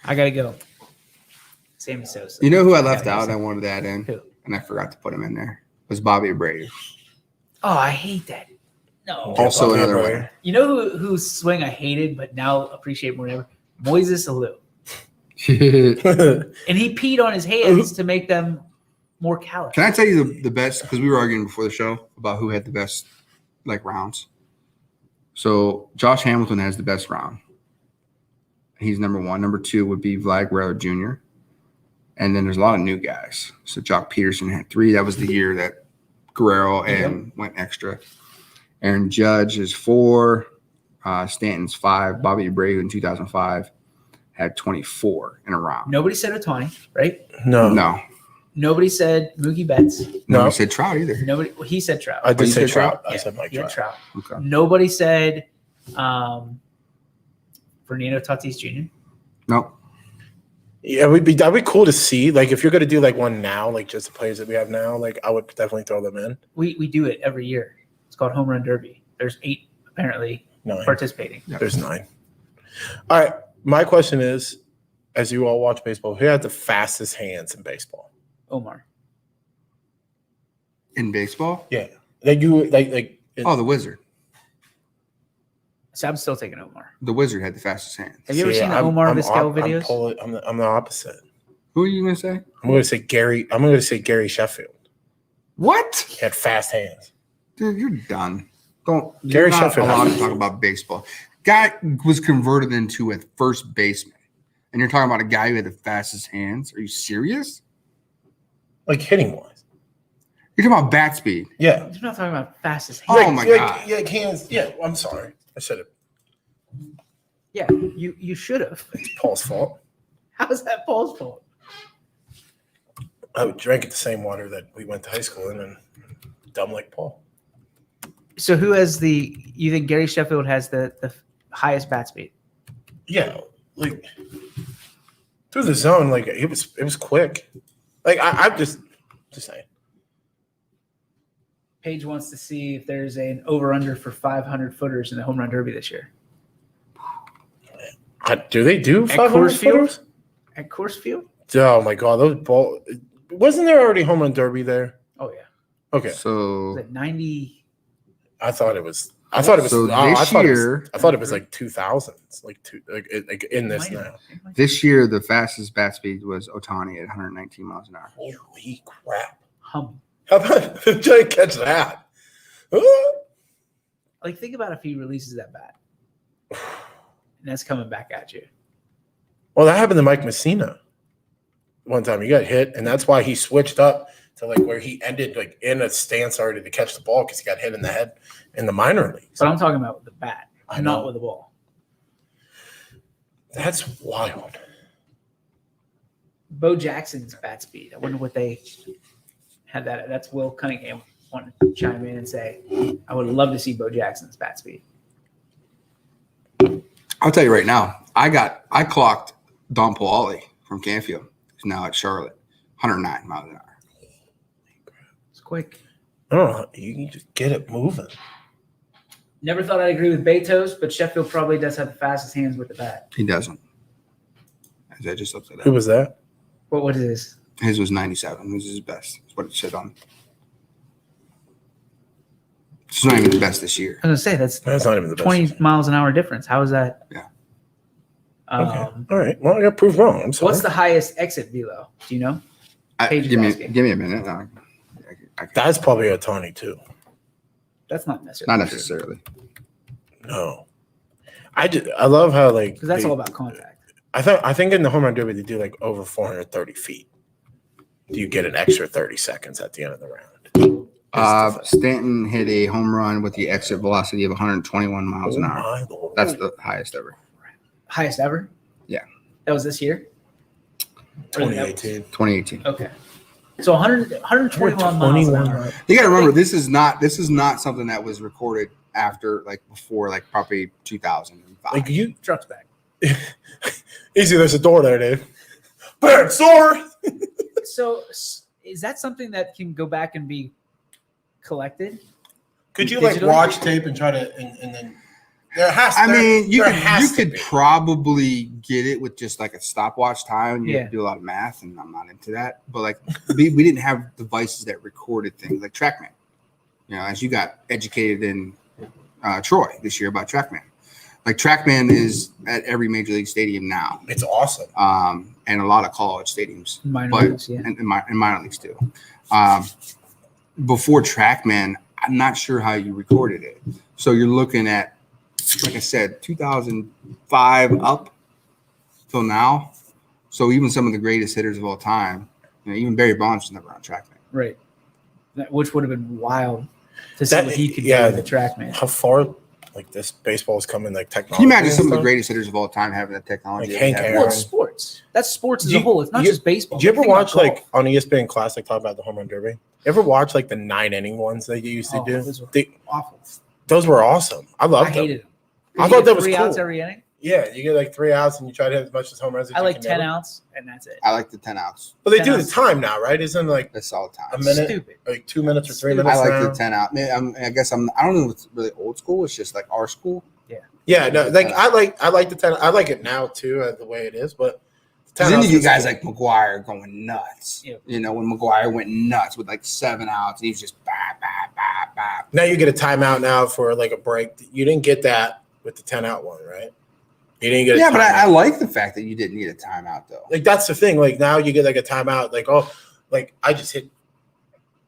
I got to go. Sammy Sosa. You know who I gotta left go out? Sammy. I wanted to add in, Who? and I forgot to put him in there. Was Bobby Abreu. Oh, I hate that. No. Also another winner. You know whose swing I hated, but now appreciate more than ever? Moises Alou. And he peed on his hands to make them more callous. Can I tell you the best? Because we were arguing before the show about who had the best rounds. So Josh Hamilton has the best round. He's number 1. Number 2 would be Vlad Guerrero Jr. And then there's a lot of new guys. So Jock Peterson had 3. That was the year that Guerrero went extra. Aaron Judge is 4. Stanton's 5. Bobby Abreu in 2005 had 24 in a round. Nobody said Ohtani, right? No. Nobody said Mookie Betts. Nobody said Trout either. Nobody. Well, he said Trout. I did you say said Trout. Trout? I said Mike He had Trout. Trout. Okay. Nobody said Fernando Tatis Jr. Nope. Yeah, that'd be cool to see. Like, if you're gonna do like one now, like just the players that we have now, like I would definitely throw them in. We do it every year. It's called Home Run Derby. There's 8 apparently 9. participating. There's 9. All right. My question is, as you all watch baseball, who had the fastest hands in baseball? Omar. In baseball? Yeah. Like Oh, the Wizard. So I'm still taking Omar. The Wizard had the fastest hands. Have you ever seen the Omar Vizquel videos? I'm the opposite. Who are you going to say? I'm going to say Gary Sheffield. What? He had fast hands. Dude, you're done. Gary Gary not Sheffield. allowed to talk about baseball. Guy was converted into a first baseman. And you're talking about a guy who had the fastest hands. Are you serious? Like hitting wise. You're talking about bat speed. Yeah. You're not talking about fastest Oh hands. my God. Yeah, hands. Yeah, I'm sorry. I said it. Yeah, you should have. It's Paul's fault. How's that Paul's fault? I drank the same water that we went to high school in, and dumb like Paul. So who has you think Gary Sheffield has the highest bat speed? Yeah, like through the zone, like it was quick. Like I'm just saying. Paige wants to see if there's an over/under for 500 footers in the home run derby this year. Do they do 500 footers? At Coors Field? Oh my God, those ball! Wasn't there already home run derby there? Oh yeah. Okay. So Was it 90? I thought it was. I thought it was. So I this thought year, it was like 2000s, like in this now. this year, the fastest bat speed was Ohtani at 119 miles an hour. Holy crap! Hum. How about try to catch that? Like think about if he releases that bat, and that's coming back at you. Well, that happened to Mike Messina one time. He got hit, and that's why he switched up to like where he ended like in a stance already to catch the ball because he got hit in the head in the minor leagues. But I'm talking about with the bat, I know. not with the ball. That's wild. Bo Jackson's bat speed. I wonder what they had that. That's Will Cunningham wanting to chime in and say, I would love to see Bo Jackson's bat speed. I'll tell you right now, I clocked Don Pauly from Canfield, who's now at Charlotte, 109 miles an hour. It's quick. I don't know. You can just get it moving. Never thought I'd agree with Betos, but Sheffield probably does have the fastest hands with the bat. He doesn't. I just looked at that. Who was that? What is his? His was 97. This is his best. That's what it said on. It's not even the best this year. I was going to say, that's not even the best. 20 miles an hour difference. How is that? Yeah. Okay. All right. Well, I got proved wrong. I'm sorry. What's the highest exit velo? Do you know? Give me a minute. That's probably a Tony too. That's not necessarily. Not necessarily. No. I love how like because that's all about contact. I think in the home run derby they do like over 430 feet. Do you get an extra 30 seconds at the end of the round? Stanton hit a home run with the exit velocity of 121 miles an hour. That's the highest ever. Highest ever? Yeah. That was this year? 2018. 2018. Okay. So 121 miles an hour. You got to remember, this is not something that was recorded after, like, before, like, probably 2005. Like you trucks back. Easy, there's a door there, Dave. Bad sword. So is that something that can go back and be collected? Could you like watch tape and try to and then there has to, I mean, you could be. probably get it with just like a stopwatch time. You have to do a lot of math, and I'm not into that. But like, we didn't have devices that recorded things like TrackMan. You know, as you got educated in Troy this year about TrackMan. Like TrackMan is at every major league stadium now. It's awesome. And a lot of college stadiums, leagues, yeah, and minor leagues too. Before TrackMan, I'm not sure how you recorded it. So you're looking at, like I said, 2005 up till now. So even some of the greatest hitters of all time, you know, even Barry Bonds was never on TrackMan. Right. Which would have been wild to see what he could do with the TrackMan. How far like this baseball is coming, like technology. Can you imagine some of the greatest hitters of all time having that technology? Like Hank Aaron. Well, it's sports. That's sports as a whole. It's not just baseball. Did you ever watch like on ESPN Classic talk about the home run derby? You ever watch like the 9-inning ones that you used to do? Those were awful. Those were awesome. I loved them. I hated them. I thought that was 3 cool. outs every inning. Yeah, you get like 3 outs and you try to hit as much as home runs as I you like can 10 ever. outs, and that's it. I like the 10 outs. But they 10 do outs. the time now, right? Isn't it like That's all the time. a minute, Stupid. like 2 minutes or 3 Stupid. minutes? I like now? the 10 out. I guess I don't know if it's really old school. It's just like our school. Yeah, no, like I like the 10. I like it now too, the way it is. But Because then you get guys cool. like McGuire going nuts. Yep. You know, when McGuire went nuts with like 7 outs, he was just bah, bah, bah, bah. Now you get a timeout now for like a break. You didn't get that with the 10-out one, right? You didn't get a Yeah, but timeout. I like the fact that you didn't need a timeout though. Like that's the thing. Like now you get like a timeout. Like like I just hit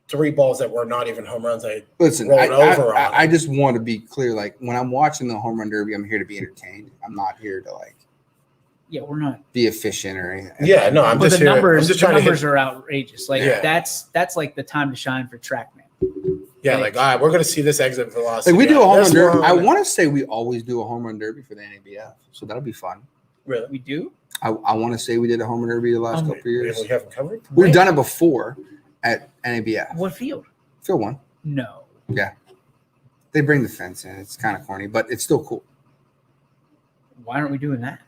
3 balls that were not even home runs. I Listen, rolled over on. I just want to be clear. Like when I'm watching the home run derby, I'm here to be entertained. I'm not here to like Yeah, we're not. be efficient or anything. Yeah, no, I'm But just the here. numbers, I'm just the trying to numbers hit. are outrageous. Like Yeah. that's like the time to shine for TrackMan. Yeah, like all right, we're gonna see this exit velocity. Like we do a home This run derby. one. I want to say we always do a home run derby for the NABF, so that'll be fun. Really? We do? I want to say we did a home run derby the last couple of years. We haven't covered. We've done it before at NABF. What field? Field 1. No. Yeah. They bring the fence in. It's kind of corny, but it's still cool. Why aren't we doing that?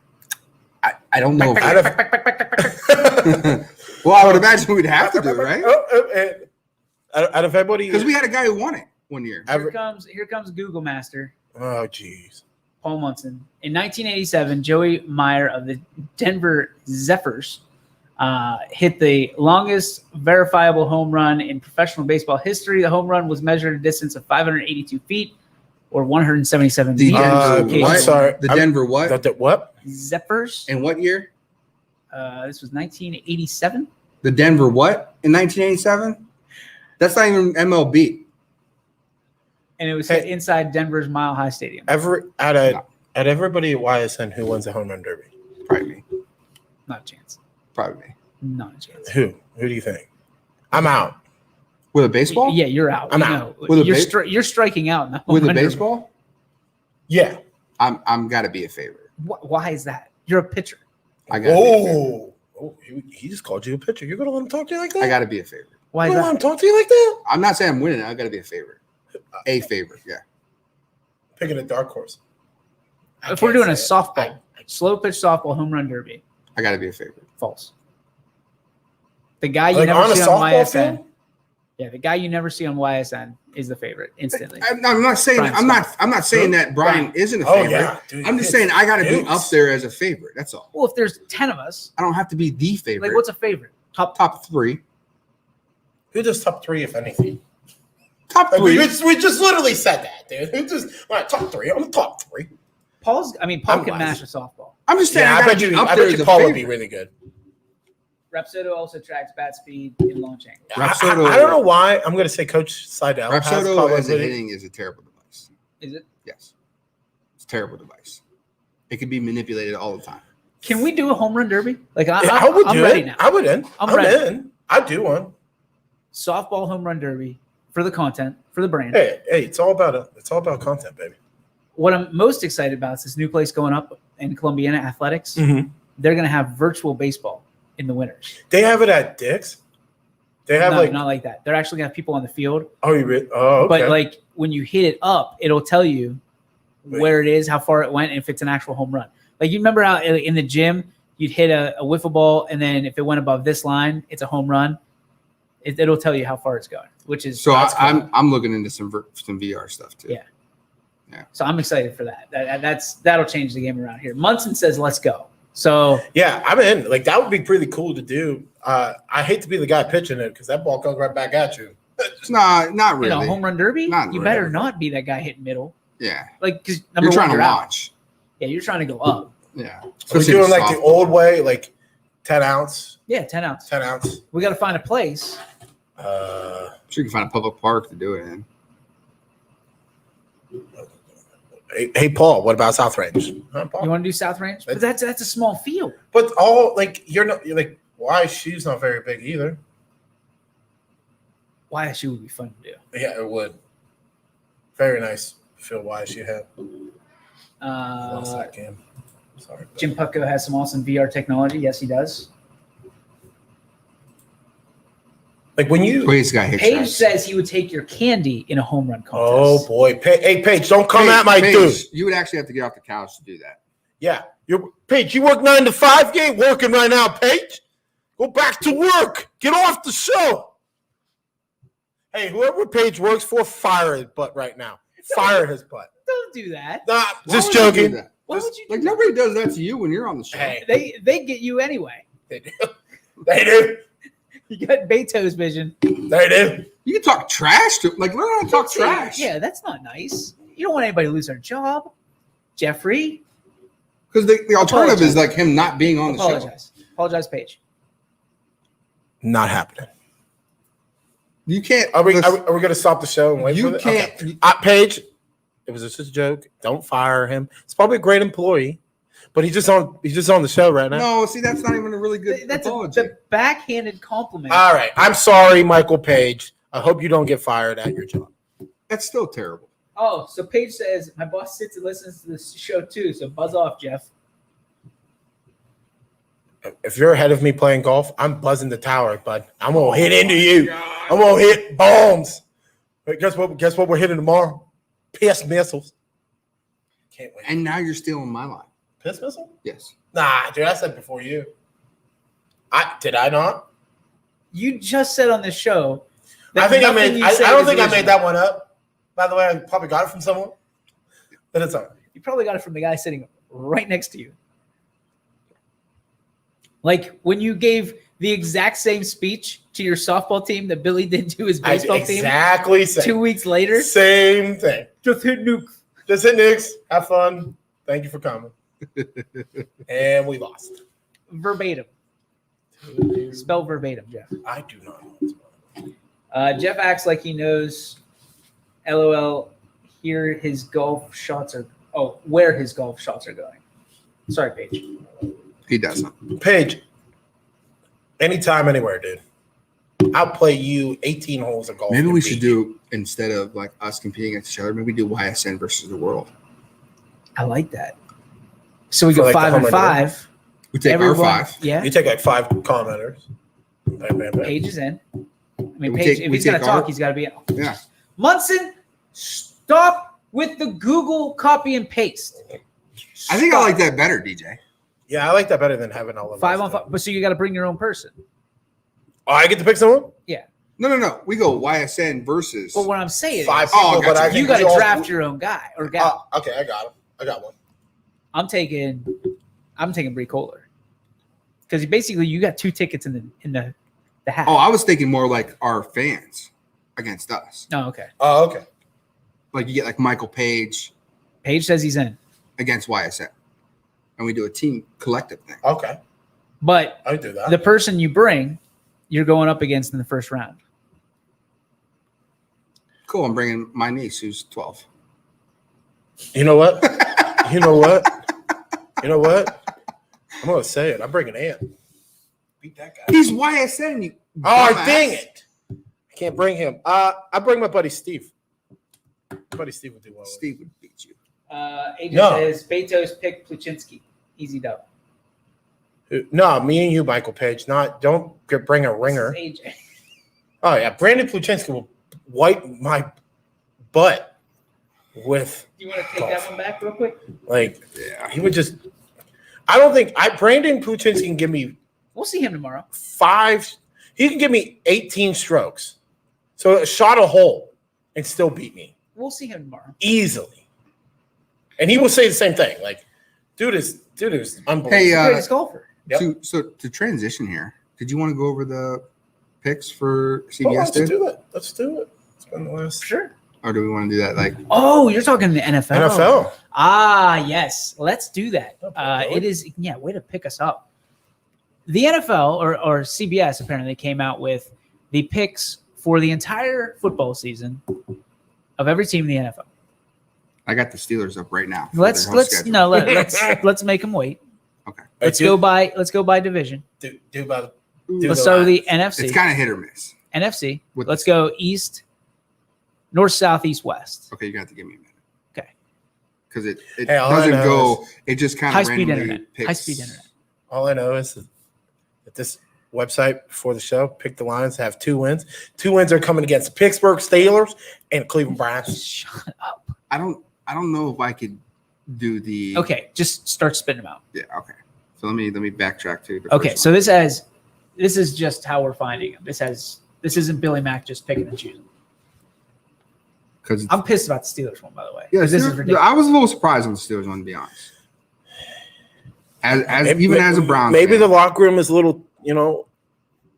I don't know. Well, I would imagine we'd have to do it, right? Out of everybody, Because we had a guy who won it one year. Here comes Google Master. Oh, jeez. Paul Munson. In 1987, Joey Meyer of the Denver Zephyrs hit the longest verifiable home run in professional baseball history. The home run was measured a distance of 582 feet or 177 meters. The Denver what? What? Zephyrs. In what year? This was 1987. The Denver what? In 1987? That's not even MLB. And it was hit inside Denver's Mile High Stadium. At everybody at YSN who wins the home run derby? Probably me. Not a chance. Probably me. Not a chance. Who? Who do you think? I'm out. With a baseball? Yeah, you're out. I'm out. You're striking out in the home With a run derby. baseball? Yeah. I'm got to be a favorite. Why is that? You're a pitcher. I got. Oh, he just called you a pitcher. You're gonna let him talk to you like that? I got to be a favorite. Why you is gonna that? let him talk to you like that? I'm not saying I'm winning. I got to be a favorite. A favorite, yeah. Picking a dark horse. If we're doing a softball, slow pitch softball home run derby, I got to be a favorite. false. The guy you Like never on a see on softball YSN. field? Yeah, the guy you never see on YSN is the favorite instantly. I'm not saying Brian I'm not saying that Brian isn't a Oh, favorite. yeah, dude, I'm just saying I got to be Hicks. up there as a favorite. That's all. Well, if there's 10 of us, I don't have to be the favorite. like what's a favorite? Top 3? Who does top 3, if anything? Top Like, 3. we just literally said that, dude. Who just all right? Top 3. I'm the top 3. Paul I'm can mash a biased. softball. I'm just saying Yeah, I I got to bet be you. up I there bet as you a Paul would favorite. be really good. Rapsodo also tracks bat speed in launch angle. I don't know why. I'm going to say Coach Seidel. has Rapsodo probably- as a hitting is a terrible device. Is it? Yes. It's a terrible device. It can be manipulated all the time. Can we do a home run derby? Like Yeah, I would I'm do ready it. now. I would in. I'm ready. in. I'd do one. Softball home run derby for the content, for the brand. Hey, it's all about content, baby. What I'm most excited about is this new place going up in Columbiana Athletics. Mm-hmm. They're going to have virtual baseball in the winters. They have it at Dick's. They have No, not like that. They're actually going to have people on the field. Oh, you really? Oh, okay. But like when you hit it up, it'll tell you where it is, how far it went, and if it's an actual home run. Like you remember how in the gym you'd hit a wiffle ball, and then if it went above this line, it's a home run. It'll tell you how far it's going, which is So that's cool. I'm looking into some VR stuff too. Yeah. So I'm excited for that. That'll change the game around here. Munson says, "Let's go." So yeah, I'm in. Like that would be pretty cool to do. I hate to be the guy pitching it because that ball comes right back at you. Not really. in a home run derby, Not you really. better not be that guy hitting middle. Yeah. Like because You're trying to out. launch. Yeah, you're trying to go up. Yeah. Are we Especially doing in like the softball. old way, like 10 ounce? Yeah, 10 ounce. 10 ounce. We got to find a place. I'm sure you can find a public park to do it in. Hey, Paul, what about South Range? Huh, Paul? You want to do South Range? But that's a small field. But all like you're like YSU's not very big either. YSU would be fun to do. Yeah, it would. Very nice field YSU had. Lost that game. Sorry. Jim Putko has some awesome VR technology. Yes, he does. Like when you Please, guy hit Paige shots. says he would take your candy in a home run contest. Oh boy, hey Paige, don't come Paige, at my Paige, dude. You would actually have to get off the couch to do that. Yeah, Paige. You work 9 to 5. You ain't working right now, Paige. Go back to work. Get off the show. Hey, whoever Paige works for, fire his butt right now. Fire his butt. Don't do that. Nah, Why just would you do joking. that? Why would you do Like nobody does that to you when you're on the show. Hey, They get you anyway. they do. They do. You got Beto's vision. They do. You can talk trash to like learn how to talk trash. Yeah, that's not nice. You don't want anybody to lose their job. Jeffrey, Because the alternative is like him not being on the show. apologize, Paige. Not happening. You can't. Are we going to stop the show and wait You for it? can't. Okay. Paige, it was just a joke. Don't fire him. It's probably a great employee. But he's just on the show right now. No, see, that's not even a really good That's apology. the backhanded compliment. All right. I'm sorry, Michael Page. I hope you don't get fired at your job. That's still terrible. Oh, so Paige says, my boss sits and listens to this show too, so buzz off, Jeff. If you're ahead of me playing golf, I'm buzzing the tower, bud. I'm gonna hit into you. I'm gonna hit bombs. But guess what we're hitting tomorrow? Piss missiles. Can't wait. And now you're stealing my line. Piss missile? Yes. Nah, dude, I said before you. Did I not? You just said on the show. I think I don't think I made that one up. By the way, I probably got it from someone. But it's all right. You probably got it from the guy sitting right next to you. Like when you gave the exact same speech to your softball team that Billy did to his baseball team. Exactly same. 2 weeks later. Same thing. Just hit nukes. Just hit nukes. Have fun. Thank you for coming. And we lost. Verbatim. Spell verbatim, Jeff. I do not know. Jeff acts like he knows. LOL. Here his golf shots are. Oh, where his golf shots are going. Sorry, Paige. He doesn't. Paige. Anytime, anywhere, dude. I'll play you 18 holes of golf. Maybe we should do, instead of like us competing against each other, maybe do YSN versus the world. I like that. So we go like 5 and 5. We take our 5. Yeah. You take like 5 commenters. Bam, bam, bam. Paige is in. I mean, We Paige, take- if we he's going to take talk, our- he's got to be in. Yeah. Munson, stop with the Google copy and paste. I think I like that better, DJ. Yeah, I like that better than having all of 5 us on 5. But so you got to bring your own person. Oh, I get to pick someone? Yeah. No. We go YSN versus. But what I'm saying 5 is, people, but I you think got we to all- draft your own guy or gal. Okay, I got him. I got one. I'm taking Bree Kohler because basically you got 2 tickets in the hat. Oh, I was thinking more like our fans against us. Oh, okay. Oh, okay. Like you get like Michael Page Paige says he's in, against YSN, and we do a team collective thing. Okay. but I do that. the person you bring, you're going up against in the first round. Cool. I'm bringing my niece who's 12. You know what? You know what? You know what? I'm going to say it. I'm bringing Ant. Beat that guy. He's YSN. You Oh, dumbass. dang it. I can't bring him. I bring my buddy Steve. My buddy Steve would do well. Steve would beat you. AJ No. says Betos pick Pluchinski. Easy dub. No, me and you, Michael Page. Don't bring a ringer. This is AJ. Oh, yeah. Brandon Pluchinski will wipe my butt with, You want to take that one back real quick? like, he would just. I don't think Brandon Pluchinski can give me We'll see him tomorrow. 5. He can give me 18 strokes. So a shot a hole and still beat me We'll see him tomorrow. easily. And he will say the same thing. Like, dude is unbelievable. Hey, Greatest golfer. Yep. to transition here, did you want to go over the picks for Oh, CBS? let's dude? do it. Let's do it. It's been the last Sure. Or do we want to do that like? Oh, you're talking the NFL. NFL. Ah, yes. Let's do that. really? It is, way to pick us up. The NFL or CBS apparently came out with the picks for the entire football season of every team in the NFL. I got the Steelers up right now. for Let's their whole schedule. let's make them wait. Okay. Let's go by division. Do by the. Let's start with the NFC. It's kind of hit or miss. NFC. With- Let's go east, north, south, east, west. Okay, you got to give me a minute. Okay. Because it Hey, all I doesn't know go. It just kind High of speed randomly internet. picks. High speed internet. All I know is that this website before the show picked the Lions to have 2 wins. 2 wins are coming against the Pittsburgh Steelers and Cleveland Browns. Shut up. I don't know if I could do the. Okay, just start spitting them out. Yeah. Okay. So let me backtrack to. The Okay, first so this is just how we're finding them. This isn't Billy Mack just picking and choosing. because I'm pissed about the Steelers one, by the way. yeah, 'cause this is Steelers- ridiculous. I was a little surprised on the Steelers one, to be honest. As as a Browns, maybe fan. the locker room is a little,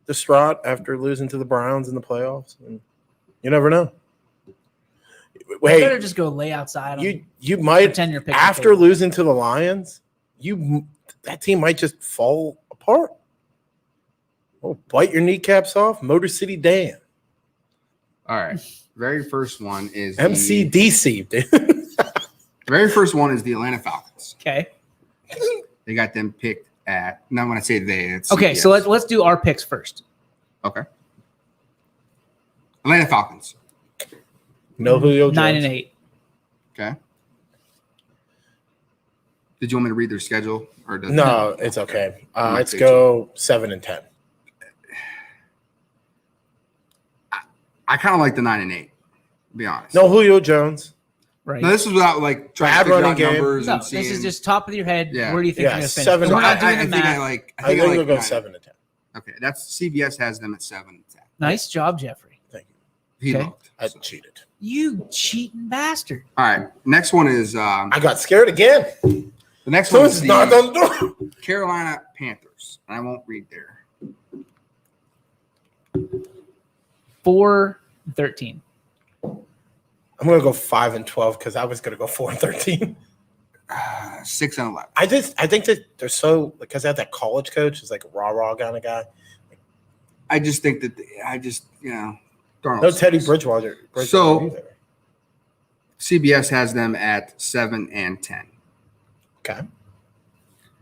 distraught after losing to the Browns in the playoffs. And you never know. You better Hey, just go lay outside. you might pretend you're picking after favorites. losing to the Lions, that team might just fall apart. Oh, bite your kneecaps off, Motor City Dan. All right. Very first one is MCDC, dude. The very first one is the Atlanta Falcons. Okay. They got them picked at. Not when I say they. It's Okay, CBS. so let's do our picks first. Okay. Atlanta Falcons. No Julio Jones. 9-8. Okay. Did you want me to read their schedule or does No, it's okay. might Let's say go 7-10. I kind of like the 9-8. To be honest. No Julio Jones. Right. No, this is without like trying Bad to figure running out game. numbers No, and this seeing. is just top of your head. Yeah. Where do you think Yeah, you're going to finish? 7 So we're not doing I the think I math. like. I think we'll go 9. 7-10. Okay, that's CBS has them at 7-10. Nice job, Jeffrey. Thank you. He Okay. looked. I cheated. You cheating bastard. All right, next one is I got scared again. the next one is Someone's knocked on the door. Carolina Panthers. I won't read there. 4-13. I'm gonna go 5-12 because I was gonna go 4-13. 6-11. I think that they're so because they have that college coach who's like a rah kind of guy. I just think that Darnold No Teddy sucks. Bridgewater. So either. CBS has them at 7-10. Okay,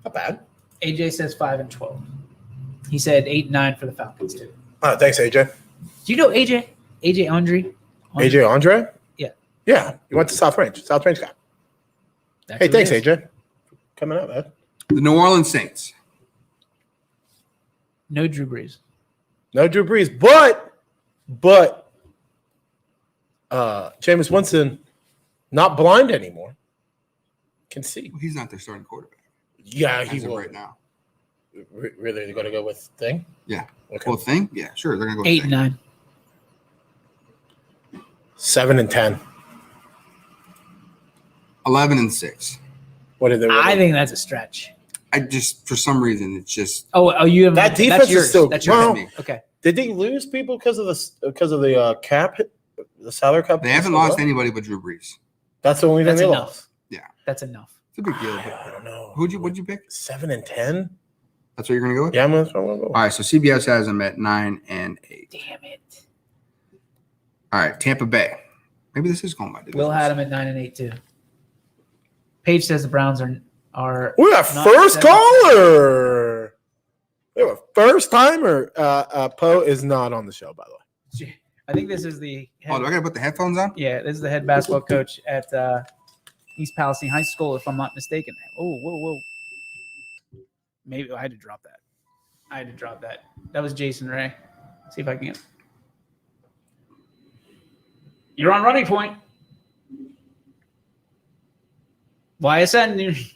not bad. AJ says 5-12. He said 8-9 for the Falcons too. Oh, thanks, AJ. Do you know AJ? AJ Andre? AJ Andre? Yeah. Yeah, he went to South Range guy. That's Hey, who thanks, it is. AJ. Coming up, man. The New Orleans Saints. No Drew Brees. No Drew Brees, but Jameis Winston not blind anymore. Can see. He's not their starting quarterback. Yeah, he As of will. right now. Really, they're going to go with thing? Yeah. Okay. Well, thing? Yeah, sure. They're gonna go with 8-9. 7-10. 11-6. What are they? I think that's a stretch. I just for some reason it's just Oh, you have That defense that's is yours. still That's yours. well, me. Okay. Did they lose people because of the cap, the salary cap? they haven't lost anybody but Drew Brees. That's the only thing That's they enough. lost. That's enough. It's a big deal. I don't know. What'd you pick? 7-10. That's what you're gonna go with? Yeah, I'm gonna go. All right, so CBS has them at 9-8. Damn it. All right, Tampa Bay. Maybe this is going by division. Will had him at 9-8 too. Paige says the Browns are. We got not first 7-10. caller. We have a first timer. Poe is not on the show, by the way. I think this is the. Oh, do I gotta put the headphones on? Yeah, this is the head basketball coach at East Palestine High School, if I'm not mistaken. Oh, whoa. Maybe I had to drop that. That was Jason Ray. See if I can get. You're on Running Point. YSN.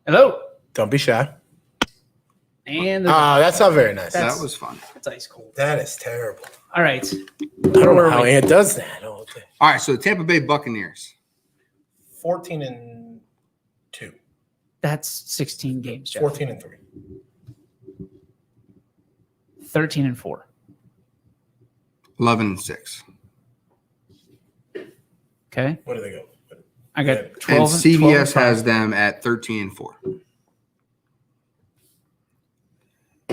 Hello. Don't be shy. And That's not very nice. That was fun. that's ice cold. That is terrible. All right. I don't know how Ant does that. All right, so the Tampa Bay Buccaneers. 14-2. That's 16 games, Jeff. 14-3. 13-4. 11-6. Okay. What do they go? I got And 12. CBS has them at 13-4. All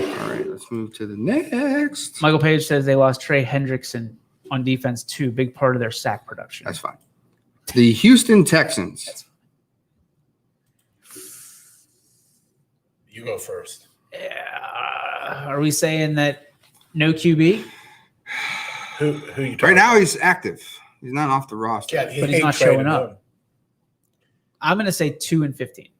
right, let's move to the next. Michael Page says they lost Trey Hendrickson on defense too. Big part of their sack production. That's fine. The Houston Texans. You go first. Are we saying that no QB? Who you talking Right now he's active. He's not off the roster. Yeah, But he's not showing up. I'm going to say 2-15.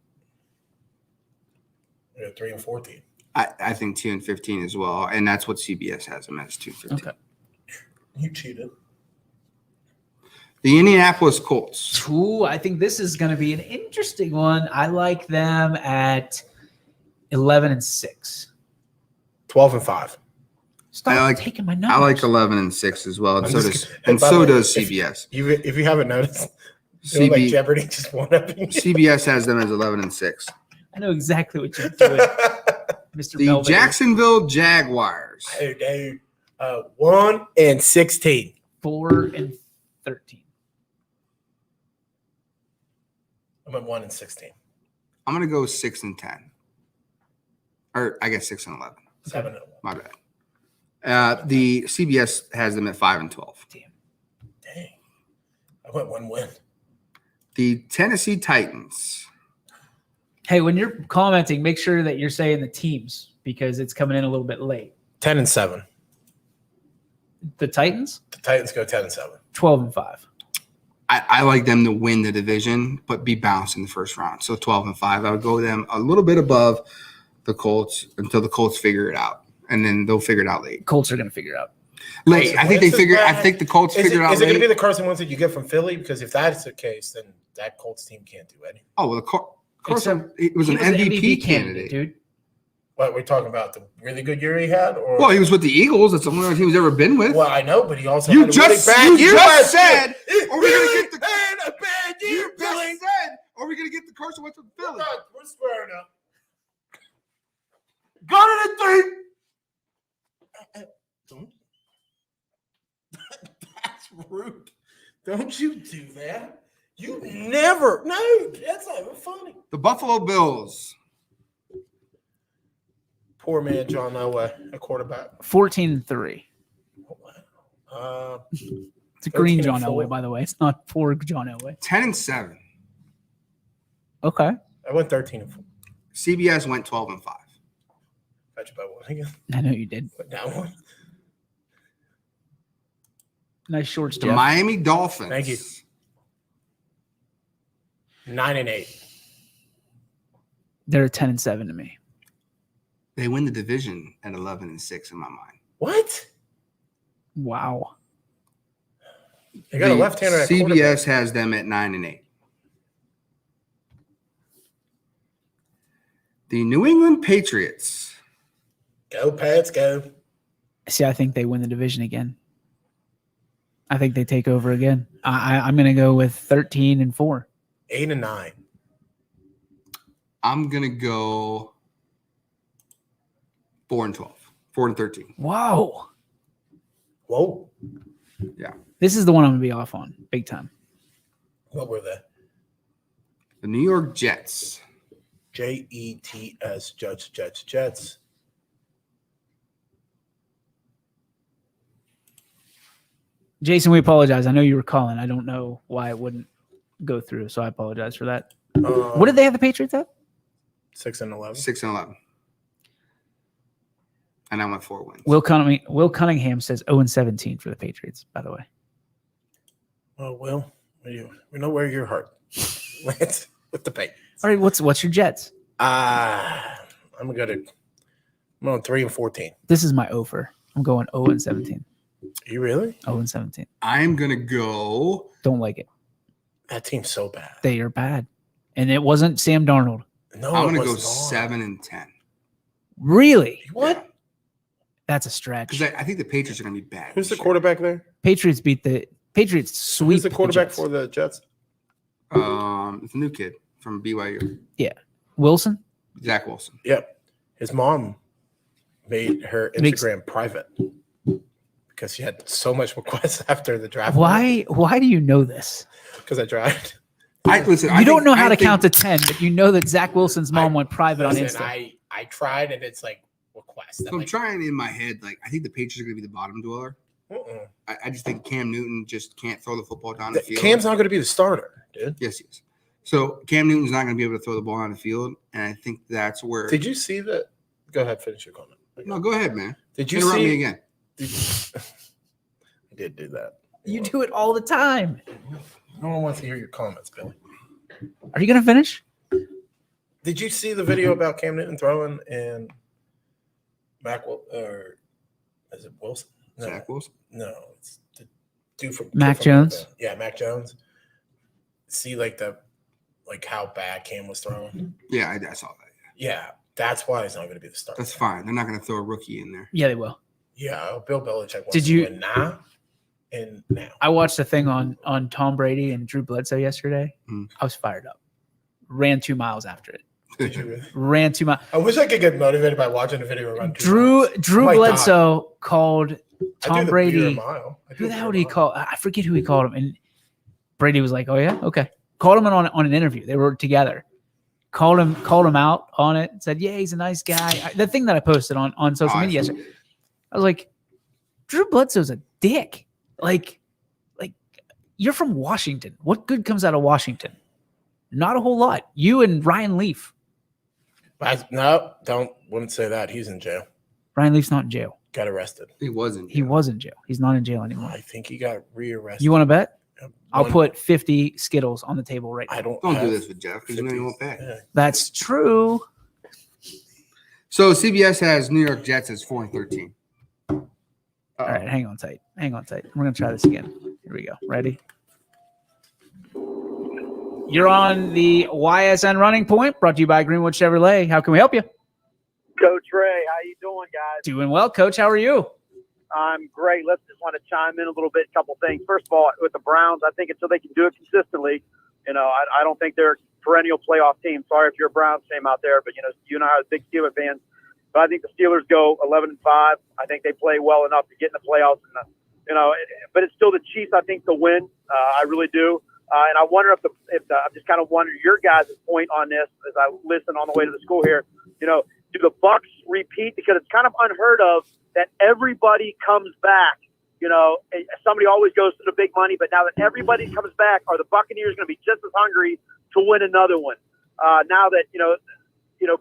Yeah, 3-14. I think 2-15 as well, and that's what CBS has him as 2-15. Okay. You cheated. The Indianapolis Colts. Ooh, I think this is going to be an interesting one. I like them at 11-6. 12-5. Stop taking my numbers. I like 11-6 as well, and I'm so just does kidding. and By the so way, does if- CBS. If you haven't noticed, CB like Jeopardy just won up. CBS has them as 11-6. I know exactly what you're doing, Mr. The Belvedere. Jacksonville Jaguars. Hey, Dave. 1-16. 4-13. I'm at 1-16. I'm gonna go 6-10, or I guess 6-11. 7-1. My bad. The CBS has them at 5-12. Dang. I went 1 win. The Tennessee Titans. Hey, when you're commenting, make sure that you're saying the teams because it's coming in a little bit late. 10-7. The Titans? The Titans go 10-7. 12-5. I like them to win the division, but be bounced in the first round. So 12-5. I would go them a little bit above the Colts until the Colts figure it out, and then they'll figure it out late. Colts are going to figure it out late. I think the Colts figure it out. Is it going to late. be the Carson Wentz that you get from Philly? Because if that's the case, then that Colts team can't do anything. Oh well, Carson it was an MVP candidate, dude. What we're talking about, the really good year he had, or well, he was with the Eagles. That's the only team he's ever been with. Well, I know, but he also you had a just really bad year last said, year. "Are we going to get the had a bad year?" You just said, "Are we going to get the Carson Wentz from Philly?" We're squaring up. Got it at 3. That's rude. Don't you do that. You never. No, that's not even funny. The Buffalo Bills. Poor man John Elway, a quarterback. 14-3. It's a green John 13-4. Elway, by the way. It's not poor John Elway. 10-7. Okay. I went 13-4. CBS went 12-5. Got you by one again. I know you did. Went down one. Nice shorts, The Jeff. Miami Dolphins. Thank you. 9-8. They're 10-7 to me. They win the division at 11-6 in my mind. What? Wow. They got a left-hander at quarterback. CBS has them at 9-8. The New England Patriots. Go, Pats, go. See, I think they win the division again. I think they take over again. I'm going to go with 13-4. 8-9. I'm going to go 4-12. 4-13. Whoa. Whoa. Yeah. This is the one I'm going to be off on big time. What were they? The New York Jets. Jets, Jets. Jason, we apologize. I know you were calling. I don't know why it wouldn't go through, so I apologize for that. What did they have the Patriots at? 6-11. 6-11. And I went 4 wins. Will Cunningham says 0-17 for the Patriots, by the way. Oh, Will, we know where your heart lands with the Patriots. All right, what's your Jets? I'm on 3-14. This is my over. I'm going 0-17. You really? 0-17. I'm going to go. Don't like it. That team's so bad. They are bad. And it wasn't Sam Darnold. No, I'm going to go 7-10. Really? What? That's a stretch. Because I think the Patriots are going to be bad. Who's the quarterback there? Patriots sweep. Who's the quarterback for the Jets? It's a new kid from BYU. Yeah. Wilson? Zach Wilson. Yep. His mom made her Instagram private because she had so much requests after the draft. Why do you know this? Because I tried. You don't know how to count to 10, but you know that Zach Wilson's mom went private on Insta. I tried, and it's like request. So I'm trying in my head, like, I think the Patriots are going to be the bottom dweller. I just think Cam Newton just can't throw the football down the field. Cam's not going to be the starter, dude. Yes, he is. So Cam Newton's not going to be able to throw the ball down the field, and I think that's where. Did you see that? Go ahead, finish your comment. No, go ahead, man. Did you interrupt see me again? I did do that. You do it all the time. No one wants to hear your comments, Billy. Are you going to finish? Did you see the video about Cam Newton throwing and or is it Wilson? No. Zach Wilson? No, it's the dude from Mac Jones. Yeah, Mac Jones. See, how bad Cam was throwing. Yeah, I saw that. Yeah, that's why he's not going to be the starter. That's fine. They're not going to throw a rookie in there. Yeah, they will. Yeah, Bill Belichick wants Did to you win now and now. I watched a thing on Tom Brady and Drew Bledsoe yesterday. I was fired up. Ran 2 miles after it. Did you really? Ran 2 miles. I wish I could get motivated by watching a video around 2 Drew miles. Bledsoe called Tom Brady. Who the hell did he call? I forget who he called him. And Brady was like, "Oh yeah, okay." Called him on an interview. They were together. Called him out on it. Said, "Yeah, he's a nice guy." The thing that I posted on social media yesterday, I was like, "Drew Bledsoe's a dick." Like you're from Washington. What good comes out of Washington? Not a whole lot. You and Ryan Leaf. Wouldn't say that. He's in jail. Brian Leaf's not in jail. Got arrested. He wasn't. He was in jail. He's not in jail anymore. I think he got rearrested. You want to bet? I'll One- put 50 Skittles on the table right now. Don't do have this with Jeff because you know he won't pay. Yeah. That's true. So CBS has New York Jets as 4-13. All right, hang on tight. We're going to try this again. Here we go. Ready? You're on the YSN Running Point, brought to you by Greenwood Chevrolet. How can we help you? Coach Ray, how you doing, guys? Doing well, Coach. How are you? I'm great. Let's just want to chime in a little bit. A couple things. First of all, with the Browns, I think until they can do it consistently, I don't think they're a perennial playoff team. Sorry if you're a Browns fan out there, but you and I are big Steelers fans. But I think the Steelers go 11-5. I think they play well enough to get in the playoffs. But it's still the Chiefs, I think, to win. I really do. And I wonder if I'm just kind of wondering your guys' point on this as I listen on the way to the school here. Do the Bucs repeat? Because it's kind of unheard of that everybody comes back. Somebody always goes to the big money, but now that everybody comes back, are the Buccaneers going to be just as hungry to win another one? Now that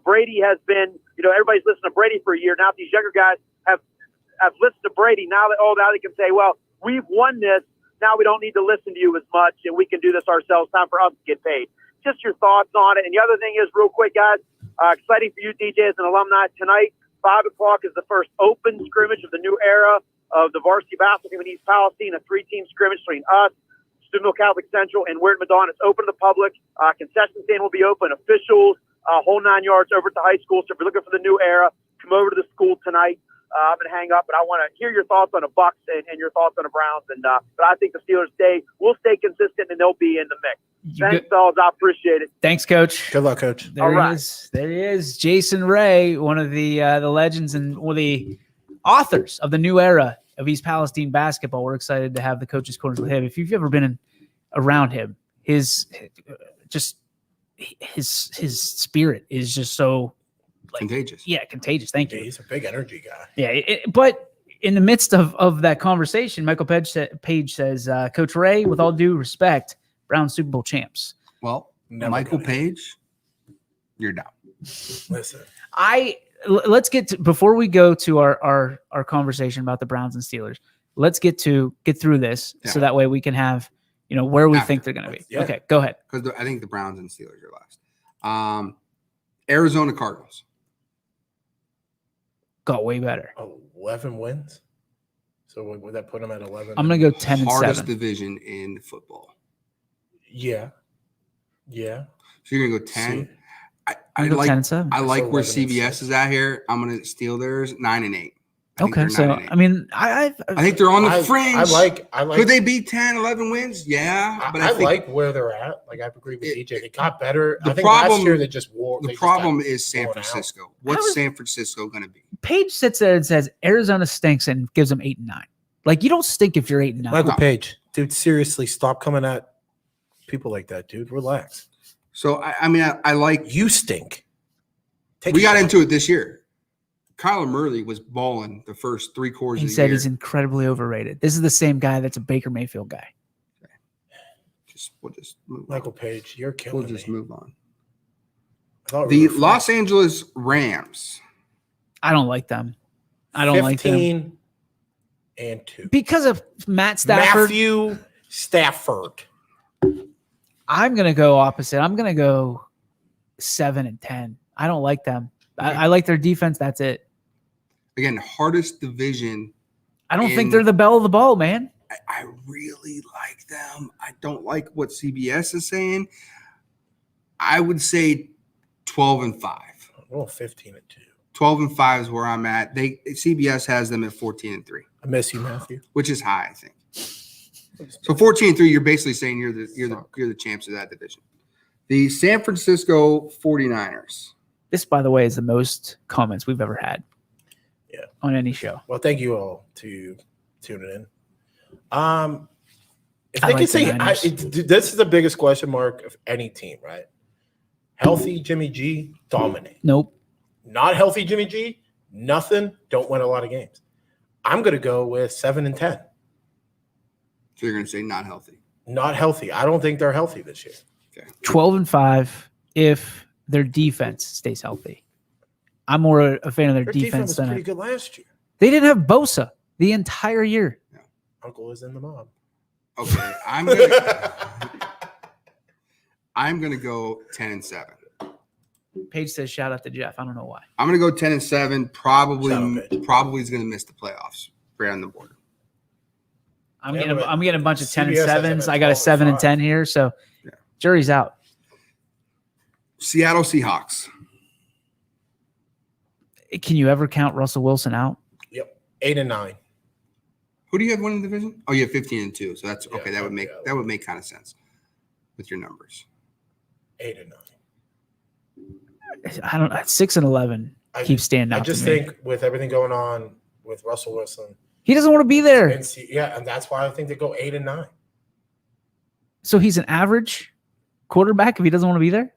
Brady has been, everybody's listened to Brady for a year. Now these younger guys have listened to Brady. Now they can say, well, we've won this. Now we don't need to listen to you as much, and we can do this ourselves. Time for us to get paid. Just your thoughts on it. And the other thing is, real quick, guys, exciting for you, DJ, as an alumni tonight. 5 o'clock is the first open scrimmage of the new era of the varsity basketball team in East Palestine, a 3-team scrimmage between us, Steubenville Catholic Central, and Weird Madonna. It's open to the public. Concession stand will be open. Officials, whole 9 yards over at the high school. So if you're looking for the new era, come over to the school tonight. I'm going to hang up, but I want to hear your thoughts on the Bucs and your thoughts on the Browns. But I think the Steelers will stay consistent, and they'll be in the mix. Thanks, fellas. I appreciate it. Thanks, Coach. Good luck, Coach. There he is. Jason Ray, one of the legends and one of the authors of the new era of East Palestine basketball. We're excited to have the Coach's Corners with him. If you've ever been around him, his spirit is just so contagious. Yeah, contagious. Thank you. He's a big energy guy. Yeah, but in the midst of that conversation, Michael Page says, Coach Ray, with all due respect, Browns Super Bowl champs. Well, Michael Page, you're down. Listen, let's get to, before we go to our conversation about the Browns and Steelers, let's get through this so that way we can have where we think they're going to be. Yeah. Okay, go ahead. Because I think the Browns and Steelers are last. Arizona Cardinals got way better. 11 wins. So would that put them at 11? I'm going to go 10-7. Hardest division in football. Yeah. So you're going to go 10. I go like 10-7. I like where CBS is at here. I'm going to steal theirs 9-8. Okay, so I mean, I think they're on the fringe. I like. Could they be 10, 11 wins? Yeah, but I think like where they're at. Like I agree with DJ. They got better. The I think problem, last year they just wore. The problem is San Francisco. What's San Francisco going to be? Page sits there and says Arizona stinks and gives them 8-9. Like you don't stink if you're 8-9. Michael Page, dude, seriously, stop coming at people like that, dude. Relax. So I like you stink. We got into it this year. Kyler Murray was balling the first 3 quarters He of the said year. he's incredibly overrated. This is the same guy that's a Baker Mayfield guy. We'll just move Michael Page, you're killing We'll just move on. The Los Angeles Rams. I don't like them. I don't like them. 15-2. Because of Matt Stafford. Matthew Stafford. I'm going to go opposite. I'm going to go 7-10. I don't like them. I like their defense. That's it. Again, hardest division. I don't think they're the belle of the ball, man. I really like them. I don't like what CBS is saying. I would say 12-5. Oh, 15-2. 12-5 is where I'm at. CBS has them at 14-3. I miss you, Matthew. Which is high, I think. So 14-3, you're basically saying you're the champs of that division. The San Francisco 49ers. This, by the way, is the most comments we've ever had. Yeah. On any show. Well, thank you all to tuning in. If I they like can say the this is the biggest question mark of any team, right? Healthy Jimmy G, dominate. Nope. Not healthy Jimmy G, nothing. Don't win a lot of games. I'm going to go with 7-10. So you're going to say not healthy. Not healthy. I don't think they're healthy this year. Okay. 12-5 if their defense stays healthy. I'm more a fan of their Their defense was than pretty good last year. They didn't have Bosa the entire year. Uncle is in the mob. Okay, I'm gonna go 10-7. Paige says, "Shout out to Jeff." I don't know why. I'm gonna go 10-7. Probably is gonna miss the playoffs. Right on the border. I'm getting a bunch of 10 and CBS has 7s. I got a 7 and 10 here, so jury's out. Seattle Seahawks. Can you ever count Russell Wilson out? Yep, 8 and 9. Who do you have winning the division? Oh, you have 15 and 2. So that's okay. That would make kind of sense with your numbers. 8 and 9. I don't. 6 and 11 keeps standing out. I just to me. think with everything going on with Russell Wilson, he doesn't want to be there. and that's why I think they go 8 and 9. So he's an average quarterback if he doesn't want to be there.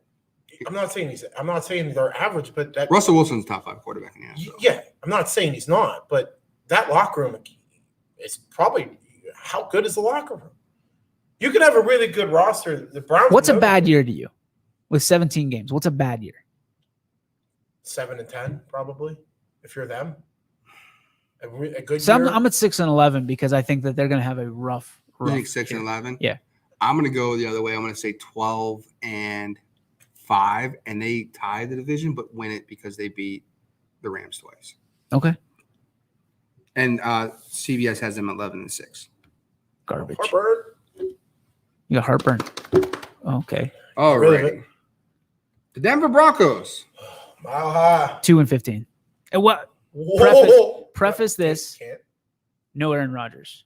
I'm not saying they're average, but that Russell Wilson's top 5 quarterback in the NFL. Yeah, I'm not saying he's not, but that locker room is probably how good is the locker room? You could have a really good roster. The Browns. What's a bad year to you? With 17 games, what's a bad year? 7 and 10, probably, if you're them. A good So year. I'm at 6 and 11 because I think that they're going to have a rough. You think 6 and 11? Yeah. I'm going to go the other way. I'm going to say 12 and 5, and they tie the division, but win it because they beat the Rams twice. Okay. And CBS has them 11 and 6. Garbage. Heartburn. You got heartburn. Okay. All Really? right. The Denver Broncos. Mile high. 2 and 15. And what? Whoa. Preface this. Can't. No Aaron Rodgers.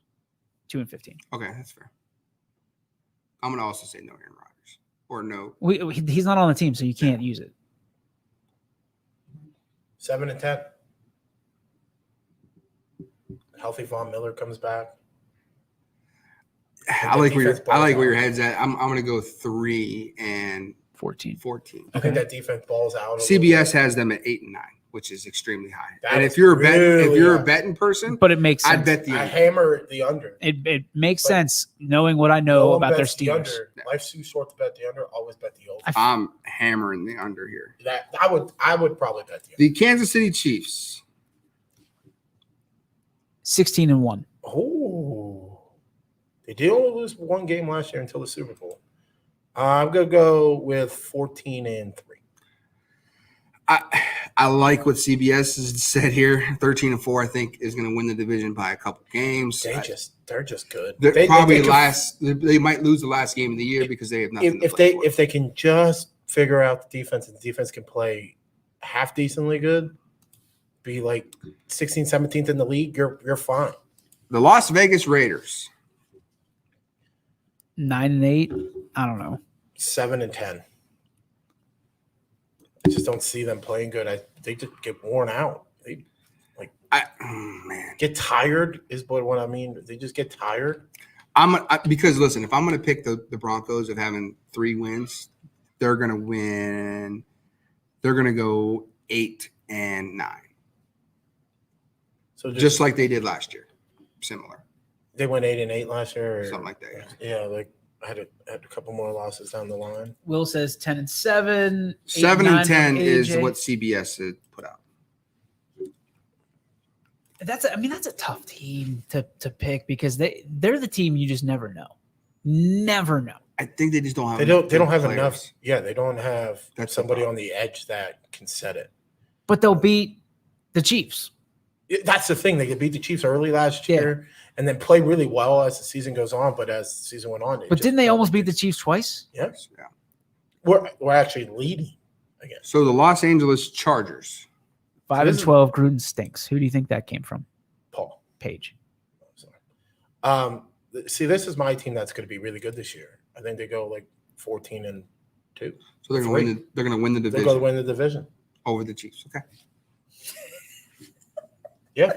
2 and 15. Okay, that's fair. I'm going to also say no Aaron Rodgers. Or no. He's not on the team, so you can't use it. 7 and 10. Healthy Von Miller comes back. I like where your head's at. I'm going to go 3 and 14. I think that defense balls out. CBS has them at 8 and 9, which is extremely high. That and is if you're really a betting person, But it makes sense. I'd bet the I under. hammer the under. It makes sense knowing what I know No one about their bets the Steelers. under. Life's too short to bet the under. Always bet the over. I'm hammering the under here. That I would probably bet the under. The Kansas City Chiefs. 16 and 1. Oh, they did only lose one game last year until the Super Bowl. I'm gonna go with 14 and 3. I like what CBS has said here. 13 and 4, I think, is going to win the division by a couple games. They're just good. They might lose the last game of the year because they have nothing. If they can just figure out the defense and the defense can play half decently good, be like 16th, 17th in the league, you're fine. The Las Vegas Raiders. 9 and 8. I don't know. 7 and 10. I just don't see them playing good. They just get worn out. They get tired is what I mean. They just get tired. Because listen, if I'm going to pick the Broncos of having 3 wins, they're going to win. They're going to go 8 and 9. So just like they did last year, similar. They went 8 and 8 last year, something like that. Yeah, like I had a couple more losses down the line. Will says 10 and 7. 7 and 10 is AJ. what CBS had put out. That's a tough team to pick because they're the team you just never know. Never know. I think they just don't have. They don't have players. enough. Yeah, they don't have somebody on the edge that can set it. But they'll beat the Chiefs. That's the thing. They could beat the Chiefs early last year and then play really well as the season goes on. But as the season went on, didn't they almost beat the Chiefs twice? Yes. Yeah. We're actually leading again. So the Los Angeles Chargers. 5 and 12. Gruden stinks. Who do you think that came from? Paul Page. See, this is my team that's going to be really good this year. I think they go like 14 and 2. So they're going to win. They're going to win the division. They're going to win the division over the Chiefs. Okay. Yeah.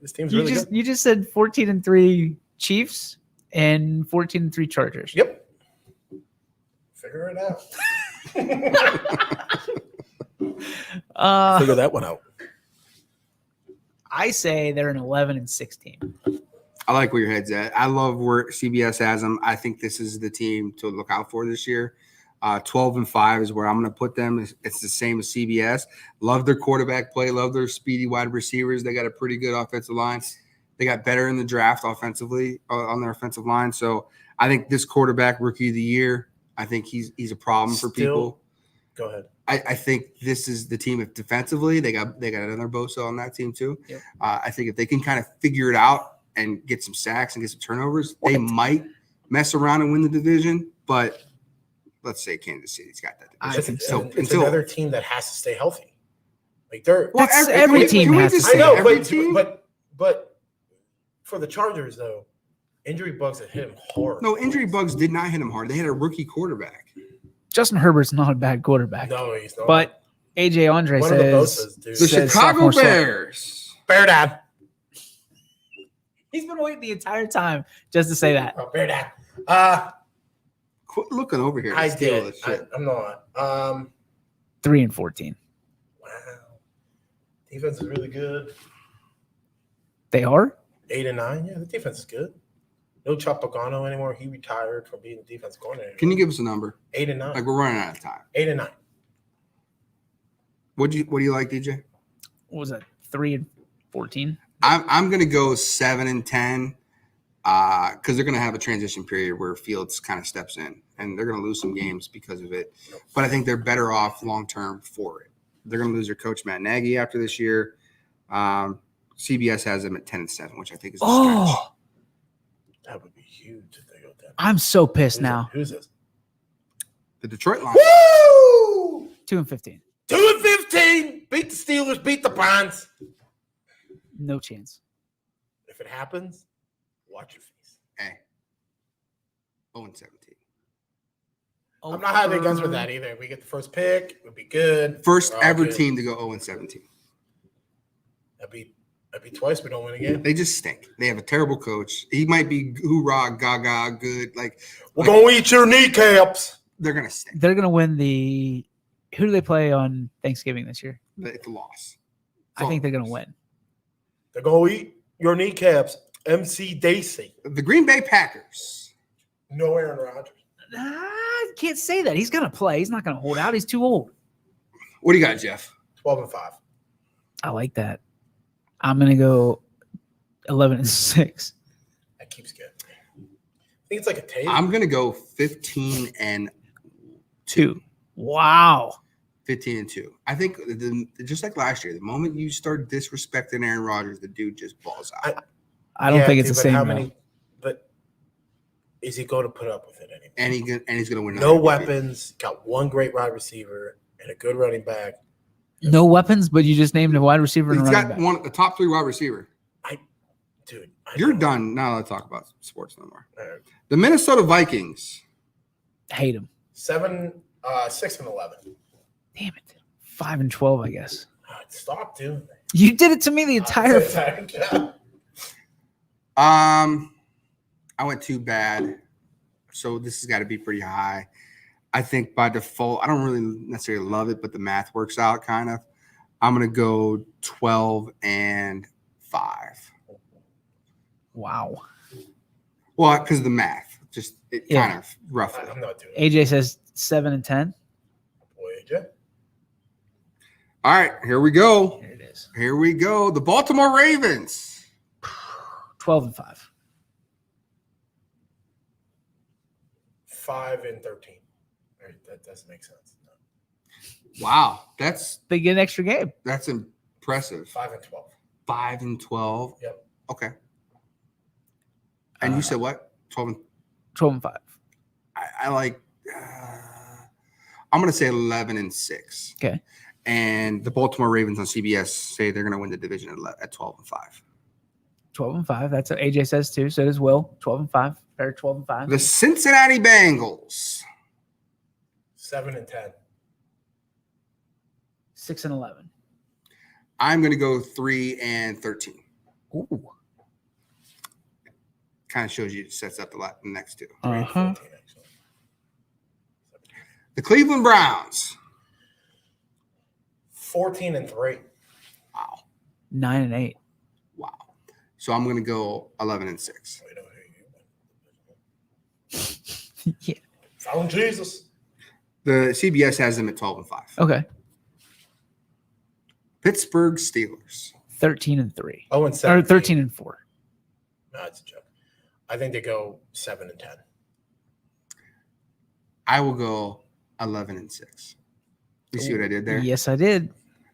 This team's really good. You just said 14 and 3 Chiefs and 14 and 3 Chargers. Yep. Figure it out. Figure that one out. I say they're an 11 and 16. I like where your head's at. I love where CBS has them. I think this is the team to look out for this year. 12-5 is where I'm going to put them. It's the same as CBS. Love their quarterback play. Love their speedy wide receivers. They got a pretty good offensive line. They got better in the draft offensively on their offensive line. So I think this quarterback, rookie of the year, I think he's a problem for people. Go ahead. I think this is the team. If defensively, they got another Bosa on that team too. Yep. I think if they can kind of figure it out and get some sacks and get some turnovers, they might mess around and win the division. But let's say Kansas City's got that division. It's another team that has to stay healthy. Like they're every team has to stay healthy. But for the Chargers though, injury bugs have hit him hard. No, injury bugs did not hit him hard. They had a rookie quarterback. Justin Herbert's not a bad quarterback. No, he's not. But AJ Andre One says of the Bosas, dude. The Chicago Bears. Bear Dad. He's been waiting the entire time just to say that. Oh, Bear Dad. Quit looking over here. I did. I'm not. 3-14. Wow. Defense is really good. They are 8-9. Yeah, the defense is good. No Chop Pagano anymore. He retired from being the defense coordinator. Can you give us a number? 8-9. Like we're running out of time. 8-9. What do you like, DJ? What was that? 3-14. I'm gonna go 7-10 because they're gonna have a transition period where Fields kind of steps in and they're gonna lose some games because of it. But I think they're better off long term for it. They're gonna lose their coach Matt Nagy after this year. CBS has them at 10-7, which I think is a stretch. That would be huge if they go down. I'm so pissed now. Who's this? The Detroit Lions. Woo! 2-15. 2-15. Beat the Steelers. Beat the Browns. No chance. If it happens, watch your face. Hey. 0-17. I'm not having guns with that either. If we get the first pick, it would be good. First We're all ever good. team to go 0-17. That'd be twice we don't win again. They just stink. They have a terrible coach. He might be hoorah, gaga, good. We're going to eat your kneecaps. They're going to stink. They're going to win the – who do they play on Thanksgiving this year? It's a loss. I think they're going to win. They're going to eat your kneecaps. MC Dacey. The Green Bay Packers. No Aaron Rodgers. I can't say that. He's going to play. He's not going to hold out. He's too old. What do you got, Jeff? 12-5. I like that. I'm going to go 11-6. That keeps good. I think it's like a tape. I'm going to go 15-2. Wow. 15-2. I think just like last year, the moment you start disrespecting Aaron Rodgers, the dude just balls out. I don't think it's the same. How many? But is he going to put up with it anymore? And he's going to win. No weapons. Got one great wide receiver and a good running back. No weapons, but you just named a wide receiver and a He's running got back. a top 3 wide receiver. Dude, you're done. Now let's talk about sports no more. Right. The Minnesota Vikings. Hate him. 6-11. Damn it. 5-12, I guess. Stop doing that. You did it to me the entire. I went too bad, so this has got to be pretty high. I think by default, I don't really necessarily love it, but the math works out kind of. I'm gonna go 12-5. Wow. Well, because of the math, just kind of roughly. I'm not doing it. AJ says 7-10. Boy, AJ. All right, here we go. Here it is. Here we go. The Baltimore Ravens. 12-5. 5-13. Right, that doesn't make sense. No. Wow, they get an extra game. That's impressive. 5-12. 5-12. Yep. Okay. And you said what? 12-5. I like. I'm going to say 11-6. Okay. And the Baltimore Ravens on CBS say they're going to win the division at 12-5. 12-5. That's what AJ says too. So does Will. 12-5. Fair 12-5. The Cincinnati Bengals. 7-10. 6-11. I'm going to go 3-13. Ooh. Kind of shows you sets up the next two. Uh-huh. The Cleveland Browns. 14-3. Wow. 9-8. Wow. So I'm going to go 11-6. Yeah. Found Jesus. The CBS has them at 12-5. Okay. Pittsburgh Steelers. 13-3. Oh, and Or 13-4. No, it's a joke. I think they go 7-10. I will go 11-6. You see what I did there? Yes, I did.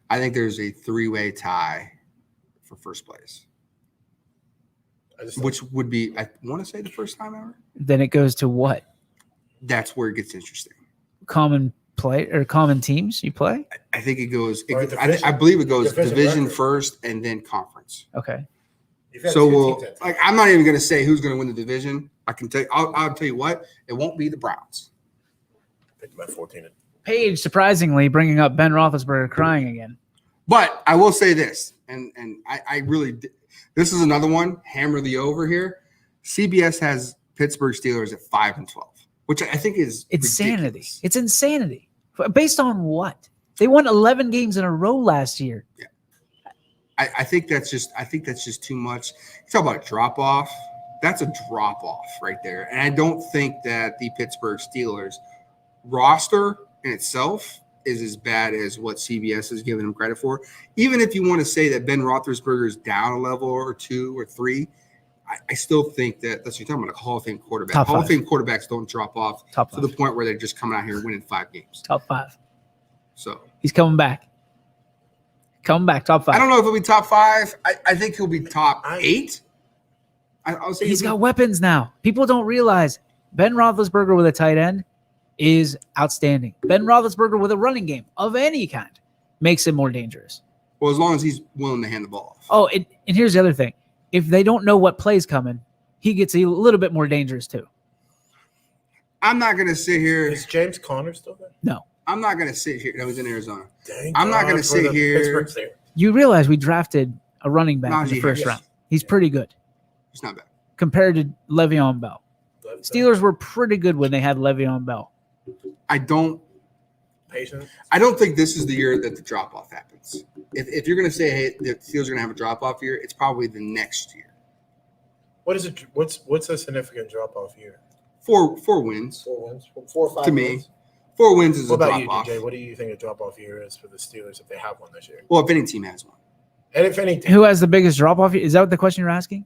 I think there's a 3-way tie for first place, which would be, I want to say, the first time ever. Then it goes to what? That's where it gets interesting. Common play or common teams you play? I think it goes. Or I believe it goes division record. first and then conference. Okay. So I'm not even going to say who's going to win the division. I can tell you. I'll tell you what. It won't be the Browns. Picked by 14. Paige, surprisingly, bringing up Ben Roethlisberger crying again. But I will say this, and I really – this is another one, hammer the over here. CBS has Pittsburgh Steelers at 5-12, which I think is insanity. ridiculous. It's insanity. Based on what? They won 11 games in a row last year. Yeah. I think that's just too much. You talk about a drop-off. That's a drop-off right there. And I don't think that the Pittsburgh Steelers roster in itself is as bad as what CBS is giving them credit for. Even if you want to say that Ben Roethlisberger is down a level or 2 or 3, I still think that that's what you're talking about, a Hall of Fame quarterback. Top 5. Hall of Fame quarterbacks don't drop off Top to the point where they're just coming out here and winning 5 games. Top 5. So he's coming back. Coming back, top 5. I don't know if he'll be top 5. I think he'll be top 8. I'll say He's got weapons now. People don't realize Ben Roethlisberger with a tight end is outstanding. Ben Roethlisberger with a running game of any kind makes him more dangerous. Well, as long as he's willing to hand the ball off. Oh, and here's the other thing. If they don't know what play's coming, he gets a little bit more dangerous too. I'm not going to sit here. Is James Conner still there? No. I'm not going to sit here. No, he's in Arizona. Thank I'm not God going to for sit the here. Pittsburgh Steelers. You realize we drafted a running back in the Najee first Harris. round. He's pretty good It's not bad. compared to Le'Veon Bell. Steelers were pretty good when they had Le'Veon Bell. I don't think this is the year that the drop-off happens. If you're going to say, hey, the Steelers are going to have a drop-off year, it's probably the next year. What is it? What's a significant drop off year? 4 wins. 4 wins. 4 or 5 To me, wins. 4 wins is What a about you, drop-off. DJ? What do you think a drop off year is for the Steelers if they have one this year? Well, if any team has one. And if any Who has the biggest drop off? Is that what the question you're asking?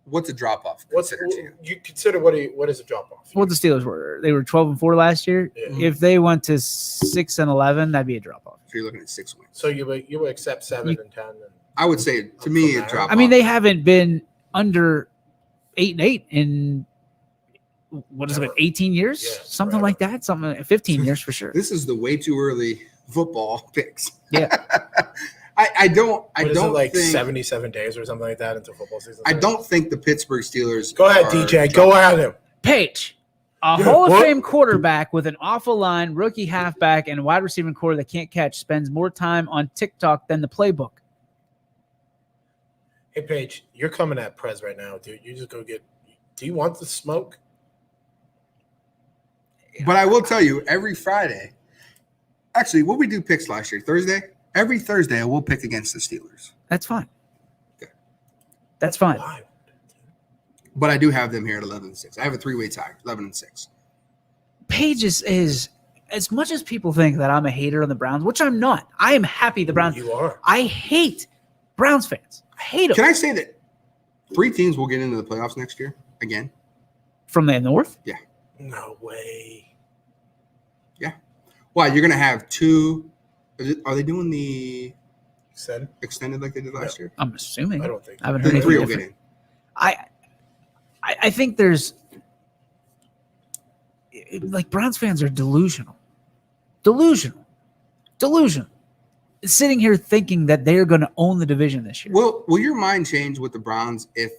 What's a drop-off? you consider what is a drop off? Well, the Steelers were 12-4 last year. Yeah. If they went to 6-11, that'd be a drop off. So you're looking at 6 wins. So you would accept 7 and 10. And I would say, to me, a drop-off. I mean, they haven't been under 8-8 in what is it, 18 years? Something like that. Something 15 years for sure. This is the way too early football picks. Yeah. I don't What is it, like think 77 days or something like that until football season? I don't think the Pittsburgh Steelers. Go ahead, DJ. Go ahead him. Page, a Yeah, Hall of what? Fame quarterback with an awful line, rookie halfback, and a wide receiving core that can't catch spends more time on TikTok than the playbook. Hey, Paige, you're coming at Prez right now, dude. You just go get. Do you want the smoke? But I will tell you, every Friday, actually, what we do picks last year, Thursday. Every Thursday, I will pick against the Steelers. That's fine. That's fine. But I do have them here at 11-6. I have a 3-way tie, 11-6. Page is as much as people think that I'm a hater on the Browns, which I'm not. I am happy the Browns. You are. I hate Browns fans. I hate them. Can I say that 3 teams will get into the playoffs next year again? From the North? Yeah. No way. Yeah. Why? You're going to have 2. Are they doing the extended like they did last year? I'm assuming. I don't think. I haven't heard Then 3 anything will get different. in. I think there's like Browns fans are delusional. Sitting here thinking that they're going to own the division this year. Will your mind change with the Browns if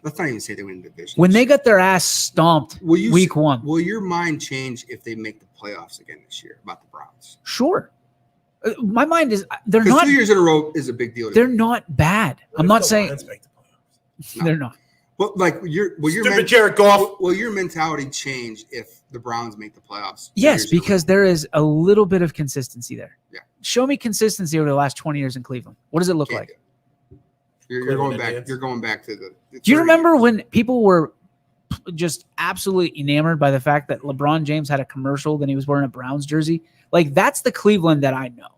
let's not even say they win the division? When they got their ass stomped week 1. Will your mind change if they make the playoffs again this year about the Browns? Sure. My mind is they're Because not 2 years in a row is a big deal. They're not bad. I'm not saying they're not. But like will your Jared Goff. Will your mentality change if the Browns make the playoffs? 2 Yes, years in a row? because there is a little bit of consistency there. Yeah. Show me consistency over the last 20 years in Cleveland. What does it look like? You're going back. You're going back to the. Do you remember when people were just absolutely enamored by the fact that LeBron James had a commercial, then he was wearing a Browns jersey. Like, that's the Cleveland that I know.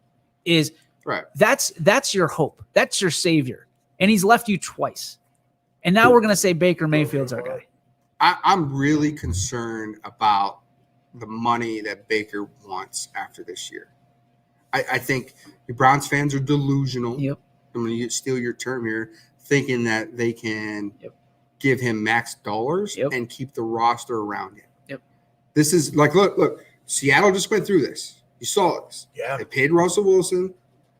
Is right. That's your hope. That's your savior. And he's left you twice. And now we're going to say Baker Mayfield's our guy. I'm really concerned about the money that Baker wants after this year. I think the Browns fans are delusional. Yep. I'm going to steal your term here, thinking that they can give him max dollars and keep the roster around him. Yep. This is like, look, Seattle just went through this. You saw this. Yeah. They paid Russell Wilson.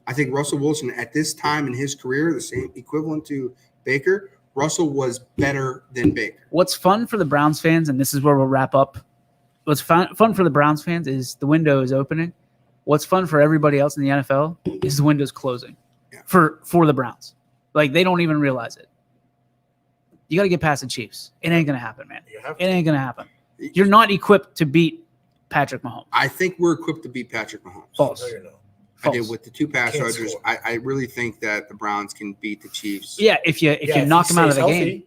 I think Russell Wilson at this time in his career, the same equivalent to Baker, Russell was better than Baker. What's fun for the Browns fans, and this is where we'll wrap up. What's fun for the Browns fans is the window is opening. What's fun for everybody else in the NFL is the window's closing for the Browns. Like, they don't even realize it. You got to get past the Chiefs. It ain't going to happen, man. It ain't going to happen. You're not equipped to beat Patrick Mahomes. I think we're equipped to beat Patrick Mahomes. False. No, you're not. I did with the 2 pass Can't rushers. score. I really think that the Browns can beat the Chiefs. Yeah, if you knock him out of the healthy, game.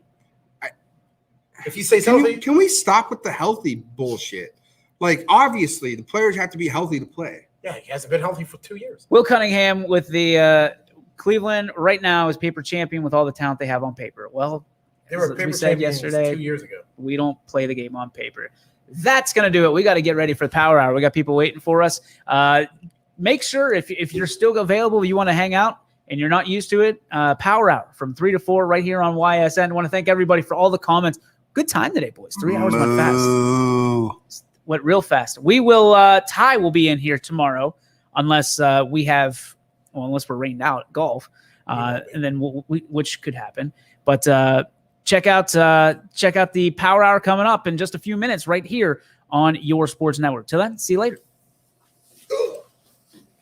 If he stays healthy. Can we stop with the healthy bullshit? Like, obviously, the players have to be healthy to play. Yeah, he hasn't been healthy for 2 years. Will Cunningham with the Cleveland right now is paper champion with all the talent they have on paper. Well, They were as paper we said champions yesterday, 2 years ago. we don't play the game on paper. That's going to do it. We got to get ready for the Power Hour. We got people waiting for us. Make sure if you're still available, you want to hang out and you're not used to it, Power Hour from 3 to 4 right here on YSN. I want to thank everybody for all the comments. Good time today, boys. 3 hours went fast. Went real fast. We will Ty will be in here tomorrow unless unless we're rained out at golf, and then which could happen. But check out the Power Hour coming up in just a few minutes right here on your sports network. Till then, see you later.